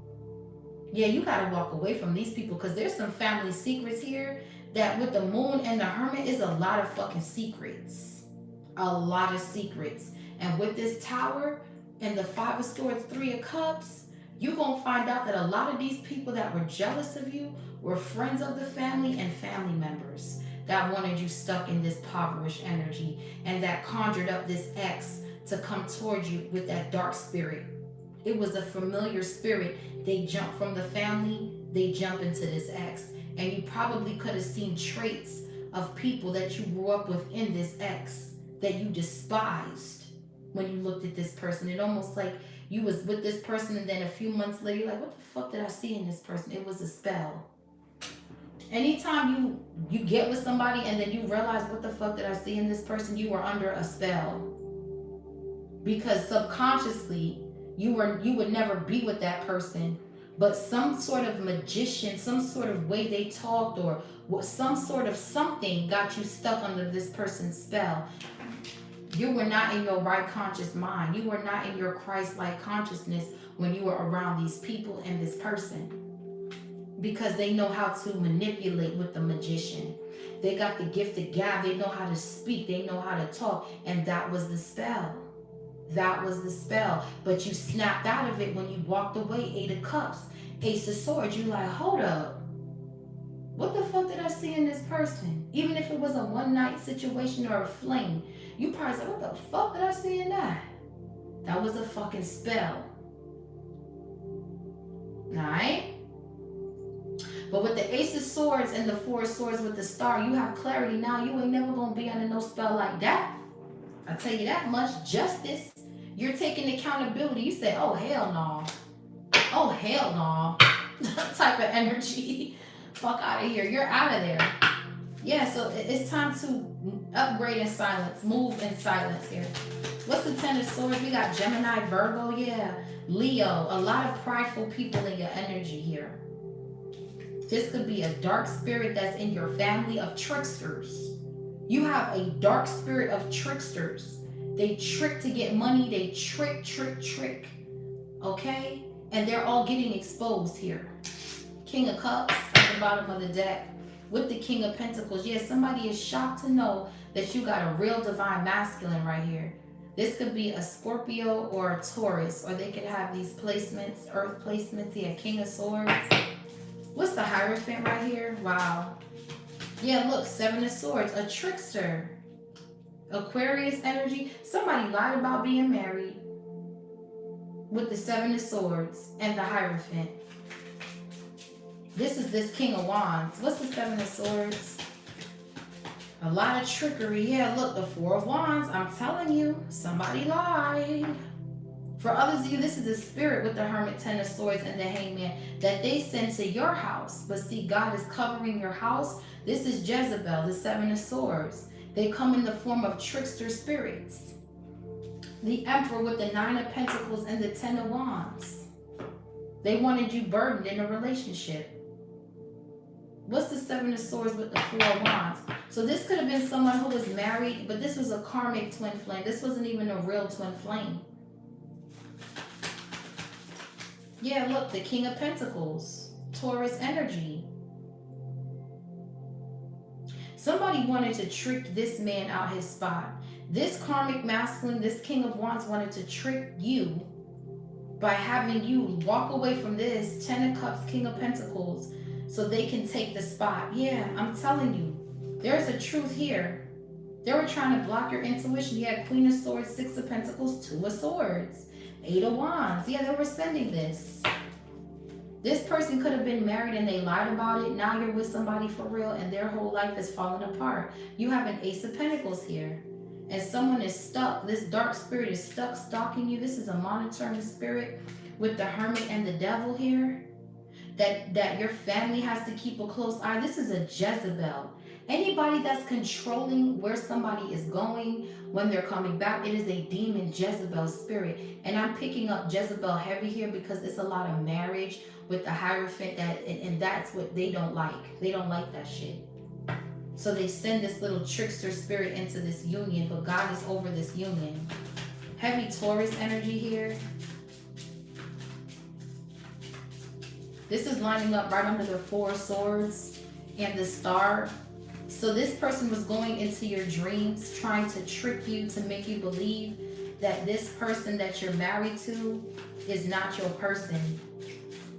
Yeah, you got to walk away from these people because there's some family secrets here that with the Moon and the Hermit is a lot of fucking secrets. A lot of secrets. And with this Tower and the Five of Swords, Three of Cups, you're going to find out that a lot of these people that were jealous of you were friends of the family and family members that wanted you stuck in this impoverished energy and that conjured up this X to come towards you with that dark spirit. It was a familiar spirit. They jumped from the family, they jump into this X. And you probably could have seen traits of people that you grew up with in this X that you despised when you looked at this person. It almost like you was with this person and then a few months later, you're like, what the fuck did I see in this person? It was a spell. Anytime you get with somebody and then you realize, what the fuck did I see in this person? You were under a spell. Because subconsciously, you would never be with that person, but some sort of magician, some sort of way they talked or some sort of something got you stuck under this person's spell. You were not in your right conscious mind. You were not in your Christ-like consciousness when you were around these people and this person. Because they know how to manipulate with the magician. They got the gift of gab. They know how to speak. They know how to talk. And that was the spell. That was the spell. But you snapped out of it when you walked away. Eight of Cups. Ace of Swords. You like, hold up. What the fuck did I see in this person? Even if it was a one-night situation or a fling, you probably said, what the fuck did I see in that? That was a fucking spell. Alright? But with the Ace of Swords and the Four of Swords with the Star, you have clarity now. You ain't never going to be under no spell like that. I'll tell you that much. Justice. You're taking accountability. You say, oh, hell no. Oh, hell no. Type of energy. Fuck out of here. You're out of there. Yeah, so it's time to upgrade in silence. Move in silence here. What's the Ten of Swords? We got Gemini, Virgo, yeah. Leo. A lot of prideful people in your energy here. This could be a dark spirit that's in your family of tricksters. You have a dark spirit of tricksters. They trick to get money. They trick. Okay? And they're all getting exposed here. King of Cups at the bottom of the deck. With the King of Pentacles. Yeah, somebody is shocked to know that you got a real divine masculine right here. This could be a Scorpio or a Taurus. Or they could have these placements, earth placements. Yeah, King of Swords. What's the Hierophant right here? Wow. Yeah, look, Seven of Swords, a trickster. Aquarius energy. Somebody lied about being married with the Seven of Swords and the Hierophant. This is this King of Wands. What's the Seven of Swords? A lot of trickery. Yeah, look, the Four of Wands. I'm telling you, somebody lied. For others of you, this is the spirit with the Hermit, Ten of Swords, and the Hangman that they send to your house. But see, God is covering your house. This is Jezebel, the Seven of Swords. They come in the form of trickster spirits. The Emperor with the Nine of Pentacles and the Ten of Wands. They wanted you burdened in a relationship. What's the Seven of Swords with the Four of Wands? So this could have been someone who was married, but this was a karmic twin flame. This wasn't even a real twin flame. Yeah, look, the King of Pentacles, Taurus energy. Somebody wanted to trick this man out his spot. This karmic masculine, this King of Wands wanted to trick you by having you walk away from this Ten of Cups, King of Pentacles, so they can take the spot. Yeah, I'm telling you, there's a truth here. They were trying to block your intuition. You had Queen of Swords, Six of Pentacles, Two of Swords, Eight of Wands. Yeah, they were sending this. This person could have been married and they lied about it. Now you're with somebody for real and their whole life is falling apart. You have an Ace of Pentacles here. And someone is stuck. This dark spirit is stuck stalking you. This is a monitoring spirit with the Hermit and the Devil here. That your family has to keep a close eye. This is a Jezebel. Anybody that's controlling where somebody is going when they're coming back, it is a demon Jezebel spirit. And I'm picking up Jezebel heavy here because it's a lot of marriage with the Hierophant, and that's what they don't like. They don't like that shit. So they send this little trickster spirit into this union, but God is over this union. Heavy Taurus energy here. This is lining up right under the 4 swords and the star. So this person was going into your dreams, trying to trick you, to make you believe that this person that you're married to is not your person.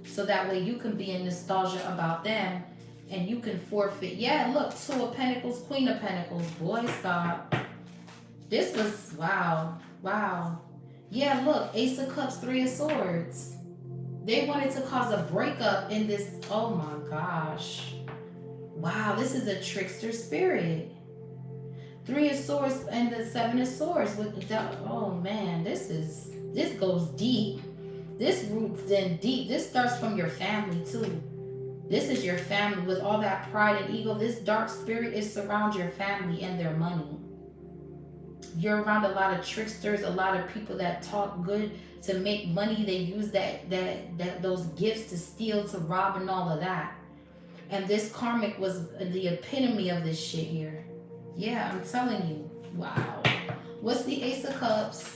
So that way you can be in nostalgia about them and you can forfeit. Yeah, look, 2 of Pentacles, Queen of Pentacles. Boy, stop. This was, wow, wow. Yeah, look, Ace of Cups, 3 of Swords. They wanted to cause a breakup in this. Oh my gosh. Wow, this is a trickster spirit. 3 of Swords and the 7 of Swords with the, oh man, this goes deep. This roots in deep. This starts from your family too. This is your family with all that pride and ego. This dark spirit is surround your family and their money. You're around a lot of tricksters, a lot of people that talk good to make money. They use those gifts to steal, to rob, and all of that. And this karmic was the epitome of this shit here. Yeah, I'm telling you. Wow. What's the Ace of Cups?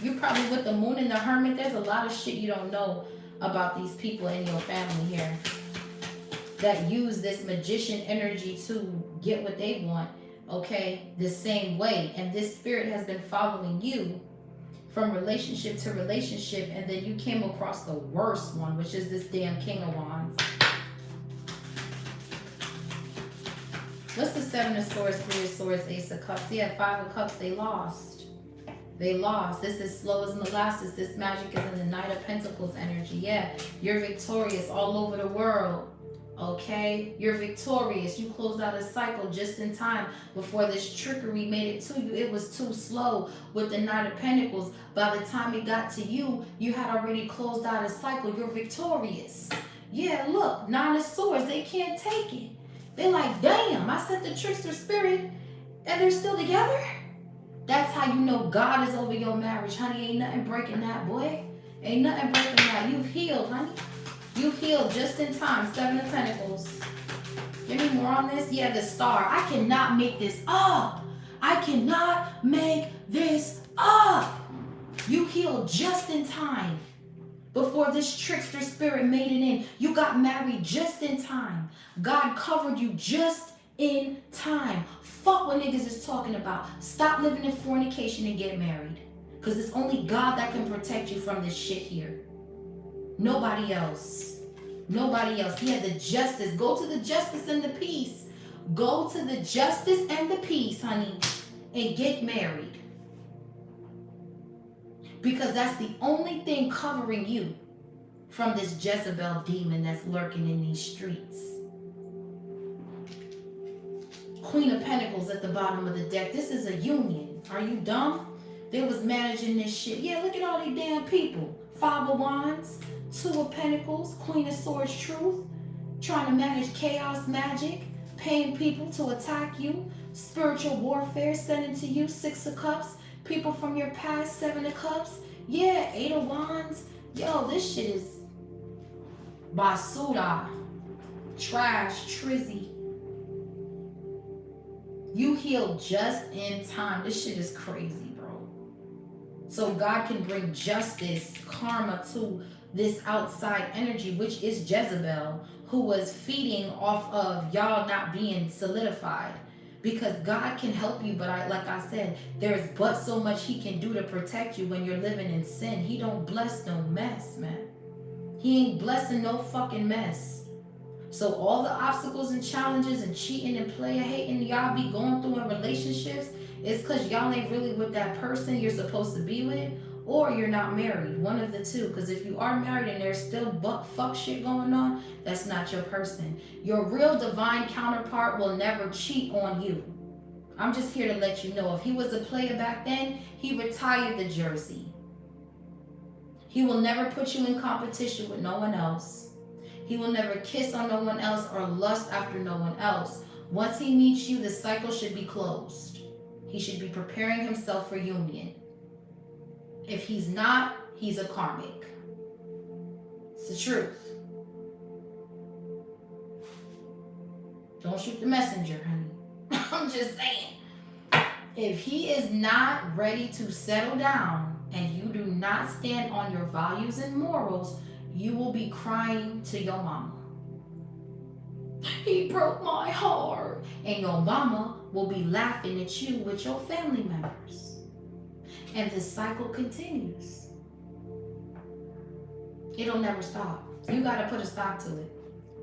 You probably with the Moon and the Hermit. There's a lot of shit you don't know about these people in your family here that use this magician energy to get what they want, okay, the same way. And this spirit has been following you from relationship to relationship, and then you came across the worst one, which is this damn King of Wands. What's the 7 of Swords, 3 of Swords, Ace of Cups? Yeah, 5 of Cups, they lost. They lost. This is slow as molasses. This magic is in the Knight of Pentacles energy. Yeah, you're victorious all over the world. Okay, you're victorious. You closed out a cycle just in time before this trickery made it to you. It was too slow with the Knight of Pentacles. By the time it got to you, you had already closed out a cycle. You're victorious. Yeah, look, 9 of Swords, they can't take it. They're like, damn, I sent the trickster spirit and they're still together? That's how you know God is over your marriage, honey. Ain't nothing breaking that, boy. Ain't nothing breaking that. You've healed, honey. You healed just in time. 7 of Pentacles. Give me more on this. Yeah, the Star. I cannot make this up. I cannot make this up. You healed just in time before this trickster spirit made it in. You got married just in time. God covered you just in time. Fuck what niggas is talking about. Stop living in fornication and get married. Because it's only God that can protect you from this shit here. Nobody else. Nobody else. Yeah, the justice. Go to the justice and the peace. Go to the justice and the peace, honey, and get married. Because that's the only thing covering you from this Jezebel demon that's lurking in these streets. Queen of Pentacles at the bottom of the deck. This is a union. Are you dumb? They was managing this shit. Yeah, look at all these damn people. 5 of Wands, 2 of Pentacles, Queen of Swords, Truth. Trying to manage chaos magic, paying people to attack you, spiritual warfare sending to you, 6 of Cups, people from your past, 7 of Cups. Yeah, 8 of Wands. Yo, this shit is basura, trash, trizzy. You healed just in time. This shit is crazy, bro. So God can bring justice, karma to this outside energy, which is Jezebel, who was feeding off of y'all not being solidified. Because God can help you, but like I said, there's but so much he can do to protect you when you're living in sin. He don't bless no mess, man. He ain't blessing no fucking mess. So all the obstacles and challenges and cheating and player hating y'all be going through in relationships is because y'all ain't really with that person you're supposed to be with, or you're not married. One of the two. Because if you are married and there's still fuck shit going on, that's not your person. Your real divine counterpart will never cheat on you. I'm just here to let you know. If he was a player back then, he retired the jersey. He will never put you in competition with no one else. He will never kiss on no one else or lust after no one else. Once he meets you, the cycle should be closed. He should be preparing himself for union. If he's not, he's a karmic. It's the truth. Don't shoot the messenger, honey. I'm just saying. If he is not ready to settle down and you do not stand on your values and morals, you will be crying to your mama. He broke my heart. And your mama will be laughing at you with your family members. And the cycle continues. It'll never stop. You got to put a stop to it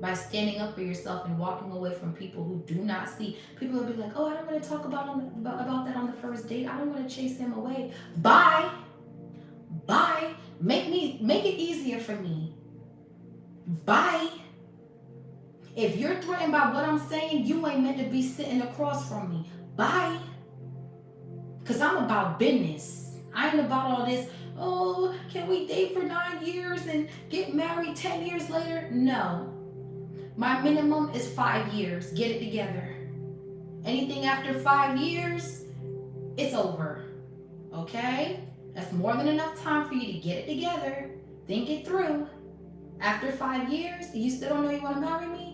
by standing up for yourself and walking away from people who do not see. People will be like, oh, I don't want to talk about that on the first date. I don't want to chase him away. Bye. Bye. Make it easier for me. Bye. If you're threatened by what I'm saying, you ain't meant to be sitting across from me. Bye. Because I'm about business. I ain't about all this, oh, can we date for 9 years and get married 10 years later? No. My minimum is 5 years. Get it together. Anything after 5 years, it's over. Okay? That's more than enough time for you to get it together. Think it through. After 5 years, you still don't know you want to marry me?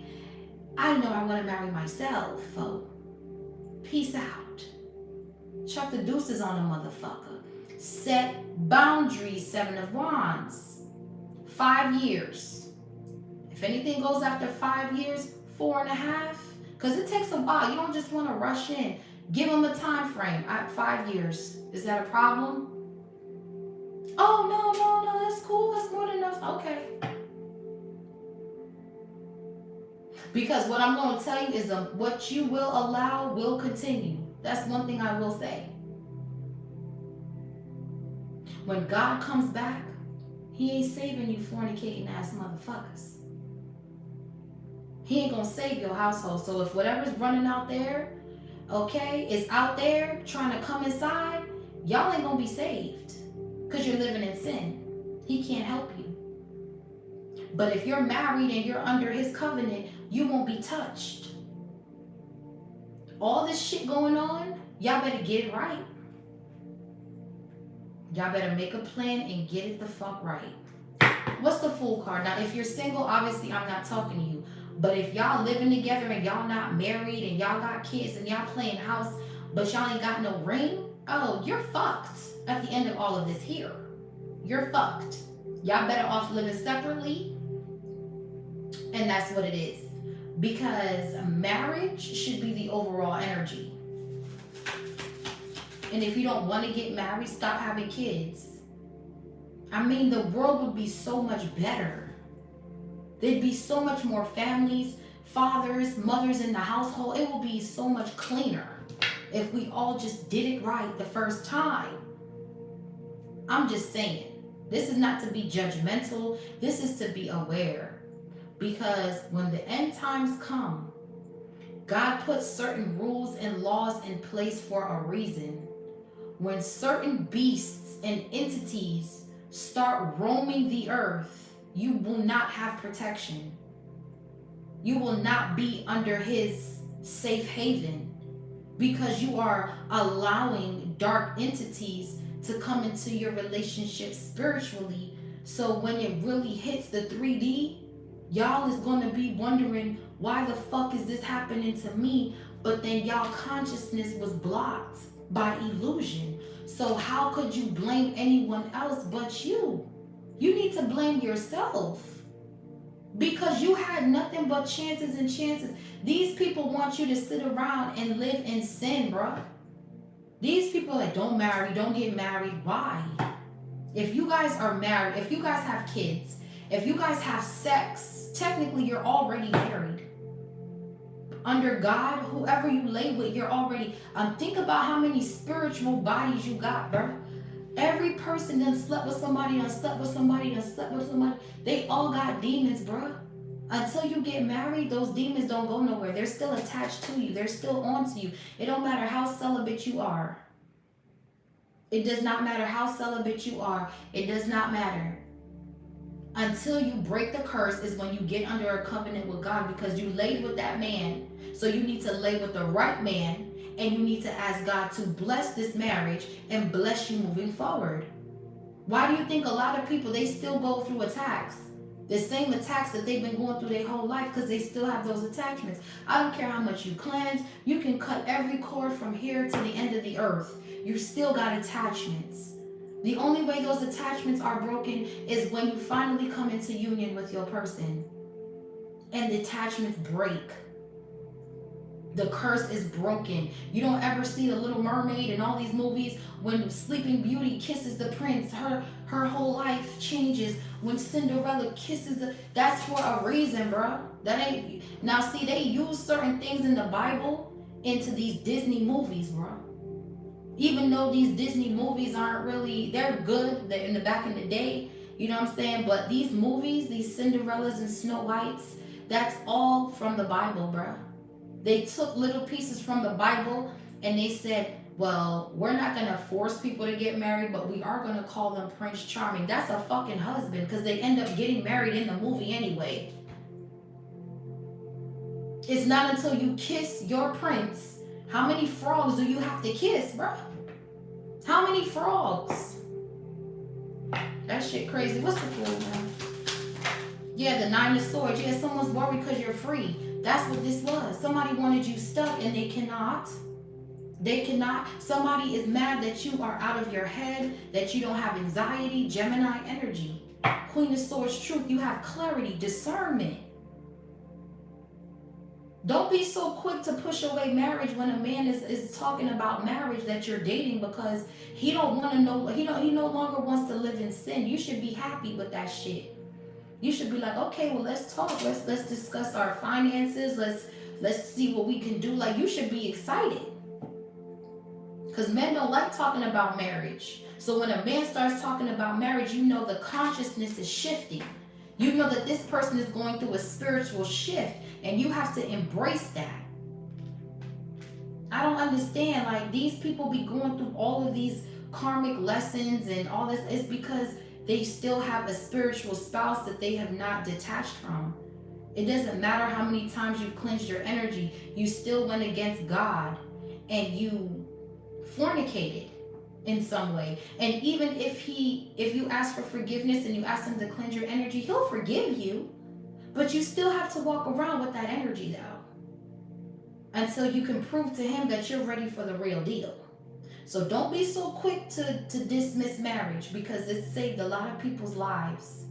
I know I want to marry myself, folks. Peace out. Chuck the deuces on a motherfucker. Set boundaries, 7 of Wands. 5 years. If anything goes after 5 years, 4.5, because it takes a while. You don't just want to rush in. Give them a time frame. 5 years. Is that a problem? Oh, no, that's cool. That's more than enough. Okay. Because what I'm going to tell you is what you will allow will continue. That's one thing I will say. When God comes back, he ain't saving you fornicating ass motherfuckers. He ain't going to save your household. So if whatever's running out there, okay, is out there trying to come inside, y'all ain't going to be saved because you're living in sin. He can't help you. But if you're married and you're under his covenant, you won't be touched. All this shit going on, y'all better get it right. Y'all better make a plan and get it the fuck right. What's the Fool card? Now, if you're single, obviously I'm not talking to you. But if y'all living together and y'all not married and y'all got kids and y'all playing house, but y'all ain't got no ring, oh, you're fucked at the end of all of this here. You're fucked. Y'all better off living separately. And that's what it is. Because marriage should be the overall energy. And if you don't want to get married, stop having kids. I mean, the world would be so much better. There'd be so much more families, fathers, mothers in the household. It will be so much cleaner if we all just did it right the first time. I'm just saying. This is not to be judgmental. This is to be aware. Because when the end times come, God puts certain rules and laws in place for a reason. When certain beasts and entities start roaming the earth, you will not have protection. You will not be under his safe haven because you are allowing dark entities to come into your relationship spiritually. So when it really hits the 3D, y'all is going to be wondering, why the fuck is this happening to me? But then y'all consciousness was blocked by illusion. So how could you blame anyone else but you? You need to blame yourself. Because you had nothing but chances and chances. These people want you to sit around and live in sin, bruh. These people that don't marry, don't get married. Why? If you guys are married, if you guys have kids, if you guys have sex, technically you're already married. Under God, whoever you lay with, you're already, think about how many spiritual bodies you got, bro. Every person done slept with somebody, done slept with somebody, done slept with somebody. They all got demons, bro. Until you get married, those demons don't go nowhere. They're still attached to you. They're still on to you. It don't matter how celibate you are. It does not matter how celibate you are. It does not matter. Until you break the curse is when you get under a covenant with God, because you laid with that man. So you need to lay with the right man, and you need to ask God to bless this marriage and bless you moving forward. Why do you think a lot of people, they still go through attacks? The same attacks that they've been going through their whole life, because they still have those attachments. I don't care how much you cleanse. You can cut every cord from here to the end of the earth. You still got attachments. The only way those attachments are broken is when you finally come into union with your person and the attachments break. The curse is broken. You don't ever see The Little Mermaid and all these movies when Sleeping Beauty kisses the prince, her whole life changes. When Cinderella kisses that's for a reason, bro. That ain't, now see, they use certain things in the Bible into these Disney movies, bro. Even though these Disney movies aren't really, they're good, they're in the back in the day, you know what I'm saying? But these movies, these Cinderellas and Snow Whites, that's all from the Bible, bro. They took little pieces from the Bible and they said, well, we're not going to force people to get married, but we are going to call them Prince Charming. That's a fucking husband, because they end up getting married in the movie anyway. It's not until you kiss your prince. How many frogs do you have to kiss, bro? How many frogs? That shit crazy. What's the fool, man? Yeah, the 9 of Swords. Yeah, someone's worried because you're free. That's what this was. Somebody wanted you stuck and they cannot. They cannot. Somebody is mad that you are out of your head, that you don't have anxiety. Gemini energy. Queen of Swords, truth. You have clarity, discernment. Don't be so quick to push away marriage when a man is talking about marriage that you're dating, because he don't want to know, he no longer wants to live in sin. You should be happy with that shit. You should be like, okay, well, let's talk. Let's discuss our finances. Let's see what we can do. Like, you should be excited. Because men don't like talking about marriage. So when a man starts talking about marriage, you know the consciousness is shifting. You know that this person is going through a spiritual shift, and you have to embrace that. I don't understand. Like, these people be going through all of these karmic lessons and all this. It's because they still have a spiritual spouse that they have not detached from. It doesn't matter how many times you've cleansed your energy, you still went against God and you fornicated in some way. And even if you ask for forgiveness and you ask him to cleanse your energy, he'll forgive you. But you still have to walk around with that energy, though, until you can prove to him that you're ready for the real deal. So don't be so quick to dismiss marriage, because it saved a lot of people's lives.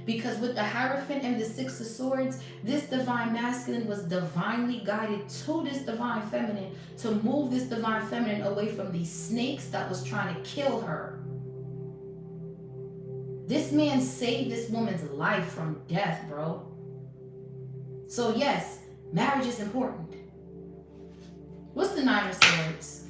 Because with the Hierophant and the 6 of Swords, this divine masculine was divinely guided to this divine feminine to move this divine feminine away from these snakes that was trying to kill her. This man saved this woman's life from death, bro. So yes, marriage is important. What's the 9 of Swords?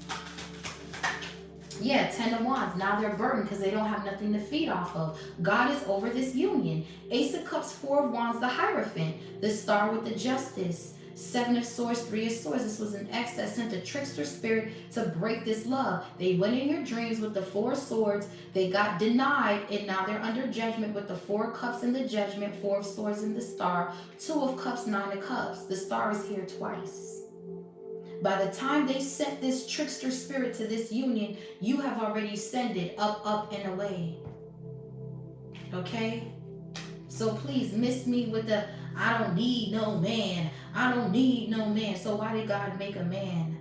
Yeah, 10 of Wands. Now they're burdened because they don't have nothing to feed off of. God is over this union. Ace of Cups, 4 of Wands, the Hierophant. The Star with the Justice. 7 of Swords, 3 of Swords. This was an ex that sent a trickster spirit to break this love. They went in your dreams with the 4 of Swords. They got denied, and now they're under judgment with the 4 of Cups in the Judgment, 4 of Swords in the Star, 2 of Cups, 9 of Cups. The Star is here twice. By the time they sent this trickster spirit to this union, you have already sent it up, up, and away. Okay? So please miss me with the, I don't need no man. I don't need no man. So why did God make a man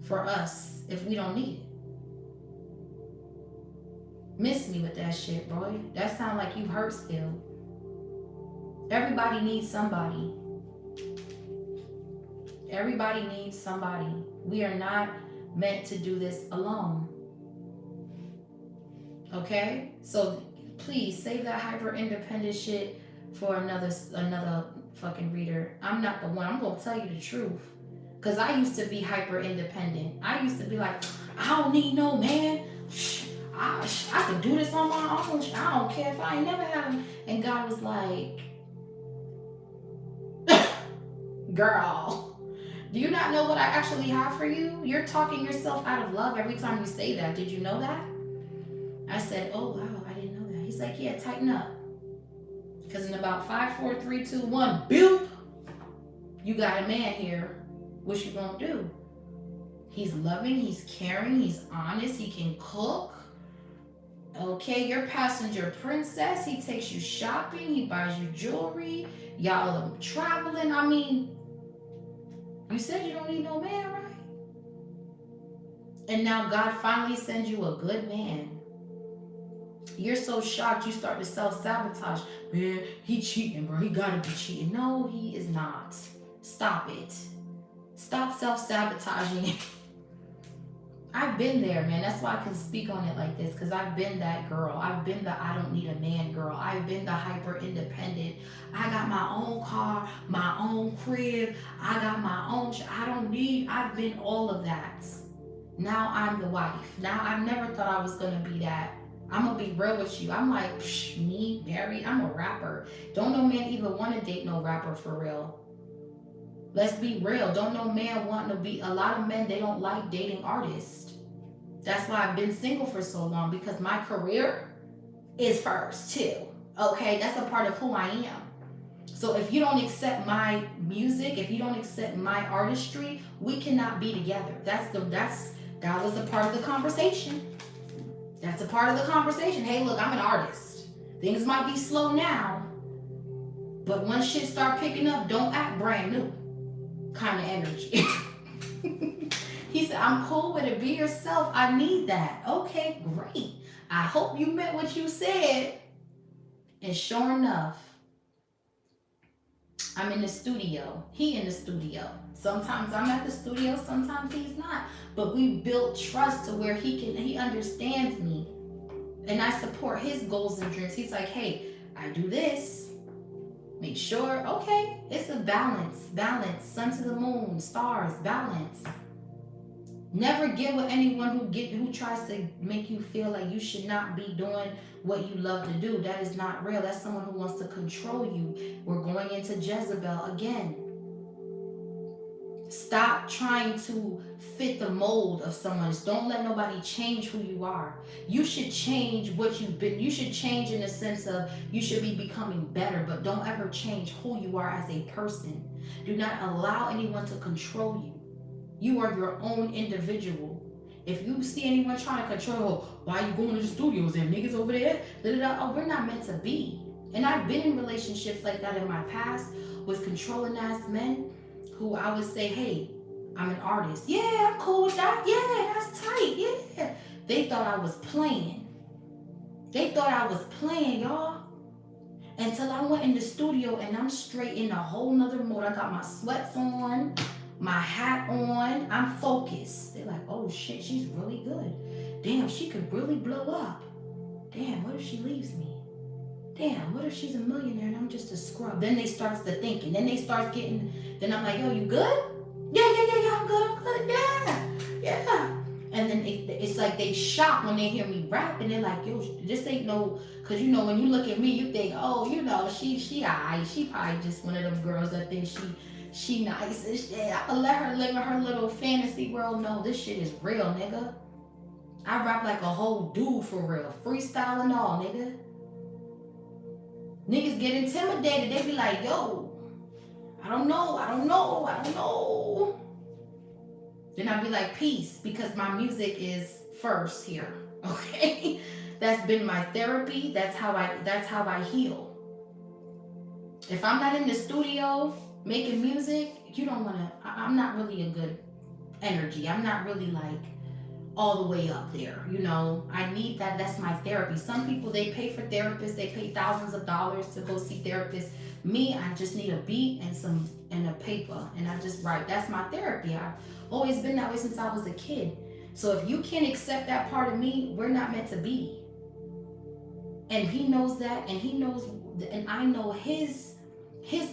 for us if we don't need it? Miss me with that shit, boy. That sound like you hurt still. Everybody needs somebody. Everybody needs somebody. We are not meant to do this alone. Okay? So please save that hyper independent shit for another fucking reader. I'm not the one. I'm gonna tell you the truth. Cause I used to be hyper independent. I used to be like, I don't need no man. I can do this on my own. I don't care if I ain't never had him. And God was like, girl, do you not know what I actually have for you? You're talking yourself out of love every time you say that. Did you know that? I said, oh, wow, I didn't know that. He's like, yeah, tighten up. Because in about 5, 4, 3, 2, 1, boop, you got a man here. What you gonna do? He's loving, he's caring, he's honest, he can cook. Okay, your passenger princess. He takes you shopping, he buys you jewelry, y'all are traveling. I mean, you said you don't need no man, right? And now God finally sends you a good man. You're so shocked you start to self-sabotage. Man, he cheating, bro. He gotta be cheating. No, he is not. Stop it. Stop self-sabotaging. I've been there, man. That's why I can speak on it like this, because I've been that girl. I've been the I don't need a man girl. I've been the hyper independent. I got my own car, my own crib. I got my own. I've been all of that. Now I'm the wife. Now I never thought I was going to be that. I'm going to be real with you. I'm like, me, married. I'm a rapper. Don't no man even want to date no rapper for real. Let's be real. Don't no man want to be. A lot of men, they don't like dating artists. That's why I've been single for so long, because my career is first too. Okay, that's a part of who I am. So if you don't accept my music, if you don't accept my artistry, we cannot be together. That was a part of the conversation. That's a part of the conversation. Hey, look, I'm an artist. Things might be slow now, but once shit start picking up, don't act brand new. Kind of energy. He said, I'm cool with it. Be yourself. I need that. Okay, great. I hope you meant what you said. And sure enough, I'm in the studio. He in the studio. Sometimes I'm at the studio, sometimes he's not. But we built trust to where he understands me. And I support his goals and dreams. He's like, hey, I do this. Make sure, okay, it's a balance. Sun to the moon, stars, balance. Never get with anyone who tries to make you feel like you should not be doing what you love to do. That is not real. That's someone who wants to control you. We're going into Jezebel again. Stop trying to fit the mold of someone. Don't let nobody change who you are. You should change what you've been. You should change in the sense of you should be becoming better, but don't ever change who you are as a person. Do not allow anyone to control you. You are your own individual. If you see anyone trying to control, why are you going to the studios and niggas over there? Oh, we're not meant to be. And I've been in relationships like that in my past with controlling ass men who I would say, hey, I'm an artist. Yeah, I'm cool with that. Yeah, that's tight. Yeah. They thought I was playing. Y'all. Until I went in the studio and I'm straight in a whole nother mode. I got my sweats on, my hat on, I'm focused. They're like, oh shit, she's really good. Damn, she could really blow up. Damn, what if she leaves me? Damn, what if she's a millionaire and I'm just a scrub? Then they starts to thinking. Then they start getting, then I'm like, yo, you good? Yeah, I'm good, yeah. And then it's like they shocked when they hear me rap and they're like, yo, this ain't no, cause you know, when you look at me, you think, oh, you know, she alright. She probably just one of them girls that think she nice and shit. I let her live in her little fantasy world. No, this shit is real, nigga. I rap like a whole dude for real. Freestyle and all, nigga. Niggas get intimidated. They be like, yo, I don't know. Then I be like, peace, because my music is first here. Okay? That's been my therapy. That's how I heal. If I'm not in the studio making music, you don't want to, I'm not really a good energy. I'm not really like all the way up there, you know. I need that. That's my therapy. Some people, they pay for therapists. They pay thousands of dollars to go see therapists. Me, I just need a beat and a paper, and I just write. That's my therapy. I've always been that way since I was a kid. So if you can't accept that part of me, we're not meant to be. And he knows that, and he knows, and I know his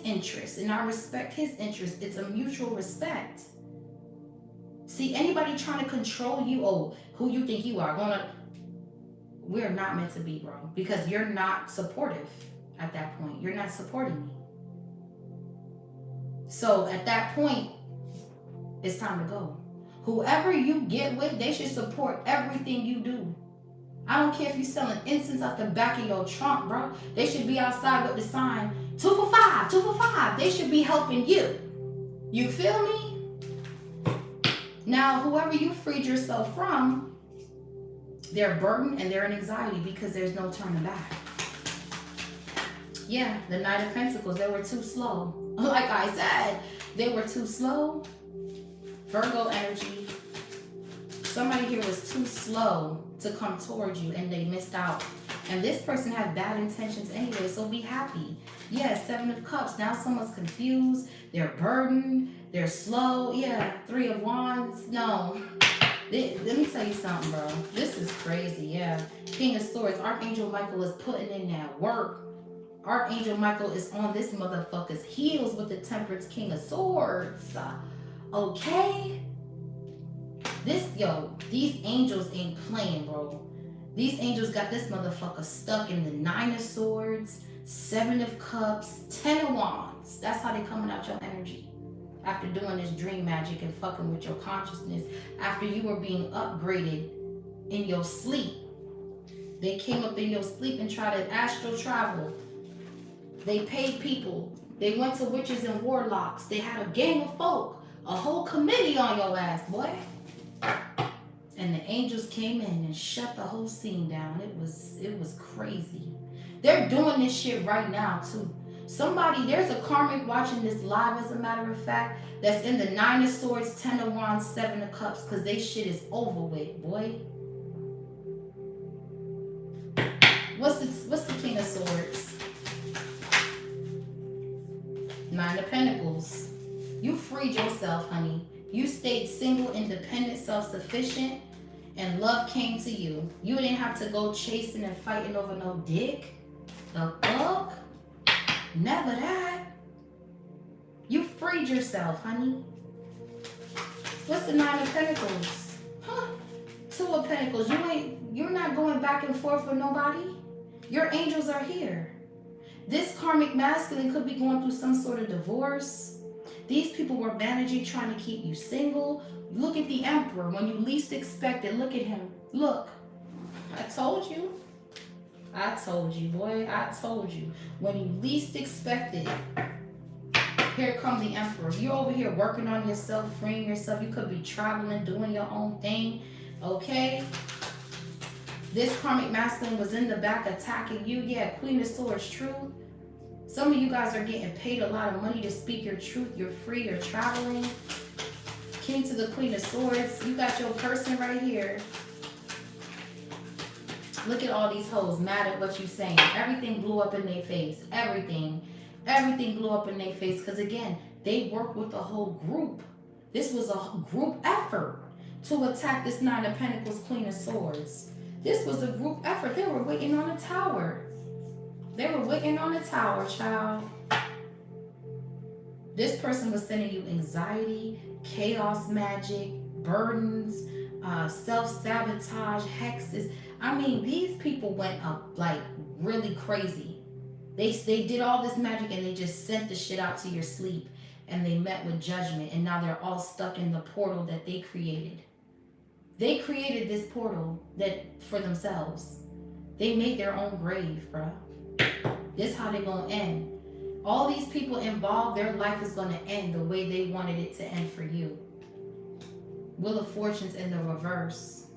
interests, and I respect his interests. It's a mutual respect. See, anybody trying to control you, oh, who you think you are, we're not meant to be, bro. Because you're not supportive at that point. You're not supporting me. So at that point, it's time to go. Whoever you get with, they should support everything you do. I don't care if you're selling incense out the back of your trunk, bro. They should be outside with the sign, 2 for 5, 2 for 5. They should be helping you. You feel me? Now, whoever you freed yourself from, they're burdened and they're in anxiety because there's no turning back. Yeah, the Knight of Pentacles, they were too slow. Like I said, they were too slow. Virgo energy. Somebody here was too slow to come towards you and they missed out. And this person had bad intentions anyway, so be happy. Yeah, 7 of Cups. Now someone's confused. They're burdened. They're slow. Yeah, 3 of Wands. No. Let me tell you something, bro. This is crazy, yeah. King of Swords. Archangel Michael is putting in that work. Archangel Michael is on this motherfucker's heels with the Temperance, King of Swords. Okay? These angels ain't playing, bro. These angels got this motherfucker stuck in the 9 of Swords, 7 of Cups, 10 of Wands. That's how they coming out your energy. After doing this dream magic and fucking with your consciousness, after you were being upgraded in your sleep. They came up in your sleep and tried to astral travel. They paid people. They went to witches and warlocks. They had a gang of folk, a whole committee on your ass, boy. And the angels came in and shut the whole scene down. It was crazy. They're doing this shit right now too. There's a karmic watching this live, as a matter of fact, that's in the 9 of Swords, 10 of Wands, 7 of Cups, because they shit is over with, boy. What's the King of Swords? 9 of Pentacles. You freed yourself, honey. You stayed single, independent, self-sufficient, and love came to you. You didn't have to go chasing and fighting over no dick. The fuck? Never that. You freed yourself, honey. What's the 9 of Pentacles? Huh? 2 of Pentacles. You're not going back and forth with nobody. Your angels are here. This karmic masculine could be going through some sort of divorce. These people were managing, trying to keep you single. Look at the Emperor. When you least expect it, look at him. Look. I told you. I told you, boy. I told you. When you least expect it, here comes the Emperor. You're over here working on yourself, freeing yourself. You could be traveling, doing your own thing. Okay? This karmic masculine was in the back attacking you. Yeah, Queen of Swords, truth. Some of you guys are getting paid a lot of money to speak your truth. You're free. You're traveling. King to the Queen of Swords. You got your person right here. Look at all these hoes mad at what you're saying. Everything blew up in their face. Everything blew up in their face. Because again, they worked with a whole group. This was a group effort to attack this 9 of Pentacles, Queen of Swords. This was a group effort. They were waiting on a tower. They were waiting on a tower, child. This person was sending you anxiety, chaos magic, burdens, self-sabotage, hexes. I mean, these people went up like really crazy. They did all this magic and they just sent the shit out to your sleep and they met with judgment and now they're all stuck in the portal that they created. They created this portal for themselves. They made their own grave, bro. This is how they're gonna end. All these people involved, their life is gonna end the way they wanted it to end for you. Wheel of Fortune's in the reverse.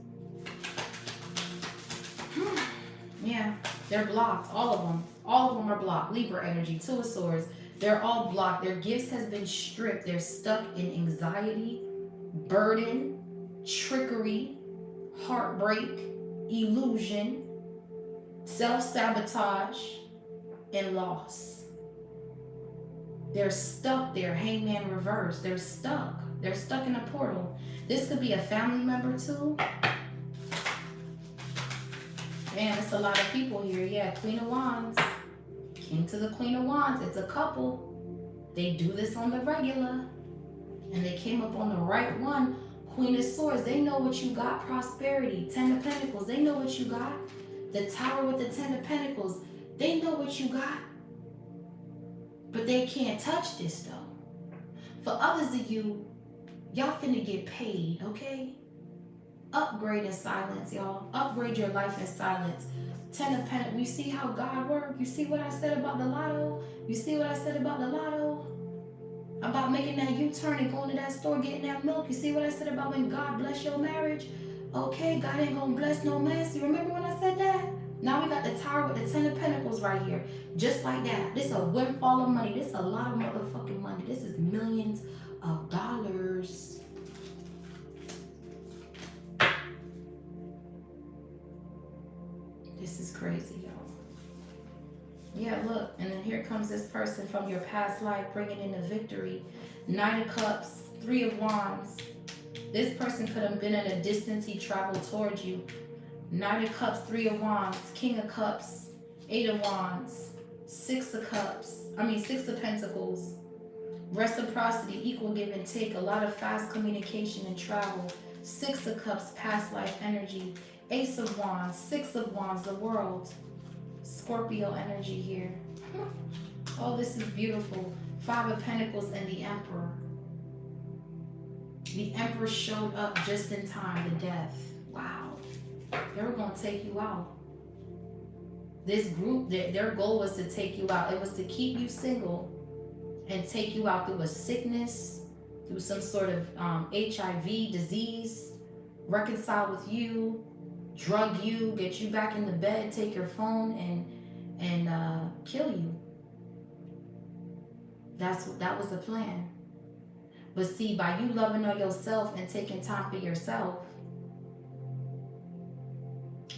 Yeah, they're blocked, all of them. All of them are blocked. Libra energy, 2 of Swords. They're all blocked. Their gifts has been stripped. They're stuck in anxiety, burden, trickery, heartbreak, illusion, self-sabotage, and loss. They're stuck there, hangman reverse. They're stuck. They're stuck in a portal. This could be a family member too. Man, it's a lot of people here. Yeah, Queen of Wands. King to the Queen of Wands. It's a couple. They do this on the regular. And they came up on the right one. Queen of Swords. They know what you got. Prosperity. 10 of Pentacles. They know what you got. The Tower with the 10 of Pentacles. They know what you got. But they can't touch this though. For others of you, y'all finna get paid, okay? Upgrade in silence, y'all. Upgrade your life in silence. Ten of Pentacles. You see how God works? You see what I said about the lotto? You see what I said about the lotto? About making that U-turn and going to that store getting that milk. You see what I said about when God bless your marriage? Okay, God ain't gonna bless no mess. You remember when I said that? Now we got the Tower with the Ten of Pentacles right here. Just like that. This is a windfall of money. This is a lot of motherfucking money. This is millions of dollars. This is crazy, y'all. Yeah, look, and then here comes this person from your past life bringing in the victory. Nine of Cups, Three of Wands. This person could have been at a distance he traveled towards you. Nine of Cups, Three of Wands, King of Cups, Eight of Wands, Six of Pentacles. Reciprocity, equal give and take, a lot of fast communication and travel. Six of Cups, past life energy. Ace of Wands, Six of Wands, the World. Scorpio energy here. Oh, this is beautiful. Five of Pentacles and the Emperor. The Emperor showed up just in time, the death. Wow. They were going to take you out. This group, their goal was to take you out. It was to keep you single and take you out through a sickness, through some sort of HIV disease, reconcile with you, drug you, get you back in the bed, take your phone, and kill you. That was the plan. But see, by you loving on yourself and taking time for yourself,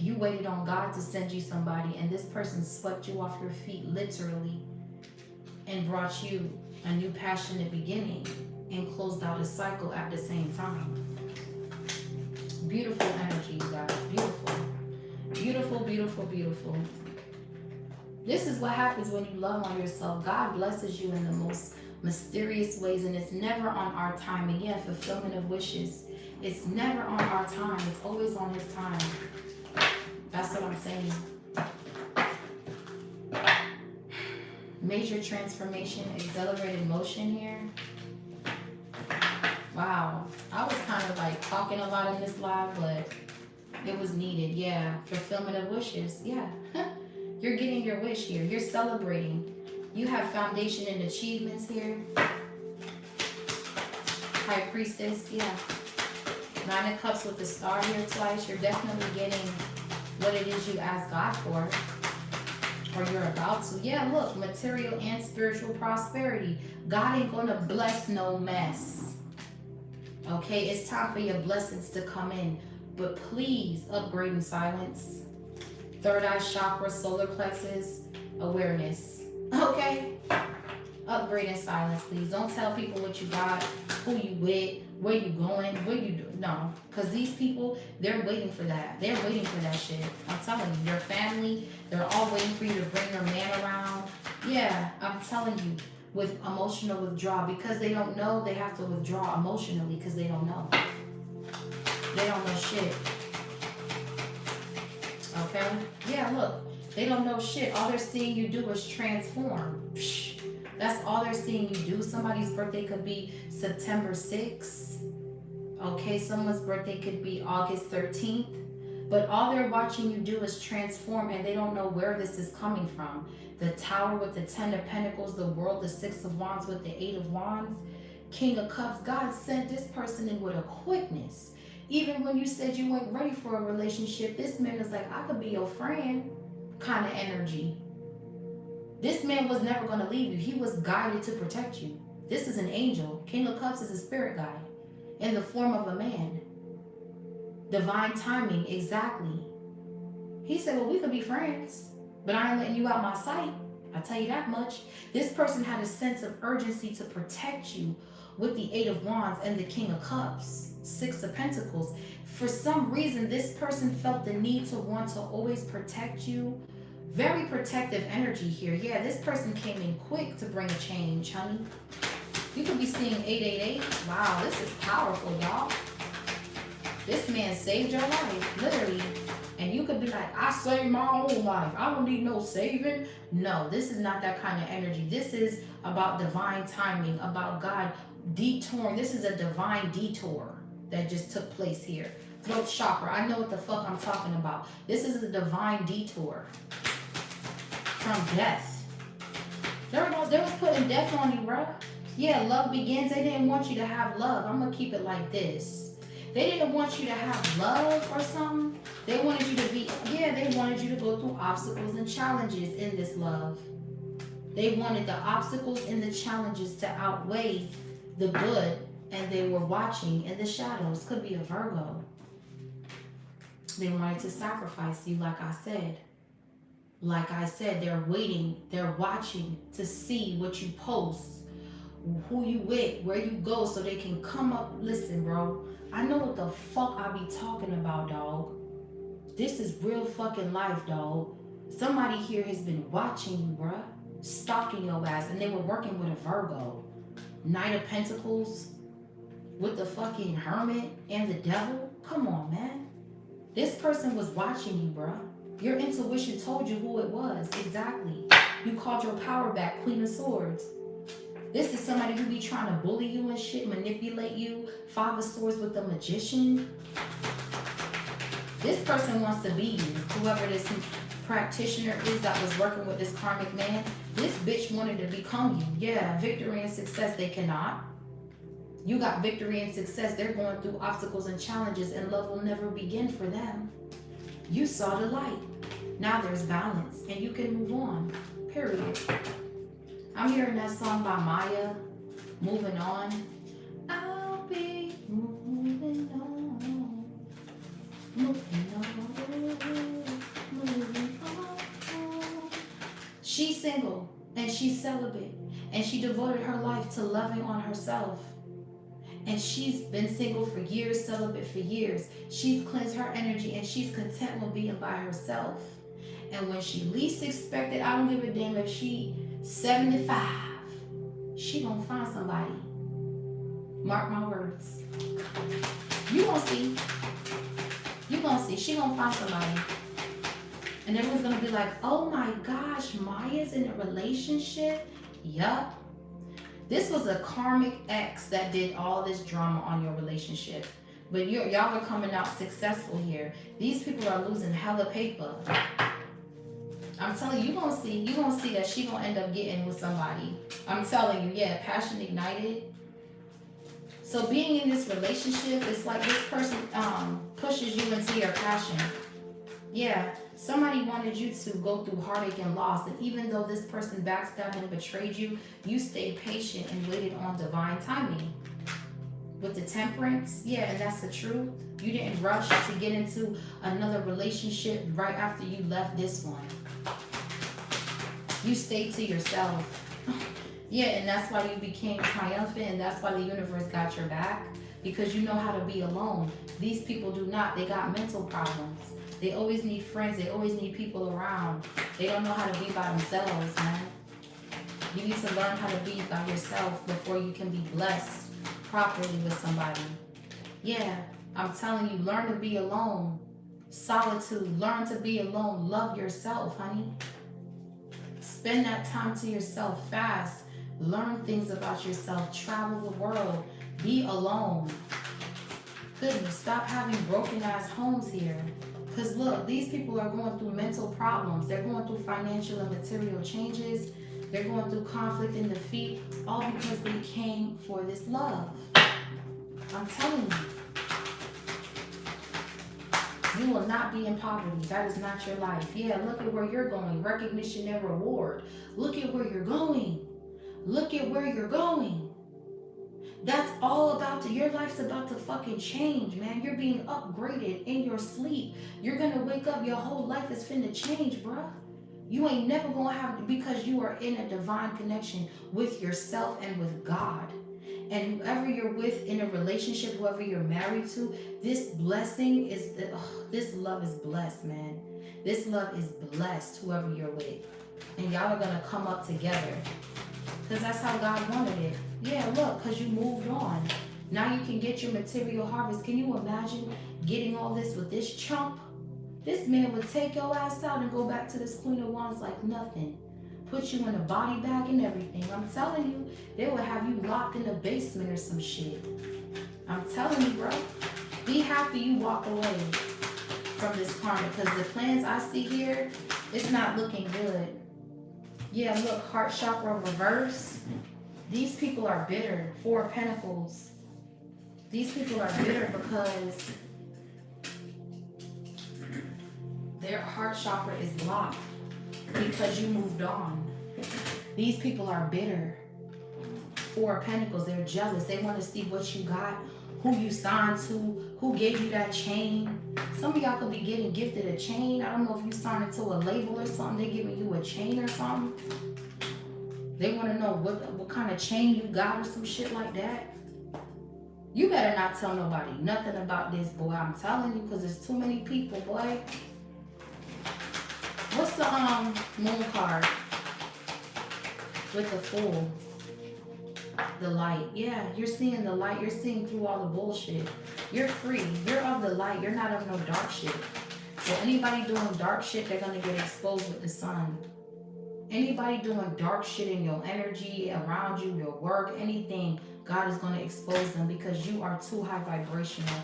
you waited on God to send you somebody, and this person swept you off your feet literally and brought you a new passionate beginning and closed out a cycle at the same time. Beautiful energy, you guys. Beautiful. Beautiful, beautiful, beautiful. This is what happens when you love on yourself. God blesses you in the most mysterious ways, and it's never on our time. Again, fulfillment of wishes. It's never on our time. It's always on His time. That's what I'm saying. Major transformation, accelerated motion here. Wow. I was kind of like talking a lot in this live, but it was needed. Yeah. Fulfillment of wishes. Yeah. You're getting your wish here. You're celebrating. You have foundation and achievements here. High Priestess. Yeah. Nine of Cups with the star here twice. You're definitely getting what it is you asked God for, or you're about to. Yeah, look, material and spiritual prosperity. God ain't gonna bless no mess. Okay, it's time for your blessings to come in, but please upgrade in silence. Third eye chakra, solar plexus, awareness. Okay, upgrade in silence, please. Don't tell people what you got, who you with, where you going, what you do. No, because these people, they're waiting for that. They're waiting for that shit. I'm telling you, your family, they're all waiting for you to bring your man around. Yeah, I'm telling you, with emotional withdrawal, because they don't know, they have to withdraw emotionally because they don't know. They don't know shit. Okay? Yeah, look, they don't know shit. All they're seeing you do is transform. Psh, that's all they're seeing you do. Somebody's birthday could be September 6th. Okay, someone's birthday could be August 13th. But all they're watching you do is transform, and they don't know where this is coming from. The Tower with the Ten of Pentacles, the World, the Six of Wands with the Eight of Wands, King of Cups. God sent this person in with a quickness. Even when you said you weren't ready for a relationship, this man is like, I could be your friend kind of energy. This man was never going to leave you. He was guided to protect you. This is an angel. King of Cups is a spirit guide in the form of a man. Divine timing, exactly. He said, well, we could be friends, but I ain't letting you out my sight. I'll tell you that much. This person had a sense of urgency to protect you with the Eight of Wands and the King of Cups, Six of Pentacles. For some reason, this person felt the need to want to always protect you. Very protective energy here. Yeah, this person came in quick to bring a change, honey. You could be seeing 888. Wow, this is powerful, y'all. This man saved your life, literally. And you could be like, I saved my own life. I don't need no saving. No, this is not that kind of energy. This is about divine timing, about God detouring. This is a divine detour that just took place here. Throat chakra. I know what the fuck I'm talking about. This is a divine detour from death. They was putting death on you, bruh. Yeah, love begins. They didn't want you to have love. I'm gonna keep it like this. They didn't want you to have love or something. They wanted you to be, they wanted you to go through obstacles and challenges in this love. They wanted the obstacles and the challenges to outweigh the good, and they were watching in the shadows. Could be a Virgo. They wanted to sacrifice you, like I said. Like I said, they're waiting, they're watching to see what you post, who you with, where you go, so they can come up. Listen, bro, I know what the fuck I be talking about, dog. This is real fucking life, dog. Somebody here has been watching you, bruh, stalking your ass, and they were working with a Virgo. Knight of Pentacles with the fucking Hermit and the Devil. Come on, man. This person was watching you, bruh. Your intuition told you who it was. Exactly. You called your power back, Queen of Swords. This is somebody who be trying to bully you and shit, manipulate you. Five of Swords with the Magician. This person wants to be you. Whoever this practitioner is that was working with this karmic man, this bitch wanted to become you. Yeah, victory and success, they cannot. You got victory and success. They're going through obstacles and challenges, and love will never begin for them. You saw the light. Now there's balance, and you can move on. Period. I'm hearing that song by Maya, Moving On. I'll be moving on. Moving on. Moving on. She's single, and she's celibate, and she devoted her life to loving on herself. And she's been single for years, celibate for years. She's cleansed her energy, and she's content with being by herself. And when she least expected, I don't give a damn if she 75, she gonna find somebody. Mark my words. You gonna see. You gonna see. She gonna find somebody. And everyone's gonna be like, oh my gosh, Maya's in a relationship? Yup. This was a karmic ex that did all this drama on your relationship. But y'all are coming out successful here. These people are losing hella paper. I'm telling you, you're gonna see that she gonna end up getting with somebody. I'm telling you, yeah, passion ignited. So being in this relationship, it's like this person pushes you into your passion. Yeah, somebody wanted you to go through heartache and loss, and even though this person backstabbed and betrayed you, you stayed patient and waited on divine timing. With the Temperance, yeah, and that's the truth. You didn't rush to get into another relationship right after you left this one. You stayed to yourself. Yeah, and that's why you became triumphant, and that's why the universe got your back, because you know how to be alone. These people do not. They got mental problems. They always need friends. They always need people around. They don't know how to be by themselves, man. You need to learn how to be by yourself before you can be blessed properly with somebody. Yeah, I'm telling you, learn to be alone. Solitude, learn to be alone. Love yourself, honey. Spend that time to yourself. Fast. Learn things about yourself. Travel the world. Be alone. Goodness, stop having broken ass homes here. Because look, these people are going through mental problems. They're going through financial and material changes. They're going through conflict and defeat, all because they came for this love. I'm telling you. You will not be in poverty. That is not your life. Yeah, look at where you're going. Recognition and reward. Look at where you're going. Look at where you're going. That's all about your life's about to fucking change, man. You're being upgraded in your sleep. You're gonna wake up, your whole life is finna change, bruh. You ain't never gonna have to, because you are in a divine connection with yourself and with God. And whoever you're with in a relationship, whoever you're married to, this blessing is, this love is blessed, man. This love is blessed, whoever you're with. And y'all are gonna come up together. Because that's how God wanted it. Yeah, look, because you moved on. Now you can get your material harvest. Can you imagine getting all this with this chump? This man would take your ass out and go back to this Queen of Wands like nothing. Put you in a body bag and everything. I'm telling you, they would have you locked in the basement or some shit. I'm telling you, bro. Be happy. happy you walked away from this karma, because the plans I see here, it's not looking good. Yeah, look, heart chakra reverse. These people are bitter. Four of Pentacles. These people are bitter because their heart chakra is blocked because you moved on. These people are bitter. Four of Pentacles, they're jealous. They want to see what you got, who you signed to, who gave you that chain. Some of y'all could be getting gifted a chain. I don't know if you signed it to a label or something. They're giving you a chain or something. They want to know what kind of chain you got or some shit like that. You better not tell nobody nothing about this, boy. I'm telling you, because there's too many people, boy. What's the moon card? With the Fool. The light. Yeah, you're seeing the light. You're seeing through all the bullshit. You're free. You're of the light. You're not of no dark shit. So anybody doing dark shit, they're going to get exposed with the sun. Anybody doing dark shit in your energy, around you, your work, anything, God is going to expose them because you are too high vibrational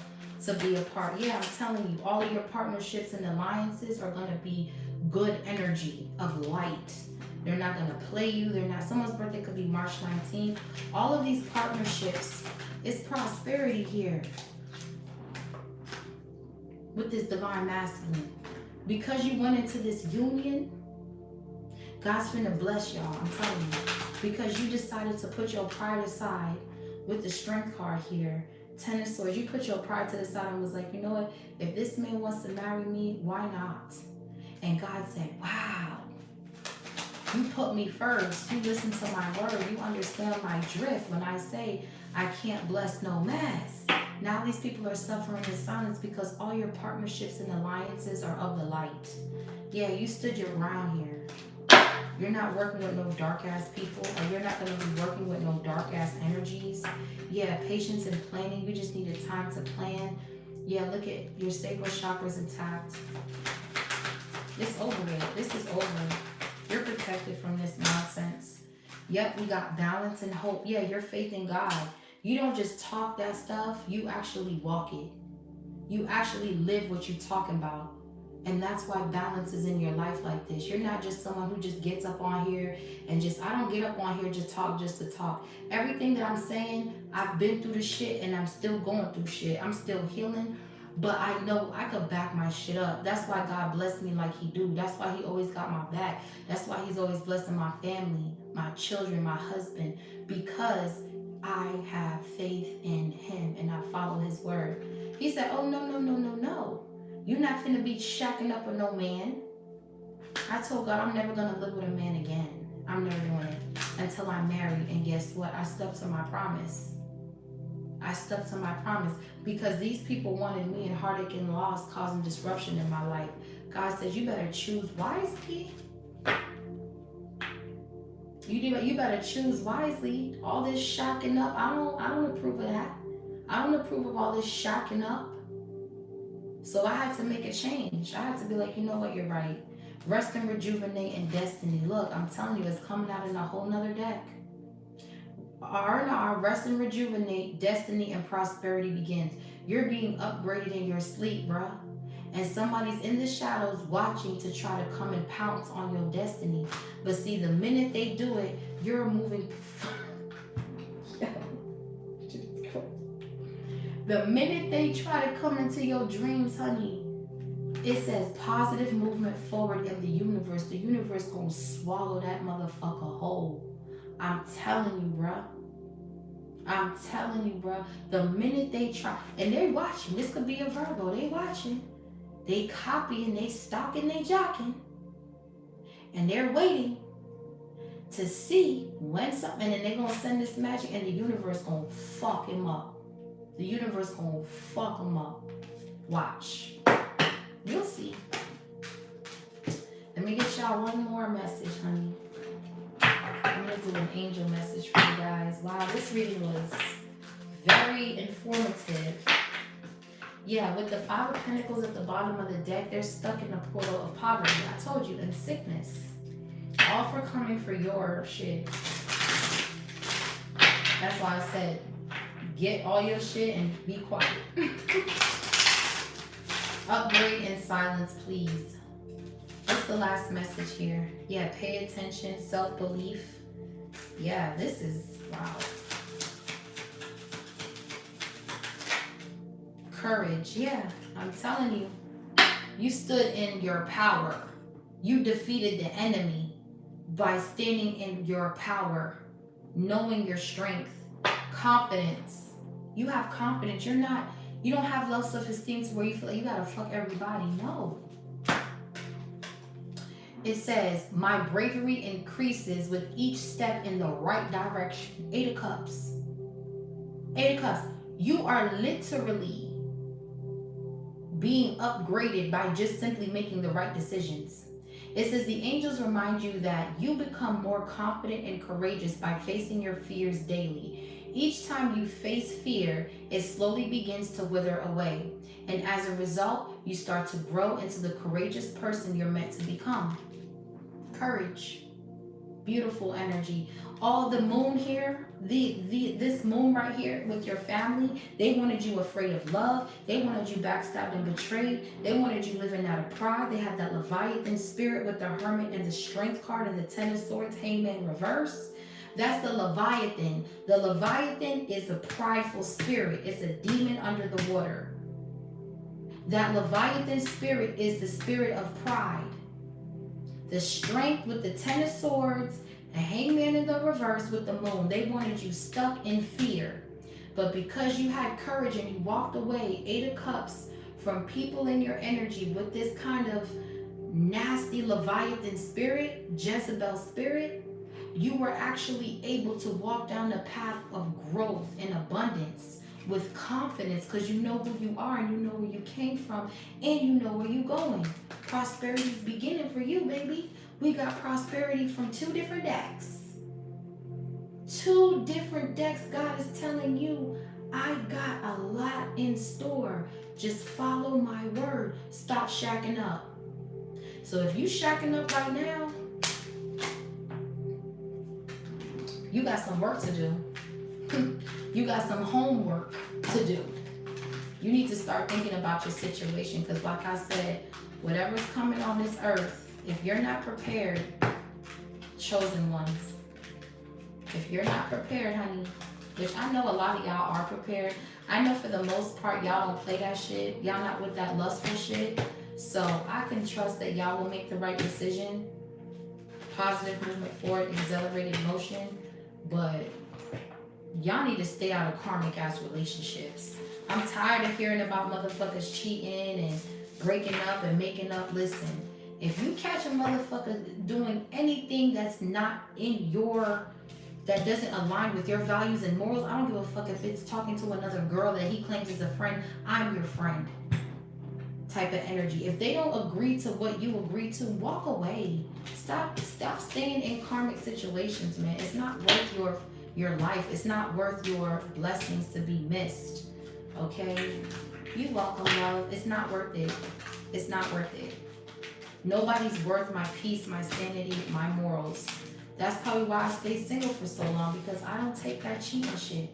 to be a part. Yeah, I'm telling you, all of your partnerships and alliances are going to be good energy of light. They're not going to play you. They're not. Someone's birthday could be March 19th. All of these partnerships, it's prosperity here with this divine masculine. Because you went into this union, God's finna bless y'all, I'm telling you. Because you decided to put your pride aside with the strength card here. Ten of Swords, you put your pride to the side and was like, you know what? If this man wants to marry me, why not? And God said, wow, you put me first. You listen to my word. You understand my drift when I say I can't bless no mess. Now these people are suffering in silence because all your partnerships and alliances are of the light. Yeah, you stood your ground here. You're not working with no dark ass people, or you're not going to be working with no dark ass energies. Yeah, patience and planning. You just needed time to plan. Yeah, look at your sacral chakras intact. It's over with. This is over. You're protected from this nonsense. Yep, we got balance and hope. Yeah, your faith in God. You don't just talk that stuff. You actually walk it. You actually live what you're talking about. And that's why balance is in your life like this. You're not just someone who just gets up on here and just, I don't get up on here just to talk. Everything that I'm saying, I've been through the shit and I'm still going through shit. I'm still healing, but I know I could back my shit up. That's why God blessed me like he do. That's why he always got my back. That's why he's always blessing my family, my children, my husband, because I have faith in him and I follow his word. He said, oh, no. You're not finna be shacking up with no man. I told God I'm never gonna live with a man again. I'm never doing it until I'm married. And guess what? I stuck to my promise. I stuck to my promise because these people wanted me in heartache and loss, causing disruption in my life. God says, you better choose wisely. You better choose wisely. All this shacking up, I don't approve of that. I don't approve of all this shacking up. So I had to make a change. I had to be like, you know what, you're right. Rest and rejuvenate and destiny. Look, I'm telling you, it's coming out in a whole nother deck. Our rest and rejuvenate, destiny and prosperity begins. You're being upgraded in your sleep, bruh. And somebody's in the shadows watching to try to come and pounce on your destiny. But see, the minute they do it, you're moving. The minute they try to come into your dreams, honey, it says positive movement forward in the universe. The universe gonna swallow that motherfucker whole. I'm telling you, bruh. I'm telling you, bruh. The minute they try, and they're watching. This could be a Virgo. They watching. They copying, they stalking, they jocking. And they're waiting to see when something, and then they're gonna send this magic, and the universe gonna fuck him up. The universe gonna fuck them up. Watch. You'll see. Let me get y'all one more message, honey. I'm gonna do an angel message for you guys. Wow, this reading was very informative. Yeah, with the Five of Pentacles at the bottom of the deck, they're stuck in the portal of poverty. I told you, and sickness. All for coming for your shit. That's why I said, get all your shit and be quiet. Upgrade in silence, please. What's the last message here? Yeah, pay attention, self-belief. Yeah, this is, wow. Courage, yeah, I'm telling you. You stood in your power. You defeated the enemy by standing in your power, knowing your strength, confidence. You have confidence. You don't have low self-esteem where you feel like you gotta fuck everybody. No. It says, my bravery increases with each step in the right direction. 8 of Cups. 8 of Cups. You are literally being upgraded by just simply making the right decisions. It says the angels remind you that you become more confident and courageous by facing your fears daily. Each time you face fear, it slowly begins to wither away. And as a result, you start to grow into the courageous person you're meant to become. Courage. Beautiful energy. All the moon here, this moon right here with your family, they wanted you afraid of love. They wanted you backstabbed and betrayed. They wanted you living out of pride. They had that Leviathan spirit with the Hermit and the Strength card and the Ten of Swords, Hangman reverse. That's the Leviathan. The Leviathan is a prideful spirit. It's a demon under the water. That Leviathan spirit is the spirit of pride. The Strength with the Ten of Swords, the Hangman in the reverse with the moon. They wanted you stuck in fear. But because you had courage and you walked away, 8 of Cups, from people in your energy with this kind of nasty Leviathan spirit, Jezebel spirit, you were actually able to walk down the path of growth and abundance with confidence because you know who you are and you know where you came from and you know where you're going. Prosperity is beginning for you, baby. We got prosperity from 2 different decks. 2 different decks. God is telling you, I got a lot in store. Just follow my word. Stop shacking up. So if you shacking up right now, you got some work to do. You got some homework to do. You need to start thinking about your situation because like I said, whatever's coming on this earth, if you're not prepared, chosen ones, if you're not prepared, honey, which I know a lot of y'all are prepared. I know for the most part, y'all don't play that shit. Y'all not with that lustful shit. So I can trust that y'all will make the right decision. Positive movement forward, exhilarated motion. But y'all need to stay out of karmic ass relationships. I'm tired of hearing about motherfuckers cheating and breaking up and making up. Listen, if you catch a motherfucker doing anything that's not in that doesn't align with your values and morals, I don't give a fuck if it's talking to another girl that he claims is a friend. I'm your friend type of energy. If they don't agree to what you agree to, walk away. Stop staying in karmic situations, man. It's not worth your life. It's not worth your blessings to be missed. Okay? You welcome, love. It's not worth it. It's not worth it. Nobody's worth my peace, my sanity, my morals. That's probably why I stay single for so long, because I don't take that cheating shit.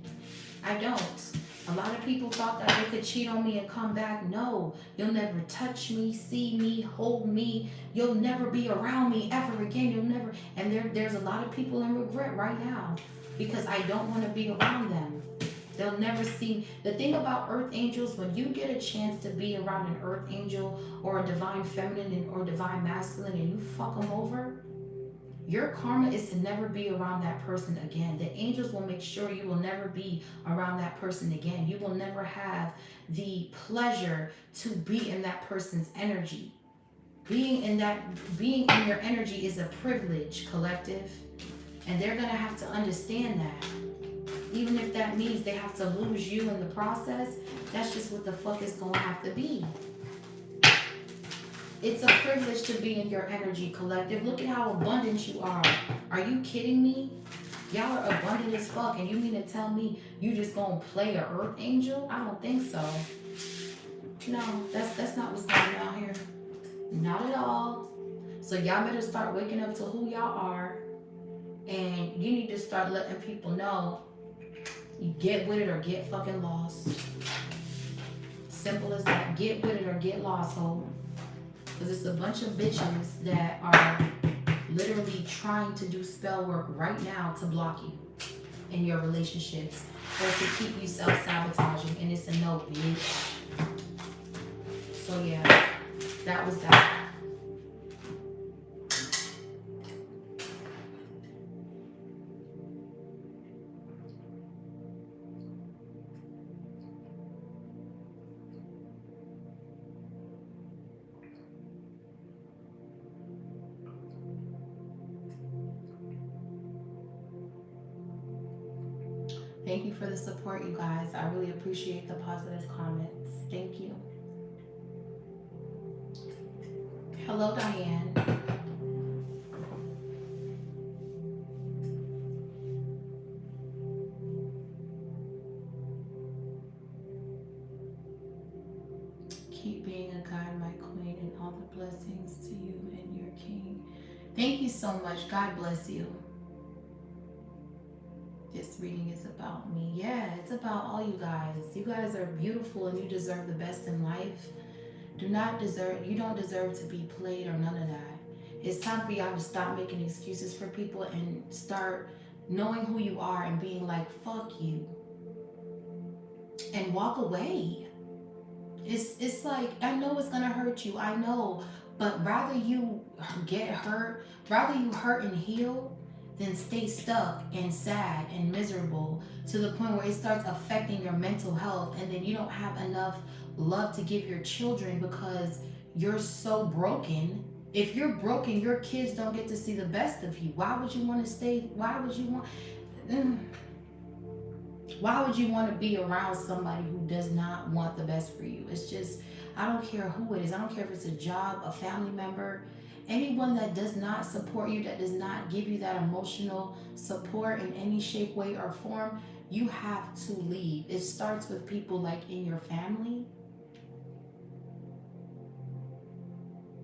I don't. A lot of people thought that they could cheat on me and come back. No, you'll never touch me, see me, hold me. You'll never be around me ever again. You'll never. And there's a lot of people in regret right now because I don't want to be around them. They'll never see. The thing about earth angels, when you get a chance to be around an earth angel or a divine feminine or divine masculine and you fuck them over, your karma is to never be around that person again. The angels will make sure you will never be around that person again. You will never have the pleasure to be in that person's energy. Being in your energy is a privilege, collective. And they're going to have to understand that. Even if that means they have to lose you in the process, that's just what the fuck it's going to have to be. It's a privilege to be in your energy, collective. Look at how abundant you are. Are you kidding me? Y'all are abundant as fuck, and you mean to tell me you just gonna play an earth angel? I don't think so. No, that's not what's going on here. Not at all. So y'all better start waking up to who y'all are, and you need to start letting people know you get with it or get fucking lost. Simple as that. Get with it or get lost, ho. Because it's a bunch of bitches that are literally trying to do spell work right now to block you in your relationships or to keep you self-sabotaging. And it's a no, bitch. So yeah, that was that. Thank you for the support, you guys. I really appreciate the positive comments. Thank you. Hello, Diane. Keep being a guide, my queen, and all the blessings to you and your king. Thank you so much. God bless you. This reading is about me. Yeah, it's about all you guys. You guys are beautiful and you deserve the best in life. You don't deserve to be played or none of that. It's time for y'all to stop making excuses for people and start knowing who you are and being like, fuck you. And walk away. It's like, I know it's gonna hurt you, I know, but rather you get hurt, rather you hurt and heal than stay stuck and sad and miserable to the point where it starts affecting your mental health, and then you don't have enough love to give your children because you're so broken. If you're broken, your kids don't get to see the best of you. Why would you want to stay? Why would you want to be around somebody who does not want the best for you? It's just, I don't care who it is. I don't care if it's a job, a family member, anyone that does not support you, that does not give you that emotional support in any shape, way, or form. You have to leave. It starts with people like in your family.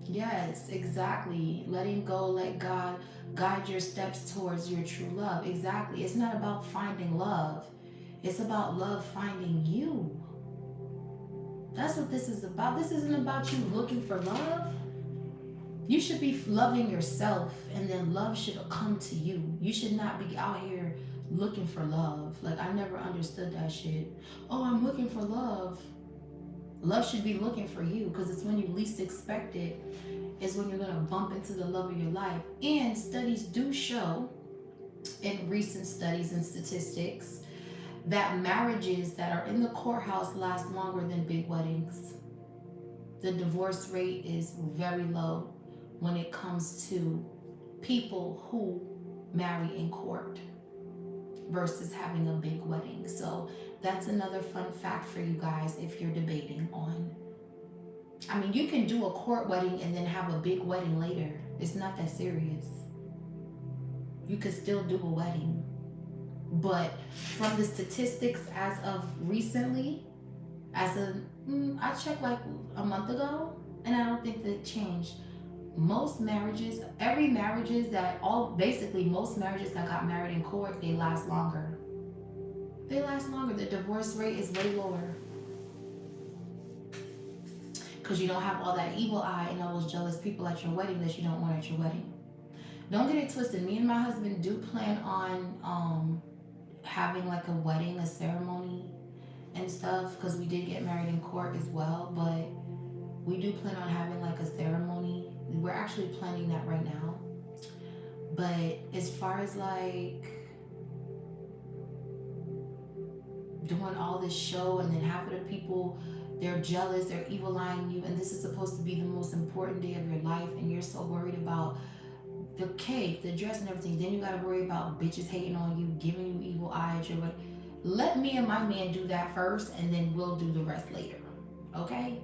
Yes, exactly. Letting go, let God guide your steps towards your true love. Exactly. It's not about finding love. It's about love finding you. That's what this is about. This isn't about you looking for love. You should be loving yourself, and then love should come to you. You should not be out here looking for love. Like, I never understood that shit. Oh, I'm looking for love. Love should be looking for you, because it's when you least expect it is when you're going to bump into the love of your life. And studies do show, in recent studies and statistics, that marriages that are in the courthouse last longer than big weddings. The divorce rate is very low when it comes to people who marry in court versus having a big wedding. So that's another fun fact for you guys if you're debating on. I mean, you can do a court wedding and then have a big wedding later. It's not that serious. You could still do a wedding. But from the statistics as of recently, I checked like a month ago, and I don't think that changed. Most marriages that got married in court, they last longer. They last longer. The divorce rate is way lower. Because you don't have all that evil eye and all those jealous people at your wedding that you don't want at your wedding. Don't get it twisted. Me and my husband do plan on having like a wedding, a ceremony and stuff, because we did get married in court as well, but we do plan on having like a ceremony. We're actually planning that right now. But as far as like doing all this show, and then half of the people, they're jealous, they're evil eyeing you, and this is supposed to be the most important day of your life, and you're so worried about the cake, the dress, and everything. Then you gotta worry about bitches hating on you, giving you evil eye at your wedding. Let me and my man do that first, and then we'll do the rest later. Okay?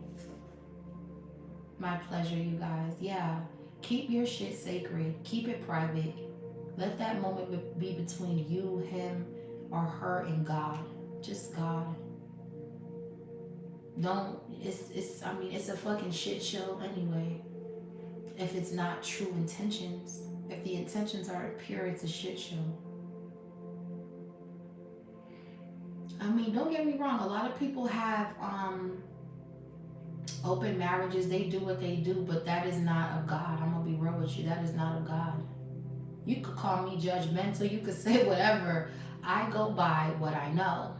My pleasure, you guys. Yeah. Keep your shit sacred. Keep it private. Let that moment be between you, him, or her, and God. Just God. Don't, it's a fucking shit show anyway. If it's not true intentions. If the intentions aren't pure, it's a shit show. I mean, don't get me wrong. A lot of people have Open marriages, they do what they do, but that is not of God. I'm gonna be real with you. That is not of God. You could call me judgmental, you could say whatever. I go by what I know.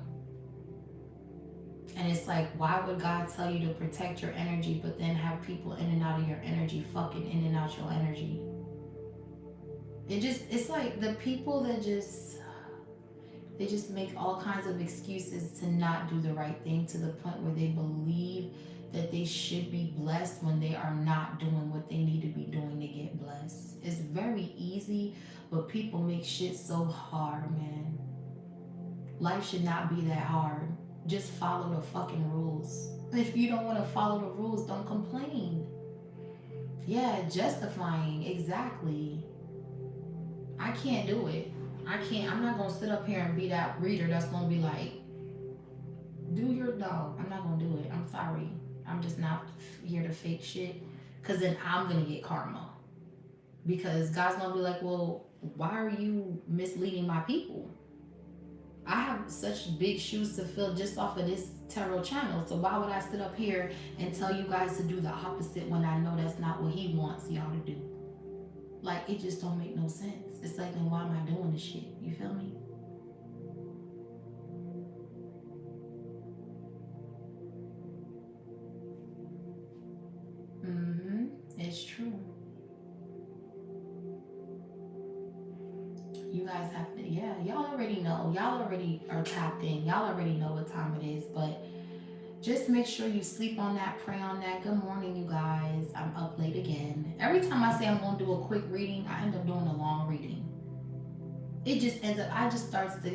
And it's like, why would God tell you to protect your energy, but then have people in and out of your energy, fucking in and out your energy? It's like the people that they just make all kinds of excuses to not do the right thing, to the point where they believe that they should be blessed when they are not doing what they need to be doing to get blessed. It's very easy, but people make shit so hard, man. Life should not be that hard. Just follow the fucking rules. If you don't want to follow the rules, don't complain. Yeah, justifying, exactly. I can't do it. I can't. I'm not gonna sit up here and be that reader that's gonna be like, do your dog. I'm not gonna do it. I'm sorry. I'm just not here to fake shit. Cause then I'm gonna get karma. Because God's gonna be like, well, why are you misleading my people? I have such big shoes to fill just off of this tarot channel. So why would I sit up here and tell you guys to do the opposite when I know that's not what he wants y'all to do? Like, it just don't make no sense. It's like, then why am I doing this shit? You feel me? It's true. You guys have to, yeah, y'all already know. Y'all already are tapped in. Y'all already know what time it is. But just make sure you sleep on that, pray on that. Good morning, you guys. I'm up late again. Every time I say I'm going to do a quick reading, I end up doing a long reading. It just ends up, I just starts to,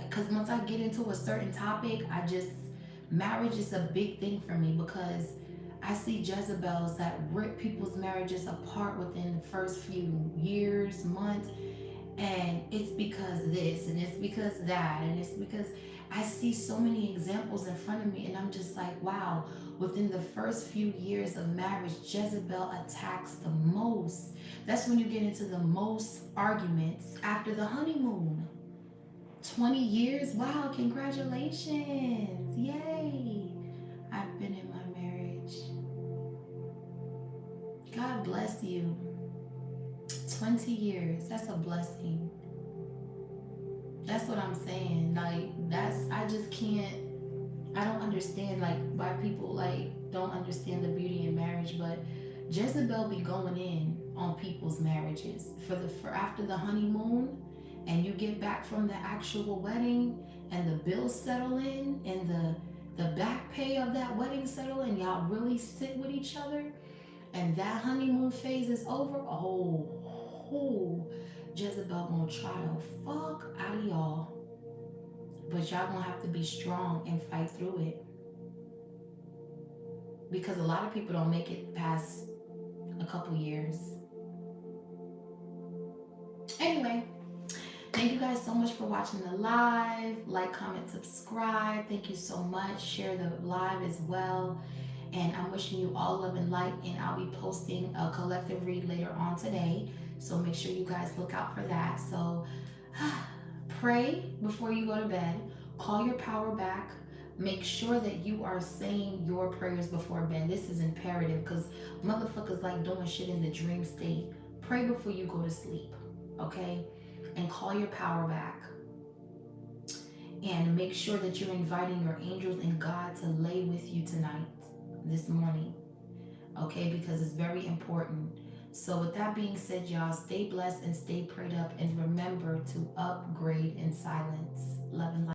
because once I get into a certain topic, marriage is a big thing for me, because I see Jezebels that rip people's marriages apart within the first few years, months, and it's because this, and it's because that, and it's because I see so many examples in front of me, and I'm just like, wow, within the first few years of marriage, Jezebel attacks the most. That's when you get into the most arguments after the honeymoon. 20 years? Wow, congratulations. Yay. I've been in my marriage. God bless you. 20 years. That's a blessing. That's what I'm saying. Like, I just can't, I don't understand, like, why people, like, don't understand the beauty in marriage, but Jezebel be going in on people's marriages for after the honeymoon, and you get back from the actual wedding, and the bills settle in, and the back pay of that wedding settle in, y'all really sit with each other, and that honeymoon phase is over. Oh, Jezebel gonna try to fuck out of y'all. But y'all gonna have to be strong and fight through it. Because a lot of people don't make it past a couple years. Anyway, thank you guys so much for watching the live. Like, comment, subscribe. Thank you so much. Share the live as well. And I'm wishing you all love and light. And I'll be posting a collective read later on today. So make sure you guys look out for that. So pray before you go to bed. Call your power back. Make sure that you are saying your prayers before bed. This is imperative, because motherfuckers like doing shit in the dream state. Pray before you go to sleep, okay? And call your power back. And make sure that you're inviting your angels and God to lay with you tonight, this morning, okay? Because it's very important. So with that being said, y'all, stay blessed and stay prayed up, and remember to upgrade in silence. Love and light.